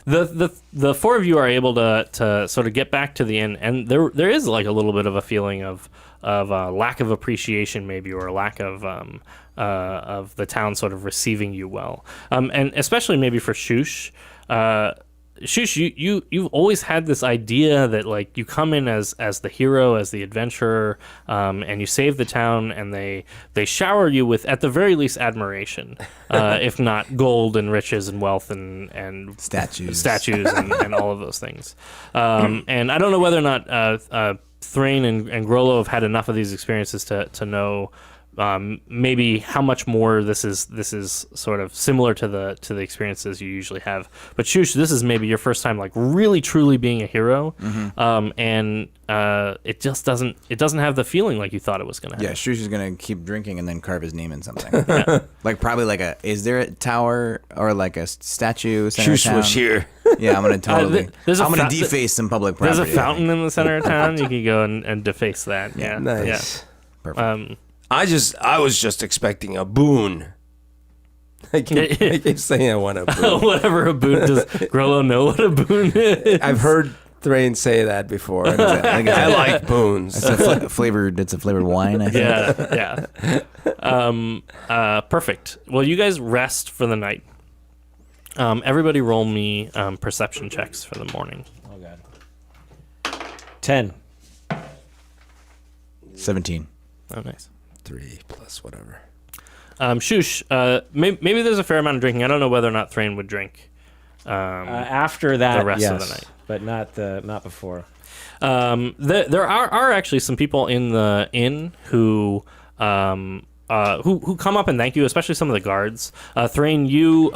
Speaker 3: The four of you are able to sort of get back to the inn, and there is like a little bit of a feeling of lack of appreciation, maybe, or a lack of the town sort of receiving you well, and especially maybe for Shush. Shush, you've always had this idea that like you come in as the hero, as the adventurer, and you save the town, and they shower you with, at the very least, admiration, if not gold and riches and wealth and
Speaker 4: Statues.
Speaker 3: and all of those things. And I don't know whether or not Thrain and Grollo have had enough of these experiences to know maybe how much more this is sort of similar to the experiences you usually have. But Shush, this is maybe your first time like really truly being a hero, and it just doesn't have the feeling like you thought it was gonna have.
Speaker 4: Yeah, Shush is gonna keep drinking and then carve his name in something. Like probably like is there a tower or like a statue? Center
Speaker 2: Shush
Speaker 4: town?
Speaker 2: was here.
Speaker 4: Yeah, I'm gonna totally.
Speaker 3: there's a
Speaker 4: I'm gonna
Speaker 3: fa-
Speaker 4: deface some public property.
Speaker 3: There's a fountain in the center of town. You can go and deface that. Yeah,
Speaker 2: Nice.
Speaker 4: Perfect.
Speaker 2: I was just expecting a boon. I keep saying I want a boon.
Speaker 3: Whatever a boon does. Grollo know what a boon is.
Speaker 2: I've heard Thrain say that before. and
Speaker 4: think it's
Speaker 2: I
Speaker 4: a-
Speaker 2: like boons.
Speaker 4: It's a flavored. It's a flavored wine. I think.
Speaker 3: Yeah. Perfect. Well, you guys rest for the night. Everybody roll me perception checks for the morning.
Speaker 1: Oh god. 10.
Speaker 4: 17.
Speaker 3: Oh, nice.
Speaker 2: 3 plus whatever.
Speaker 3: Shush, maybe there's a fair amount of drinking. I don't know whether or not Thrain would drink.
Speaker 1: After that,
Speaker 3: the rest
Speaker 1: yes,
Speaker 3: of the night.
Speaker 1: but not before.
Speaker 3: There are actually some people in the inn who come up and thank you, especially some of the guards. Thrain, you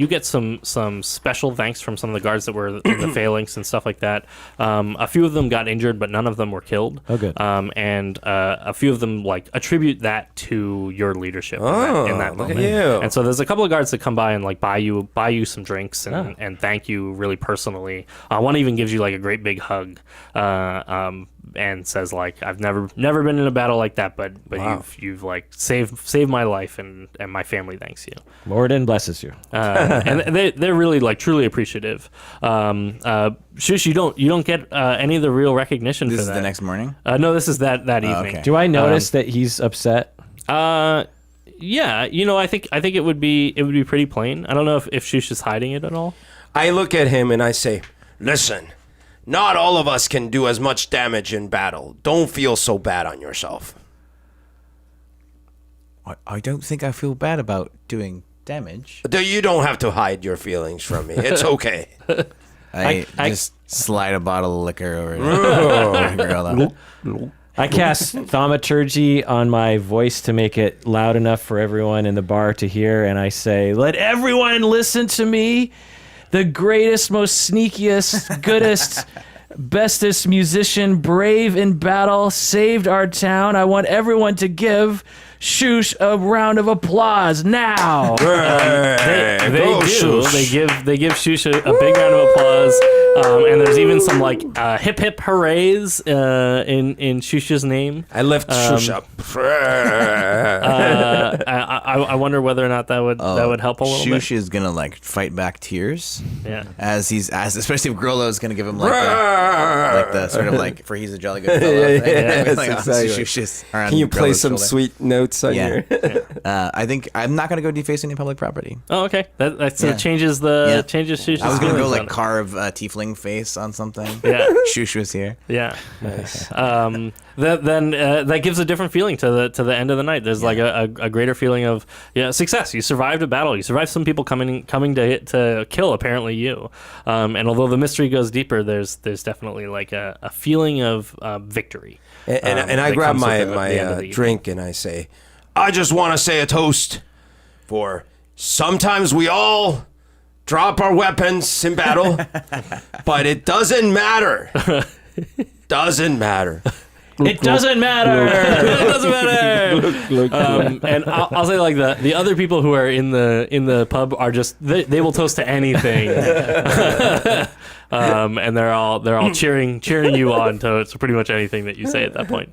Speaker 3: get some special thanks from some of the guards that were in the phalanx and stuff like that. A few of them got injured, but none of them were killed.
Speaker 1: Oh, good.
Speaker 3: And a few of them like attribute that to your leadership in that
Speaker 2: look at
Speaker 3: moment.
Speaker 2: you.
Speaker 3: And so there's a couple of guards that come by and like buy you some drinks and thank you really personally. One even gives you like a great big hug. And says like I've never been in a battle like that, but
Speaker 2: Wow.
Speaker 3: you've like saved my life and my family thanks you.
Speaker 1: Lord blesses you.
Speaker 3: And they're really like truly appreciative. Shush, you don't get any of the real recognition
Speaker 4: This
Speaker 3: for
Speaker 4: is
Speaker 3: that.
Speaker 4: the next morning.
Speaker 3: No, this is that evening.
Speaker 4: okay.
Speaker 1: Do I notice that he's upset?
Speaker 3: Yeah, I think it would be pretty plain. I don't know if Shush is hiding it at all.
Speaker 2: I look at him and I say, listen, not all of us can do as much damage in battle. Don't feel so bad on yourself.
Speaker 4: I don't think I feel bad about doing damage.
Speaker 2: You don't have to hide your feelings from me. It's okay.
Speaker 4: I
Speaker 3: I-
Speaker 4: just slide a bottle of liquor over to Grollo.
Speaker 1: I cast thaumaturgy on my voice to make it loud enough for everyone in the bar to hear, and I say, "Let everyone listen to me. The greatest, most sneakiest, goodest, bestest musician, brave in battle, saved our town. I want everyone to give Shush a round of applause now."
Speaker 3: They
Speaker 2: Go,
Speaker 3: do.
Speaker 2: Shush.
Speaker 3: They give Shush a big round of applause, and there's even some like hip hip hoorays in Shush's name.
Speaker 2: I lift Shush up.
Speaker 3: I wonder whether or not that would help a little
Speaker 4: Shush is gonna like fight back tears
Speaker 3: bit. Yeah.
Speaker 4: as especially if Grollo is gonna give him like the sort of like for he's a jolly good fellow.
Speaker 2: Yeah,
Speaker 4: thing.
Speaker 2: yes,
Speaker 4: Like,
Speaker 2: exactly.
Speaker 4: Shush is around
Speaker 2: Can you play
Speaker 4: Grollo's
Speaker 2: some
Speaker 4: shoulder.
Speaker 2: sweet notes on
Speaker 4: Yeah.
Speaker 2: your...
Speaker 4: I think I'm not gonna go deface any public property.
Speaker 3: Oh, okay. That
Speaker 4: Yeah.
Speaker 3: changes Shush's
Speaker 4: I was gonna go
Speaker 3: feelings
Speaker 4: like
Speaker 3: on it.
Speaker 4: carve a tiefling face on something.
Speaker 3: Yeah.
Speaker 4: Shush was here.
Speaker 3: Yeah.
Speaker 2: Nice.
Speaker 3: That gives a different feeling to the end of the night. There's like a greater feeling of success. You survived a battle. You survived some people coming to kill apparently you. And although the mystery goes deeper, there's definitely like a feeling of victory.
Speaker 2: And I
Speaker 3: that
Speaker 2: grab
Speaker 3: comes with
Speaker 2: my
Speaker 3: the end of the evening.
Speaker 2: drink and I say, I just want to say a toast for sometimes we all drop our weapons in battle, but it doesn't matter. Doesn't matter.
Speaker 1: It doesn't matter.
Speaker 3: It doesn't matter. And I'll say like the other people who are in the pub are just they will toast to anything, and they're all cheering you on to pretty much anything that you say at that point.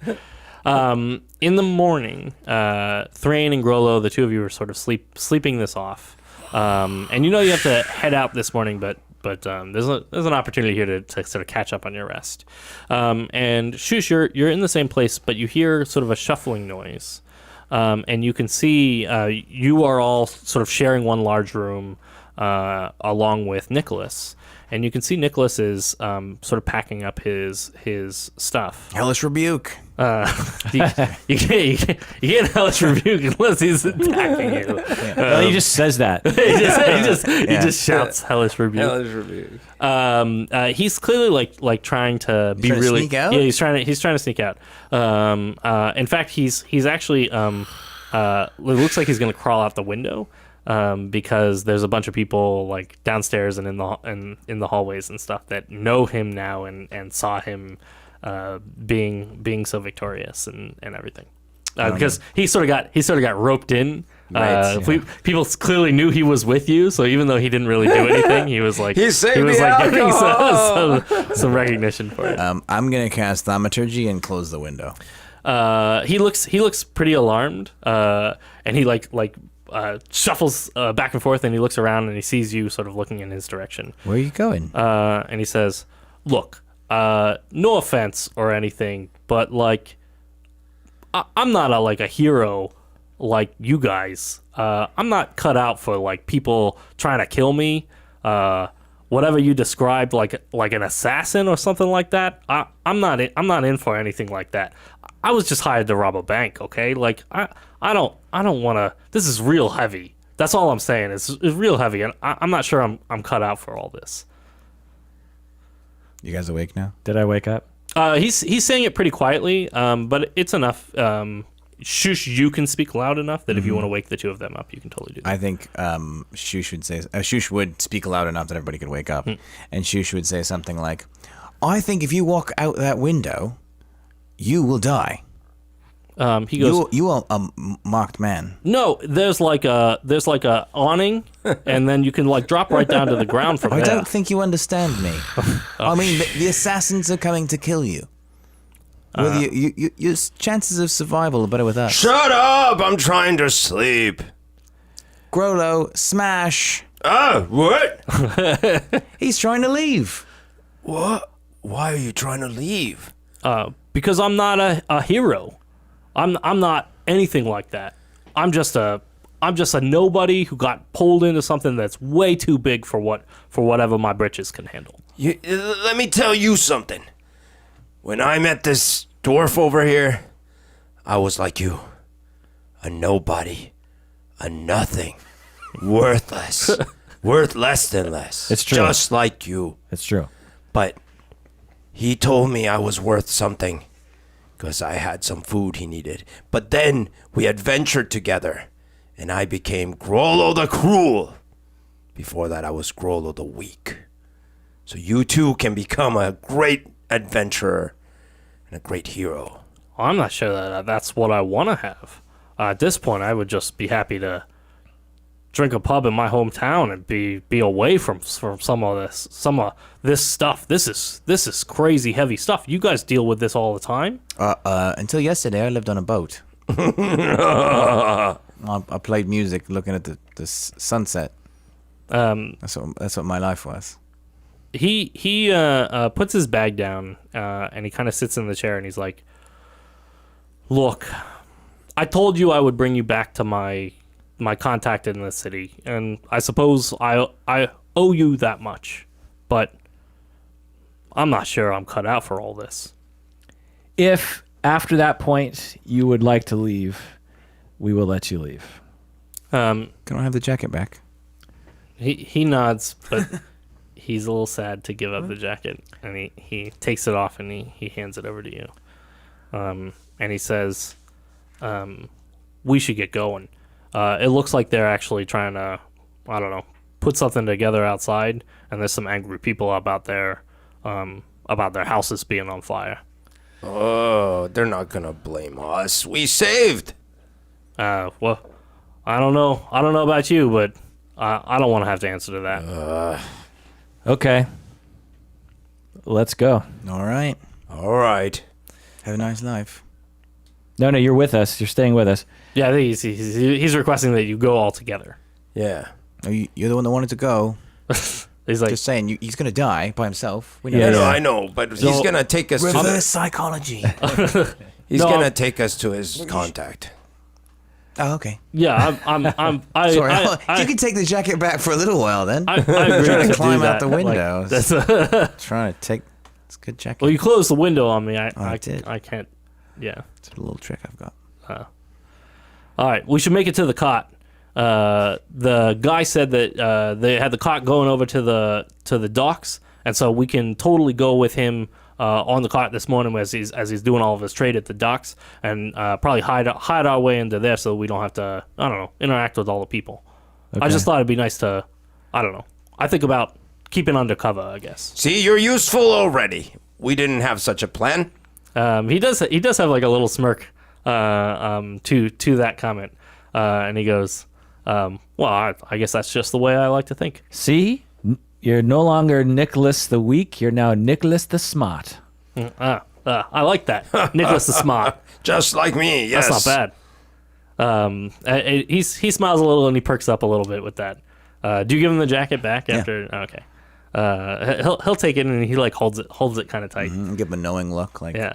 Speaker 3: In the morning, Thrain and Grollo, the two of you are sort of sleeping this off, and you have to head out this morning, but there's an opportunity here to sort of catch up on your rest. And Shush, you're in the same place, but you hear sort of a shuffling noise, and you can see you are all sort of sharing one large room along with Nicholas. And you can see Nicholas is sort of packing up his stuff.
Speaker 4: Hellish rebuke.
Speaker 3: You can't hellish rebuke unless he's attacking you.
Speaker 1: Well, he just says that.
Speaker 3: He just shouts hellish rebuke.
Speaker 2: Hellish rebuke.
Speaker 3: He's clearly like trying to be
Speaker 4: trying to
Speaker 3: really
Speaker 4: sneak out?
Speaker 3: Yeah, he's trying to sneak out. In fact, he's actually it looks like he's going to crawl out the window. Because there's a bunch of people like downstairs and in the hallways and stuff that know him now and saw him being so victorious and everything. Because he sort of got roped in. People clearly knew he was with you, so even though he didn't really do anything, he was like getting some recognition for it.
Speaker 4: I'm gonna cast Thaumaturgy and close the window.
Speaker 3: He looks pretty alarmed, and he shuffles back and forth, and he looks around and he sees you sort of looking in his direction.
Speaker 4: Where are you going?
Speaker 3: And he says, "Look, no offense or anything, but like, I'm not a hero like you guys. I'm not cut out for like people trying to kill me. Whatever you described, like an assassin or something like that. I'm not in for anything like that. I was just hired to rob a bank. Okay, like I don't want to. This is real heavy. That's all I'm saying. It's real heavy, and I'm not sure I'm cut out for all this."
Speaker 4: You guys awake now?
Speaker 1: Did I wake up?
Speaker 3: He's saying it pretty quietly, but it's enough. Shush, you can speak loud enough that if you want to wake the two of them up, you can totally do that.
Speaker 4: I think Shush would speak loud enough that everybody could wake up, and Shush would say something like, "I think if you walk out that window, you will die."
Speaker 3: He goes,
Speaker 4: "You are a marked man."
Speaker 3: "No, there's like a awning, and then you can like drop right down to the ground from
Speaker 4: I
Speaker 3: there."
Speaker 4: don't think you understand me. I mean, the assassins are coming to kill you. Well, your chances of survival are better with us.
Speaker 2: Shut up! I'm trying to sleep.
Speaker 4: Grollo, smash.
Speaker 2: What?
Speaker 4: He's trying to leave.
Speaker 2: What? Why are you trying to leave?
Speaker 3: Because I'm not a hero. I'm not anything like that. I'm just a nobody who got pulled into something that's way too big for whatever my britches can handle.
Speaker 2: Let me tell you something. When I met this dwarf over here, I was like you. A nobody. A nothing. Worthless. Worth less than less.
Speaker 1: It's true.
Speaker 2: Just like you.
Speaker 1: It's true.
Speaker 2: But he told me I was worth something because I had some food he needed. But then we adventured together, and I became Grollo the Cruel. Before that, I was Grollo the Weak. So you too can become a great adventurer and a great hero.
Speaker 3: I'm not sure that that's what I want to have. At this point, I would just be happy to drink a pub in my hometown and be away from some of this stuff. This is crazy heavy stuff. You guys deal with this all the time?
Speaker 4: Until yesterday, I lived on a boat. I played music looking at the sunset. That's what my life was.
Speaker 3: He puts his bag down and he kind of sits in the chair and he's like, "Look, I told you I would bring you back to my contact in the city, and I suppose I owe you that much, but I'm not sure I'm cut out for all this."
Speaker 1: If after that point you would like to leave, we will let you leave.
Speaker 4: Can I have the jacket back?
Speaker 3: He nods, but he's a little sad to give up the jacket, and he takes it off and he hands it over to you. And he says, we should get going. It looks like they're actually trying to, I don't know, put something together outside, and there's some angry people about their houses being on fire.
Speaker 2: Oh, they're not gonna blame us. We saved.
Speaker 3: Well, I don't know. I don't know about you, but I don't want to have to answer to that.
Speaker 1: Okay. Let's go.
Speaker 4: All right.
Speaker 2: All right.
Speaker 4: Have a nice life.
Speaker 1: No, you're with us. You're staying with us.
Speaker 3: Yeah, I think he's requesting that you go all together.
Speaker 2: Yeah.
Speaker 4: Oh, you're the one that wanted to go.
Speaker 3: He's like,
Speaker 4: Just saying, he's going to die by himself. We know
Speaker 1: Yeah,
Speaker 4: that.
Speaker 1: yeah.
Speaker 2: I know, but he's gonna take us.
Speaker 4: Reverse psychology.
Speaker 2: He's
Speaker 3: No,
Speaker 2: gonna
Speaker 3: I'm-
Speaker 2: take us to his contact.
Speaker 4: Oh, okay.
Speaker 3: yeah,
Speaker 4: Sorry. You can take the jacket back for a little while then.
Speaker 3: I agree
Speaker 4: trying
Speaker 3: to
Speaker 4: to climb
Speaker 3: do
Speaker 4: out
Speaker 3: that.
Speaker 4: the window.
Speaker 3: Like, that's
Speaker 4: Trying to take. It's a good jacket.
Speaker 3: well, you closed the window on me. I
Speaker 4: did.
Speaker 3: I can't. Yeah.
Speaker 4: It's a little trick I've got.
Speaker 3: All right, we should make it to the cot. The guy said that they had the cot going over to the docks, and so we can totally go with him on the cot this morning as he's doing all of his trade at the docks, and probably hide our way into there so we don't have to, I don't know, interact with all the people. I just thought it'd be nice to, I don't know. I think about keeping undercover, I guess.
Speaker 2: See, you're useful already. We didn't have such a plan.
Speaker 3: He does have like a little smirk to that comment, and he goes, well, I guess that's just the way I like to think.
Speaker 1: See? You're no longer Nicholas the Weak. You're now Nicholas the Smart.
Speaker 3: I like that. Nicholas the Smart.
Speaker 2: Just like me. Yes.
Speaker 3: That's not bad. He smiles a little and he perks up a little bit with that. Do you give him the jacket back after? Okay. He'll take it and he like holds it kind of tight.
Speaker 4: Give him a knowing look. Like,
Speaker 3: Yeah.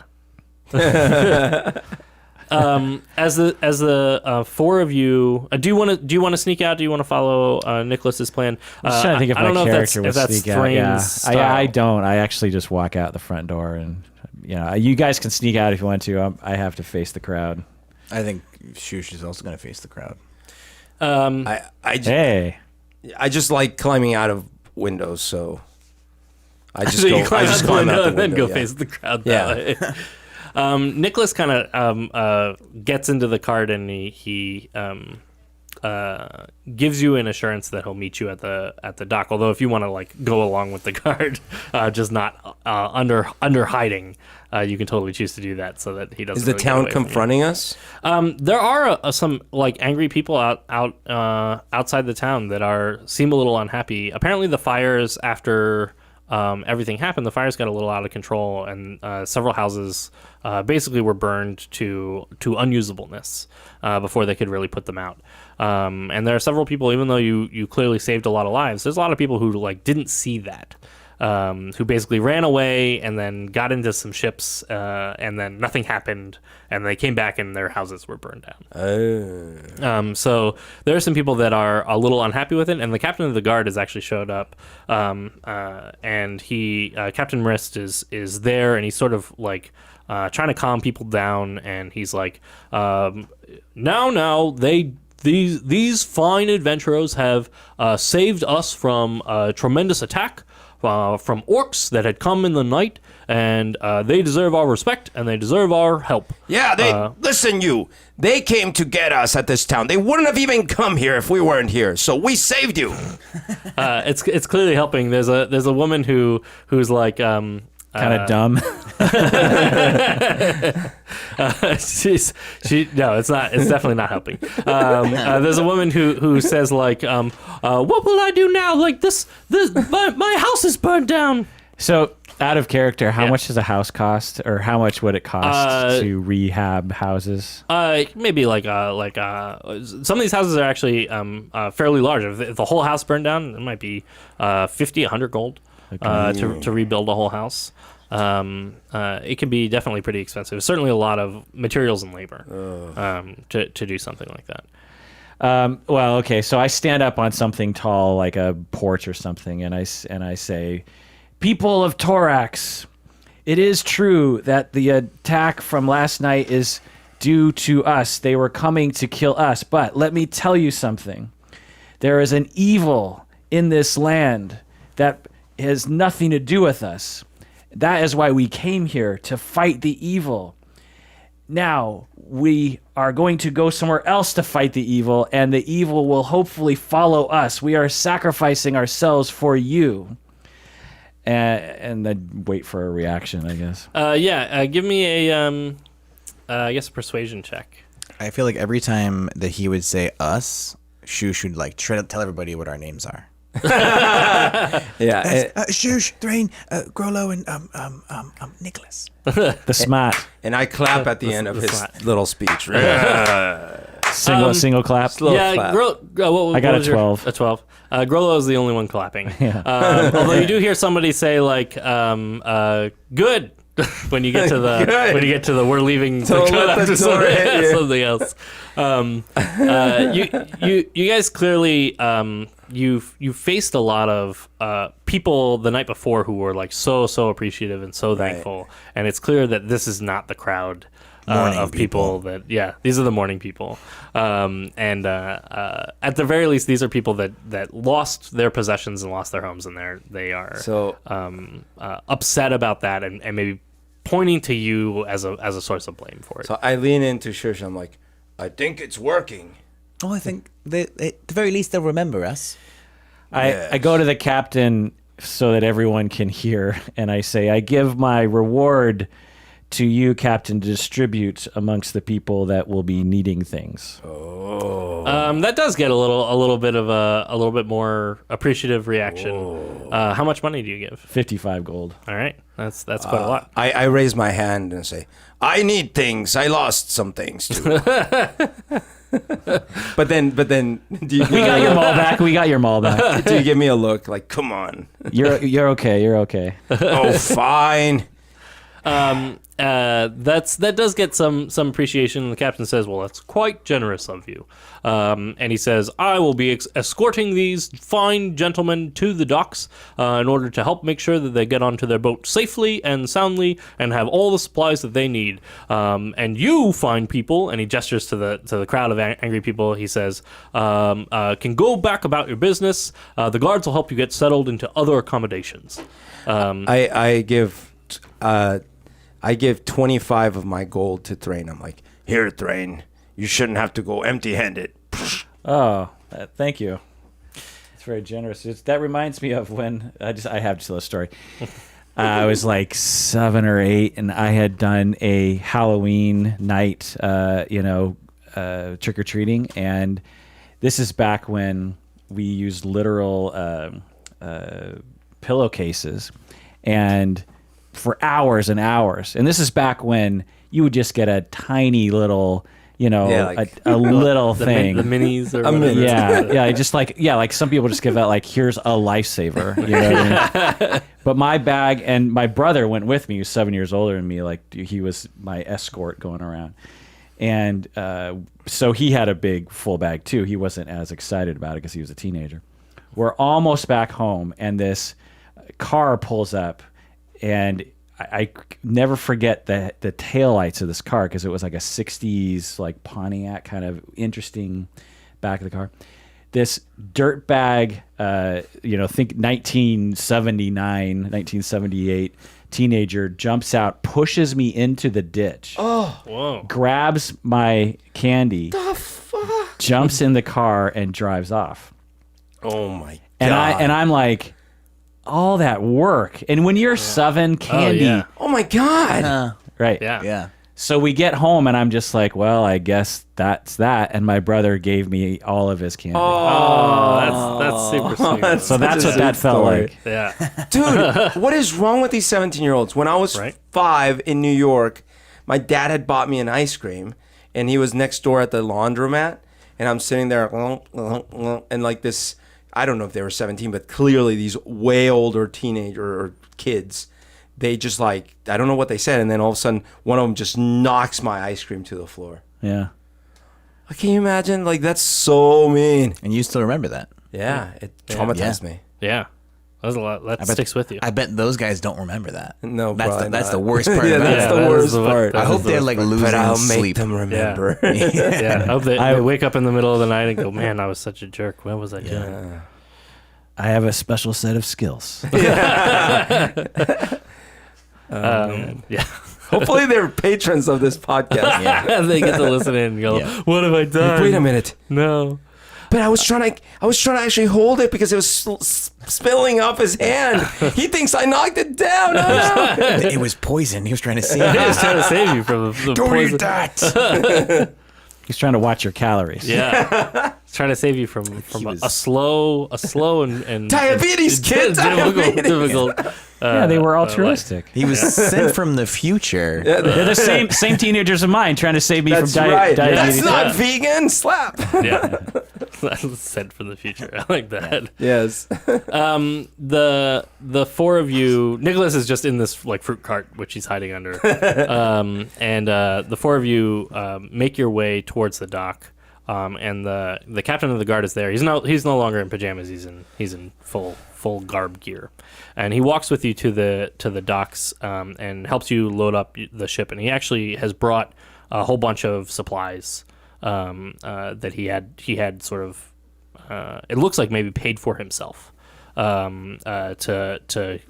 Speaker 3: As the four of you, do you want to sneak out? Do you want to follow Nicholas's plan?
Speaker 1: I'm just trying to think if
Speaker 3: I don't
Speaker 1: my
Speaker 3: know
Speaker 1: character would
Speaker 3: if that's
Speaker 1: sneak out. Yeah,
Speaker 3: Thrain's style.
Speaker 1: I don't. I actually just walk out the front door, and you guys can sneak out if you want to. I have to face the crowd.
Speaker 4: I think Shush is also going to face the crowd.
Speaker 1: Hey,
Speaker 2: I just like climbing out of windows, so I just
Speaker 3: So
Speaker 2: go.
Speaker 3: you climb
Speaker 2: I just
Speaker 3: out the
Speaker 2: climb
Speaker 3: window
Speaker 2: out the
Speaker 3: and then
Speaker 2: window.
Speaker 3: go
Speaker 2: yeah.
Speaker 3: face the crowd.
Speaker 2: Yeah.
Speaker 3: That way. Nicholas kind of gets into the cart and he gives you an assurance that he'll meet you at the dock. Although if you want to like go along with the cart, just not under hiding, you can totally choose to do that so that he doesn't.
Speaker 2: Is the
Speaker 3: really get
Speaker 2: town
Speaker 3: away from you.
Speaker 2: confronting us?
Speaker 3: There are some like angry people outside the town that seem a little unhappy. Apparently, the fires after everything happened, the fires got a little out of control, and several houses basically were burned to unusableness before they could really put them out. And there are several people, even though you clearly saved a lot of lives, there's a lot of people who like didn't see that. Who basically ran away and then got into some ships, and then nothing happened, and they came back and their houses were burned down. So there are some people that are a little unhappy with it, and the captain of the guard has actually showed up, and Captain Mrist is there, and he's sort of like trying to calm people down, and he's like, now these fine adventurers have saved us from a tremendous attack from orcs that had come in the night, and they deserve our respect and they deserve our help.
Speaker 2: Yeah, listen, you. They came to get us at this town. They wouldn't have even come here if we weren't here. So we saved you.
Speaker 3: It's clearly helping. There's a woman who's like
Speaker 1: kind of dumb.
Speaker 3: It's not. It's definitely not helping. There's a woman who says like, what will I do now? Like this my house is burned down.
Speaker 1: So, out of character, how
Speaker 3: Yeah.
Speaker 1: much does a house cost, or how much would it cost to rehab houses?
Speaker 3: Maybe like some of these houses are actually fairly large. If the whole house burned down, it might be 50, 100 gold to rebuild a whole house. It can be definitely pretty expensive. Certainly a lot of materials and labor to do something like that.
Speaker 1: Well, okay, so I stand up on something tall, like a porch or something, and I say, "People of Torax, it is true that the attack from last night is due to us. They were coming to kill us, but let me tell you something. There is an evil in this land that has nothing to do with us. That is why we came here, to fight the evil. now we are going to go somewhere else to fight the evil, and the evil will hopefully follow us. We are sacrificing ourselves for you. And then wait for a reaction, I guess.
Speaker 3: Give me a, I guess a persuasion check.
Speaker 4: I feel like every time that he would say us, Shush would like try to tell everybody what our names are. Shush, Thrain, Grollo, and Nicholas.
Speaker 1: The smart.
Speaker 2: And I clap at the end of his little speech.
Speaker 1: Single clap.
Speaker 2: Slow clap.
Speaker 1: I got a 12.
Speaker 3: A 12. Grollo is the only one clapping. Although you do hear somebody say like, good. when you get to the we're leaving
Speaker 2: Don't let the door hit you.
Speaker 3: something else. You guys clearly you faced a lot of people the night before who were like so appreciative and so thankful, and it's clear that this is not the crowd of people that these are the morning people, and at the very least these are people that lost their possessions and lost their homes, and they are upset about that and maybe pointing to you as a source of blame for it.
Speaker 2: So I lean into Shush. I'm like, I think it's working.
Speaker 4: Oh, I think at the very least they'll remember us.
Speaker 1: I go to the captain so that everyone can hear, and I say, I give my reward to you, Captain, to distribute amongst the people that will be needing things.
Speaker 3: That does get a little bit more appreciative reaction. How much money do you give?
Speaker 1: 55 gold.
Speaker 3: All right, that's quite a lot.
Speaker 2: I raise my hand and say, I need things. I lost some things too. but then, do you,
Speaker 1: We got your mall back. We got your mall back.
Speaker 2: do you give me a look like, come on?
Speaker 1: You're okay. You're okay.
Speaker 2: Oh, fine.
Speaker 3: That does get some appreciation. The captain says, well, that's quite generous of you. And he says, I will be escorting these fine gentlemen to the docks in order to help make sure that they get onto their boat safely and soundly and have all the supplies that they need. And you fine people, and he gestures to the crowd of angry people, he says, can go back about your business. The guards will help you get settled into other accommodations.
Speaker 2: I give 25 of my gold to Thrain. I'm like, here, Thrain, you shouldn't have to go empty-handed.
Speaker 1: Oh, thank you. It's very generous. That reminds me of when I have to tell a story. I was like 7 or 8, and I had done a Halloween night, trick or treating, and this is back when we used literal pillowcases, and for hours and hours. And this is back when you would just get a tiny little, a little thing.
Speaker 3: The minis or whatever.
Speaker 1: Yeah. Just like some people just give out like, here's a lifesaver. You know what I mean? But my bag, and my brother went with me. He was 7 years older than me. Like he was my escort going around. And so he had a big full bag too. He wasn't as excited about it because he was a teenager. We're almost back home, and this car pulls up. And I never forget the taillights of this car, because it was like a 60s like Pontiac, kind of interesting back of the car. This dirt bag, think 1979, 1978 teenager jumps out, pushes me into the ditch.
Speaker 2: Oh,
Speaker 3: whoa!
Speaker 1: Grabs my candy,
Speaker 2: the fuck?
Speaker 1: Jumps in the car and drives off.
Speaker 2: Oh my god!
Speaker 1: And I'm like, all that work, and when you're 7, candy.
Speaker 2: Oh my god!
Speaker 1: Right.
Speaker 3: Yeah.
Speaker 1: So we get home, and I'm just like, well, I guess that's that. And my brother gave me all of his candy.
Speaker 3: That's super sweet.
Speaker 1: So that's what that felt like.
Speaker 3: Yeah.
Speaker 2: Dude, what is wrong with these 17-year-olds? When I was 5 in New York, my dad had bought me an ice cream, and he was next door at the laundromat, and I'm sitting there, and like this, I don't know if they were 17, but clearly these way older teenager or kids, they just like, I don't know what they said, and then all of a sudden one of them just knocks my ice cream to the floor.
Speaker 1: Yeah.
Speaker 2: Can you imagine? Like, that's so mean.
Speaker 4: And you still remember that?
Speaker 2: Yeah, it traumatized me.
Speaker 3: Yeah. That was a lot. That sticks with you.
Speaker 4: I bet those guys don't remember that.
Speaker 2: No,
Speaker 4: that's the worst part.
Speaker 2: Yeah,
Speaker 4: about
Speaker 2: that's
Speaker 4: it.
Speaker 2: the worst part.
Speaker 4: I hope they're like losing
Speaker 2: But I'll make
Speaker 4: sleep.
Speaker 2: them remember.
Speaker 3: Yeah. I hope they wake up in the middle of the night and go, man, I was such a jerk. What was I doing?
Speaker 1: I have a special set of skills.
Speaker 3: Yeah.
Speaker 2: Hopefully they're patrons of this podcast.
Speaker 4: Yeah.
Speaker 3: They get to listen in and go,
Speaker 4: Yeah.
Speaker 3: "What have I done?"
Speaker 2: Wait a minute.
Speaker 3: No.
Speaker 2: But I was trying to actually hold it because it was spilling off his hand. He thinks I knocked it down. Oh, no.
Speaker 4: It was poison. He was trying to save
Speaker 3: I
Speaker 4: it.
Speaker 3: was trying to save you from the
Speaker 2: Don't
Speaker 3: poison.
Speaker 2: eat that.
Speaker 1: He's trying to watch your calories.
Speaker 3: Yeah, it's trying to save you from a slow and
Speaker 2: Diabetes, kid.
Speaker 3: difficult.
Speaker 1: Yeah, they were altruistic.
Speaker 4: He was sent from the future.
Speaker 1: They're the same teenagers of mine trying to save me
Speaker 2: That's
Speaker 1: from
Speaker 2: right.
Speaker 1: diabetes.
Speaker 2: That's not vegan. Slap.
Speaker 3: Yeah, that's sent from the future. I like that.
Speaker 2: Yes.
Speaker 3: The four of you, Nicholas is just in this like fruit cart which he's hiding under, and the four of you make your way towards the dock. And the captain of the guard is there. He's no longer in pajamas. He's in full garb gear, and he walks with you to the docks and helps you load up the ship. And he actually has brought a whole bunch of supplies that he had sort of it looks like maybe paid for himself to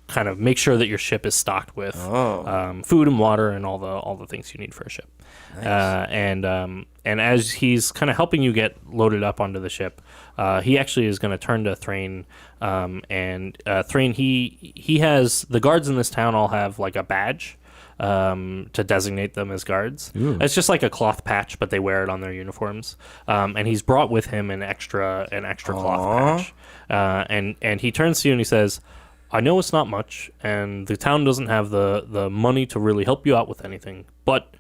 Speaker 3: kind of make sure that your ship is stocked with food and water and all the things you need for a ship. Nice. And as he's kind of helping you get loaded up onto the ship, he actually is going to turn to Thrain. Thrain, he has the guards in this town all have like a badge to designate them as guards. Ooh. It's just like a cloth patch, but they wear it on their uniforms. And he's brought with him an extra cloth patch. And he turns to you and he says, "I know it's not much, and the town doesn't have the money to really help you out with anything, but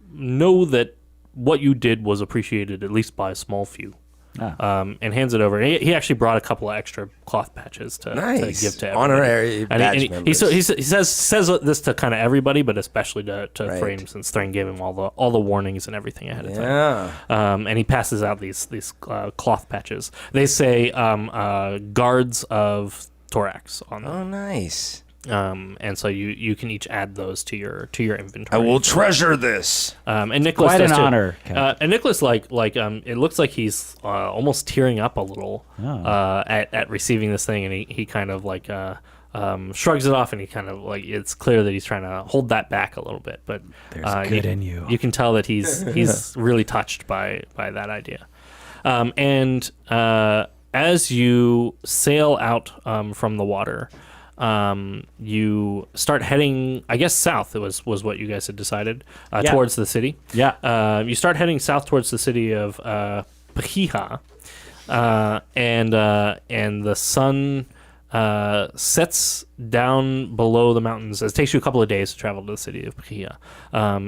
Speaker 3: know that what you did was appreciated at least by a small few." And hands it over. He actually brought a couple of extra cloth patches to give to everybody.
Speaker 2: Honorary badge members.
Speaker 3: He says this to kind of everybody, but especially to
Speaker 2: Right.
Speaker 3: Thrain, since Thrain gave him all the warnings and everything ahead of time. And he passes out these cloth patches. They say guards of Thorax on them.
Speaker 2: Oh, nice.
Speaker 3: And so you can each add those to your inventory.
Speaker 2: I will treasure this.
Speaker 3: And Nicholas
Speaker 1: Quite
Speaker 3: does
Speaker 1: an
Speaker 3: too.
Speaker 1: honor.
Speaker 3: And Nicholas it looks like he's almost tearing up a little at receiving this thing, and he kind of like shrugs it off, and he kind of like, it's clear that he's trying to hold that back a little bit, but
Speaker 1: There's good in you.
Speaker 3: You can tell that he's really touched by that idea. As you sail out from the water, you start heading, I guess, south. It was what you guys had decided, towards the city.
Speaker 1: Yeah.
Speaker 3: You start heading south towards the city of Pahiha, and the sun sets down below the mountains. It takes you a couple of days to travel to the city of Pahiha,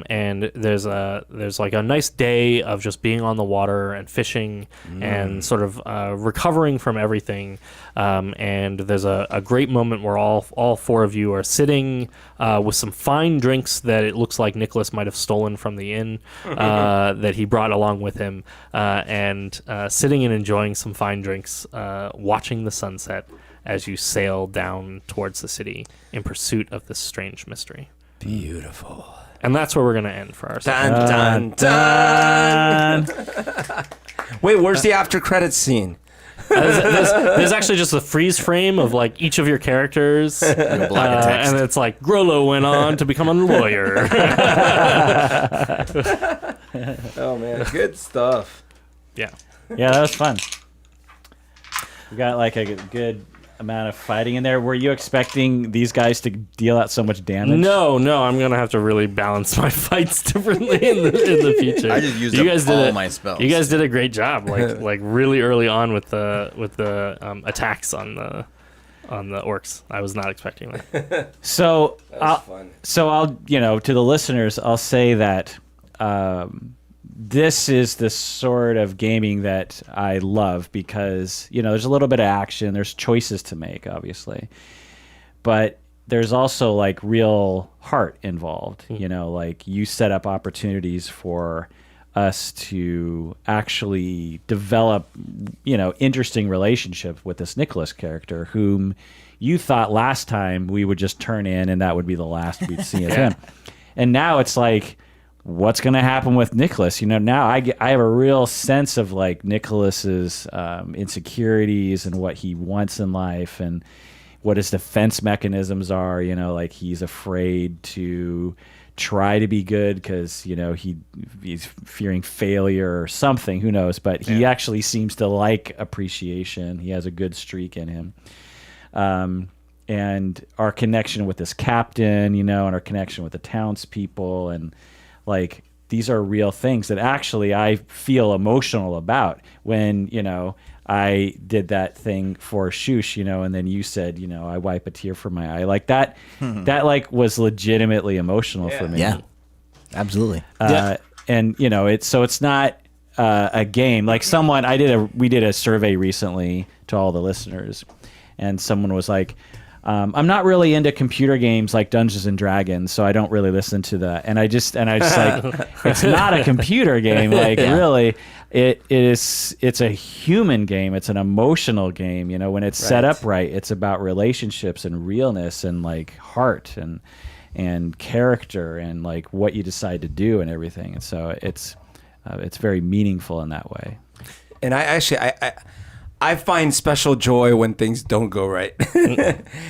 Speaker 3: and there's like a nice day of just being on the water and fishing and sort of recovering from everything. And there's a great moment where all four of you are sitting with some fine drinks that it looks like Nicholas might have stolen from the inn that he brought along with him, and sitting and enjoying some fine drinks, watching the sunset as you sail down towards the city in pursuit of this strange mystery.
Speaker 2: Beautiful.
Speaker 3: And that's where we're going to end for our
Speaker 2: Dun, dun, dun. Wait, where's the after credits scene?
Speaker 3: There's actually just a freeze frame of like each of your characters, and it's like Grollo went on to become a lawyer.
Speaker 2: Oh man, good stuff.
Speaker 3: Yeah.
Speaker 1: Yeah, that was fun. We got like a good amount of fighting in there. Were you expecting these guys to deal out so much damage?
Speaker 3: No, I'm gonna have to really balance my fights differently in the future.
Speaker 4: I just used up all my spells.
Speaker 3: You guys did a great job, like really early on with the attacks on the orcs. I was not expecting that.
Speaker 1: So
Speaker 2: Fun.
Speaker 1: I'll to the listeners, I'll say that this is the sort of gaming that I love because, there's a little bit of action, there's choices to make, obviously. But there's also like real heart involved, like you set up opportunities for us to actually develop, interesting relationship with this Nicholas character whom you thought last time we would just turn in and that would be the last we'd see of him. And now it's like, what's going to happen with Nicholas? Now I have a real sense of like Nicholas's insecurities and what he wants in life and what his defense mechanisms are. Like he's afraid to try to be good because he's fearing failure or something. Who knows? But he actually seems to like appreciation. He has a good streak in him. And our connection with this captain, and our connection with the townspeople, and like these are real things that actually I feel emotional about when I did that thing for Shush, and then you said, I wipe a tear from my eye, like that. That like was legitimately emotional for me.
Speaker 4: Yeah, absolutely.
Speaker 1: And it's not a game. Like we did a survey recently to all the listeners, and someone was like, I'm not really into computer games like Dungeons and Dragons, so I don't really listen to that. And I just like, it's not a computer game. Like really, it's a human game. It's an emotional game. When it's set up right, it's about relationships and realness and like heart and character and like what you decide to do and everything. And so it's very meaningful in that way.
Speaker 2: And I find special joy when things don't go right.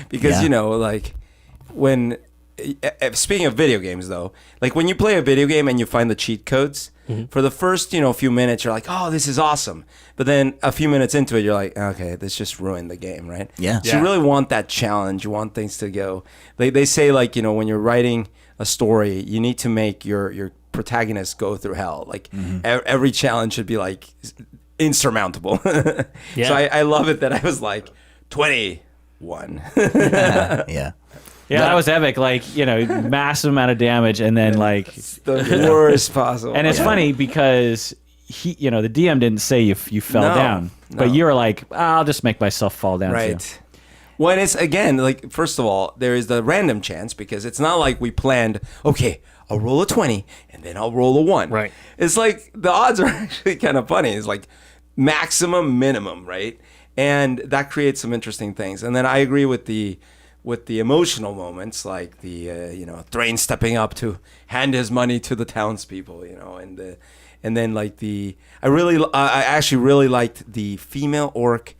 Speaker 2: Because, like when, speaking of video games though, like when you play a video game and you find the cheat codes, for the first, few minutes, you're like, oh, this is awesome. But then a few minutes into it, you're like, okay, this just ruined the game, right?
Speaker 4: Yeah.
Speaker 2: So you really want that challenge. You want things to go. They say like, when you're writing a story, you need to make your protagonist go through hell. Like every challenge should be like insurmountable.
Speaker 3: Yeah.
Speaker 2: So I love it that I was like 21.
Speaker 4: Yeah.
Speaker 1: Yeah, that was epic. Like, massive amount of damage, and then like
Speaker 2: The worst possible.
Speaker 1: and it's funny because the DM didn't say you fell
Speaker 2: No,
Speaker 1: down, but
Speaker 2: no.
Speaker 1: you were like, I'll just make myself fall down.
Speaker 2: Right.
Speaker 1: Too.
Speaker 2: When it's, again, like, first of all, there is the random chance because it's not like we planned, okay, I'll roll a 20 and then I'll roll a 1.
Speaker 3: Right.
Speaker 2: It's like the odds are actually kind of funny. It's like maximum, minimum, right? And that creates some interesting things. And then I agree with the emotional moments, like the Thrain stepping up to hand his money to the townspeople, and then like I actually really liked the female orc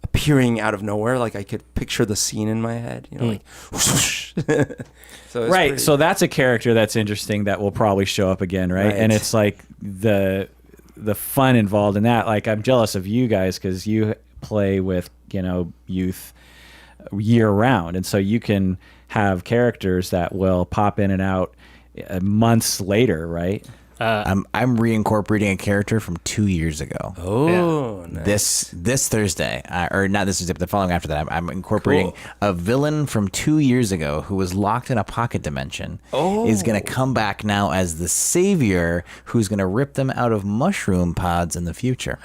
Speaker 2: appearing out of nowhere. Like I could picture the scene in my head, like whoosh. So it's
Speaker 1: Right.
Speaker 2: pretty-
Speaker 1: So that's a character that's interesting that will probably show up again, right? And it's like the fun involved in that. Like I'm jealous of you guys because you play with youth year round, and so you can have characters that will pop in and out months later, right?
Speaker 4: I'm reincorporating a character from 2 years ago.
Speaker 2: Oh, nice.
Speaker 4: This Thursday, or not this Thursday, but the following after that, I'm incorporating a villain from 2 years ago who was locked in a pocket dimension. Is going to come back now as the savior who's going to rip them out of mushroom pods in the future.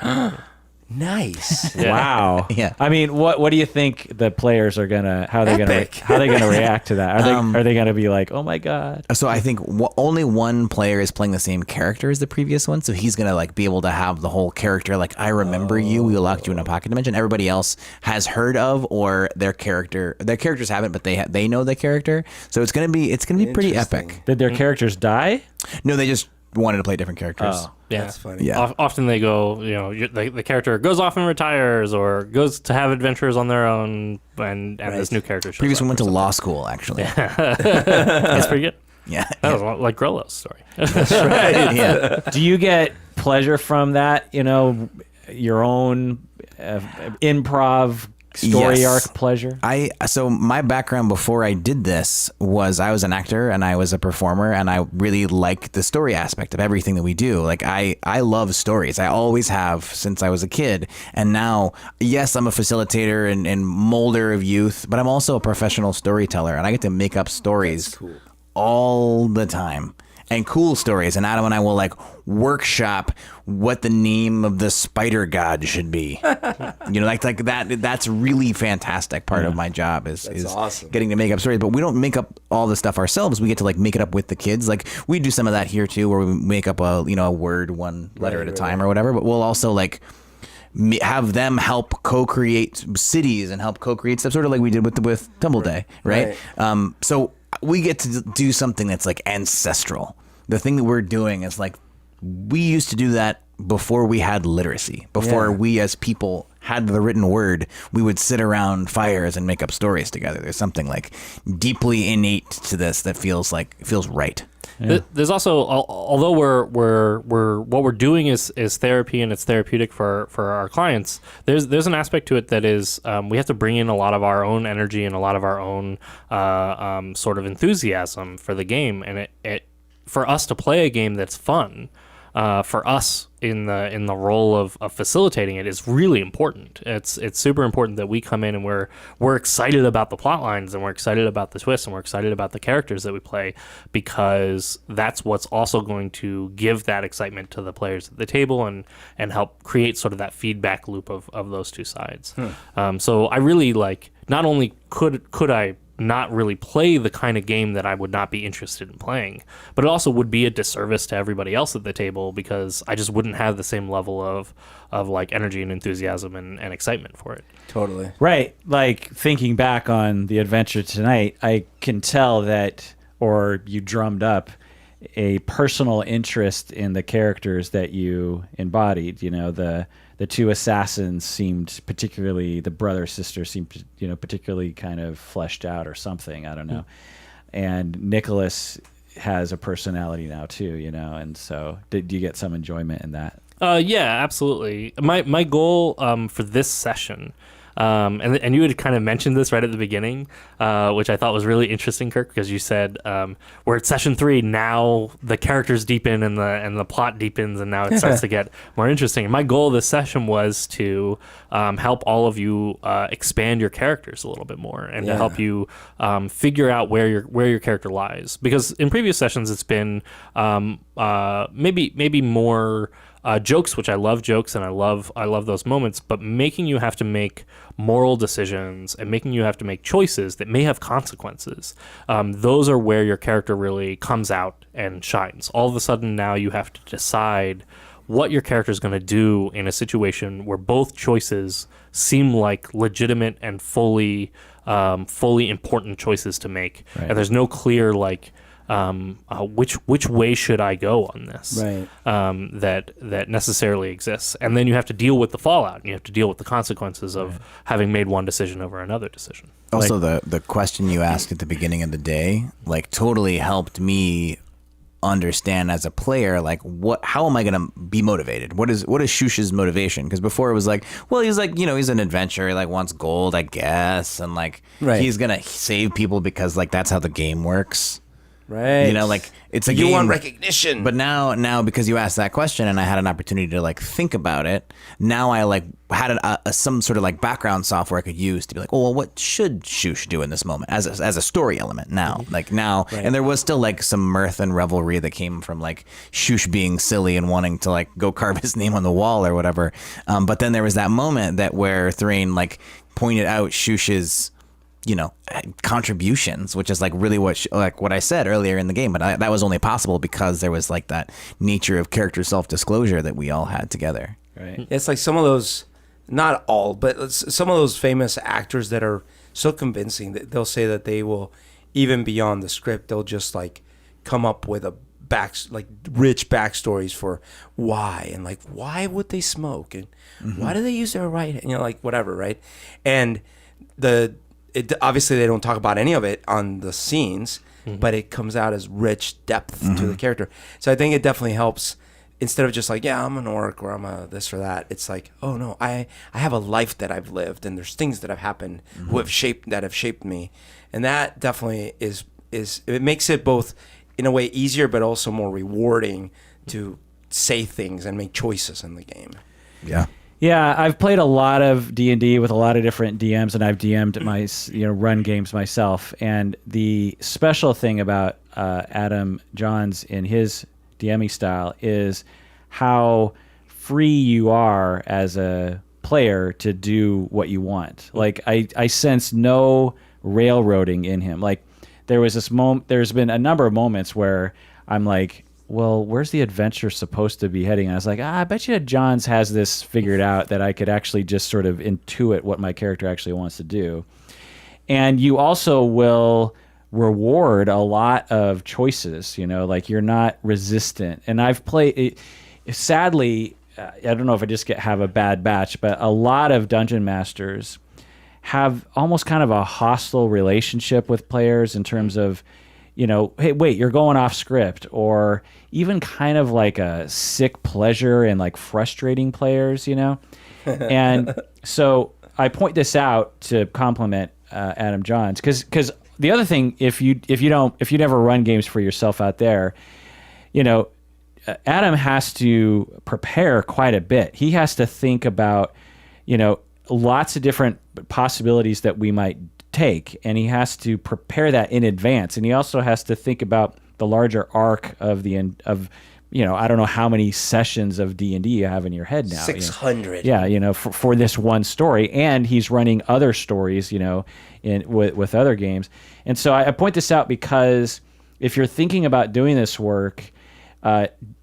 Speaker 2: Nice.
Speaker 1: Wow.
Speaker 4: Yeah.
Speaker 1: I mean, what do you think the players are how they gonna react to that? Are they gonna be like, oh my god?
Speaker 4: So I think only one player is playing the same character as the previous one, so he's gonna like be able to have the whole character. Like, I remember you. We locked you in a pocket dimension. Everybody else has heard of, or their characters haven't, but they know the character. So it's gonna be pretty epic.
Speaker 1: Did their characters die?
Speaker 4: No, they just wanted to play different characters.
Speaker 1: Oh.
Speaker 3: Yeah.
Speaker 2: That's funny.
Speaker 4: Yeah.
Speaker 3: Often they go, the character goes off and retires or goes to have adventures on their own, and this new character shows
Speaker 4: Previous
Speaker 3: up
Speaker 4: one went
Speaker 3: or
Speaker 4: to
Speaker 3: something.
Speaker 4: law school, actually.
Speaker 3: That's pretty good.
Speaker 4: Yeah.
Speaker 3: That was like Grollo's story.
Speaker 4: Yeah.
Speaker 1: Do you get pleasure from that? Your own improv story
Speaker 4: Yes.
Speaker 1: arc pleasure?
Speaker 4: So my background before I did this was I was an actor and I was a performer, and I really like the story aspect of everything that we do. Like I love stories. I always have since I was a kid. And now, yes, I'm a facilitator and molder of youth, but I'm also a professional storyteller, and I get to make up stories all the time. And cool stories. And Adam and I will like workshop what the name of the spider god should be. Like that. That's really fantastic part of my job is
Speaker 2: awesome.
Speaker 4: getting to make up stories. But we don't make up all the stuff ourselves. We get to like make it up with the kids. Like we do some of that here too, where we make up a word, one letter at a time or whatever. But we'll also like have them help co-create cities and help co-create stuff, sort of like we did with Tumble Day, right? So we get to do something that's like ancestral. The thing that we're doing is like, we used to do that before we had literacy, before we as people had the written word. We would sit around fires and make up stories together. There's something like deeply innate to this that feels right.
Speaker 3: There's also, although we're what we're doing is therapy and it's therapeutic for our clients. There's an aspect to it that is we have to bring in a lot of our own energy and a lot of our own sort of enthusiasm for the game, and it for us to play a game that's fun. For us in the role of facilitating it is really important. It's super important that we come in and we're excited about the plot lines and we're excited about the twists and we're excited about the characters that we play, because that's what's also going to give that excitement to the players at the table and help create sort of that feedback loop of those two sides. So I really not only could I not really play the kind of game that I would not be interested in playing, but it also would be a disservice to everybody else at the table because I just wouldn't have the same level of energy and enthusiasm and excitement for it.
Speaker 2: Totally.
Speaker 1: Right. Like thinking back on the adventure tonight, I can tell that, or you drummed up a personal interest in the characters that you embodied. The two assassins seemed particularly, the brother sister seemed, particularly kind of fleshed out or something. I don't know. And Nicholas has a personality now too, and so do you get some enjoyment in that?
Speaker 3: Yeah, absolutely. My goal for this session, and you had kind of mentioned this right at the beginning, which I thought was really interesting, Kirk, because you said we're at session 3 now. The characters deepen and the plot deepens, and now it starts to get more interesting. And my goal this session was to help all of you expand your characters a little bit more, and to help you figure out where your character lies. Because in previous sessions, it's been maybe more. Jokes, which I love jokes and I love those moments, but making you have to make moral decisions and making you have to make choices that may have consequences. Those are where your character really comes out and shines. All of a sudden now you have to decide what your character is going to do in a situation where both choices seem like legitimate and fully important choices to make. Right. And there's no clear which way should I go on this? Right. That necessarily exists, and then you have to deal with the fallout. And you have to deal with the consequences of having made one decision over another decision.
Speaker 4: Also, the question you asked at the beginning of the day, totally helped me understand as a player, how am I going to be motivated? What is Shush's motivation? Because before it was he's he's an adventurer, he wants gold, I guess, and he's going to save people because that's how the game works.
Speaker 2: Right.
Speaker 4: It's a
Speaker 2: you
Speaker 4: game.
Speaker 2: want recognition.
Speaker 4: But now because you asked that question and I had an opportunity to think about it, now I had some sort of background software I could use to be what should Shush do in this moment as a story element now? Right. And there was still some mirth and revelry that came from Shush being silly and wanting to go carve his name on the wall or whatever. But then there was that moment where Thrain pointed out Shush's contributions, which is really what I said earlier in the game, but that was only possible because there was that nature of character self-disclosure that we all had together.
Speaker 2: Right. It's some of those, not all, but some of those famous actors that are so convincing that they'll say that they will, even beyond the script, they'll just come up with rich backstories for why, and why would they smoke, and why do they use their right hand, whatever, right? And obviously they don't talk about any of it on the scenes, but it comes out as rich depth to the character. So I think it definitely helps, instead of just I'm an orc or I'm a this or that. It's oh no, I have a life that I've lived, and there's things that have happened that have shaped me, and that definitely is it makes it both in a way easier, but also more rewarding to say things and make choices in the game.
Speaker 4: Yeah.
Speaker 1: Yeah, I've played a lot of D&D with a lot of different DMs, and I've DM'd my run games myself. And the special thing about Adam Johns in his DMing style is how free you are as a player to do what you want. I sense no railroading in him. There was this moment. There's been a number of moments where I'm well, where's the adventure supposed to be heading? And I was I bet you Johns has this figured out, that I could actually just sort of intuit what my character actually wants to do. And you also will reward a lot of choices, you're not resistant. And I've played, sadly, I don't know if I have a bad batch, but a lot of dungeon masters have almost kind of a hostile relationship with players in terms of, hey, wait, you're going off script, or even kind of like a sick pleasure in like frustrating players, And so I point this out to compliment Adam Johns, because the other thing, if you never run games for yourself out there, Adam has to prepare quite a bit. He has to think about, lots of different possibilities that we might take, and he has to prepare that in advance. And he also has to think about the larger arc of I don't know how many sessions of D&D you have in your head now.
Speaker 2: 600.
Speaker 1: Yeah, for this one story, and he's running other stories, with other games. And so I point this out because if you're thinking about doing this work,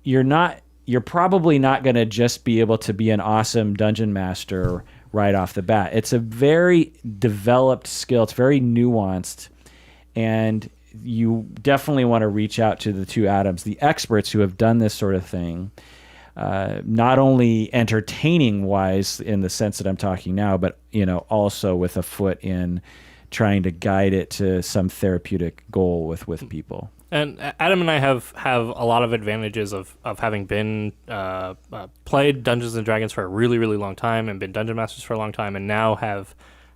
Speaker 1: you're probably not going to just be able to be an awesome dungeon master right off the bat. It's a very developed skill. It's very nuanced, and you definitely want to reach out to the two Adams, the experts who have done this sort of thing, not only entertaining wise in the sense that I'm talking now, but also with a foot in trying to guide it to some therapeutic goal with people.
Speaker 3: And Adam and I have a lot of advantages of having been played Dungeons and Dragons for a really, really long time and been dungeon masters for a long time, and now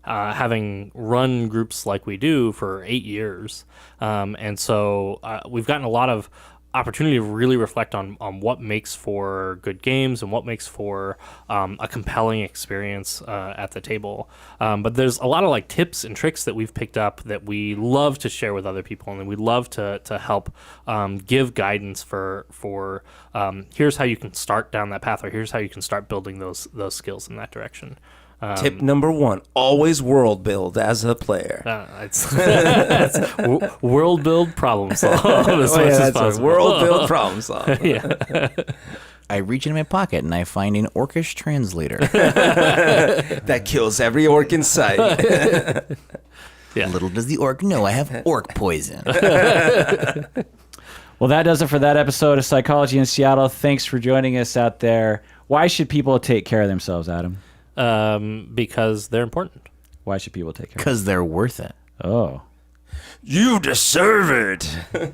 Speaker 3: having run groups like we do for 8 years. And so we've gotten a lot of opportunity to really reflect on what makes for good games and what makes for a compelling experience at the table. But there's a lot of like tips and tricks that we've picked up that we love to share with other people, and we love to help give guidance for here's how you can start down that path, or here's how you can start building those skills in that direction.
Speaker 2: Tip number 1, always world build as a player.
Speaker 3: It's world build, problem solve as much as possible.
Speaker 2: World build, problem solve.
Speaker 3: Yeah.
Speaker 4: I reach in my pocket and I find an orcish translator.
Speaker 2: That kills every orc in sight.
Speaker 3: Yeah.
Speaker 4: Little does the orc know I have orc poison.
Speaker 1: Well, that does it for that episode of Psychology in Seattle. Thanks for joining us out there. Why should people take care of themselves, Adam?
Speaker 3: Because they're important.
Speaker 1: Why should people take care of
Speaker 4: Because they're worth it.
Speaker 1: themselves? Oh.
Speaker 2: You deserve it.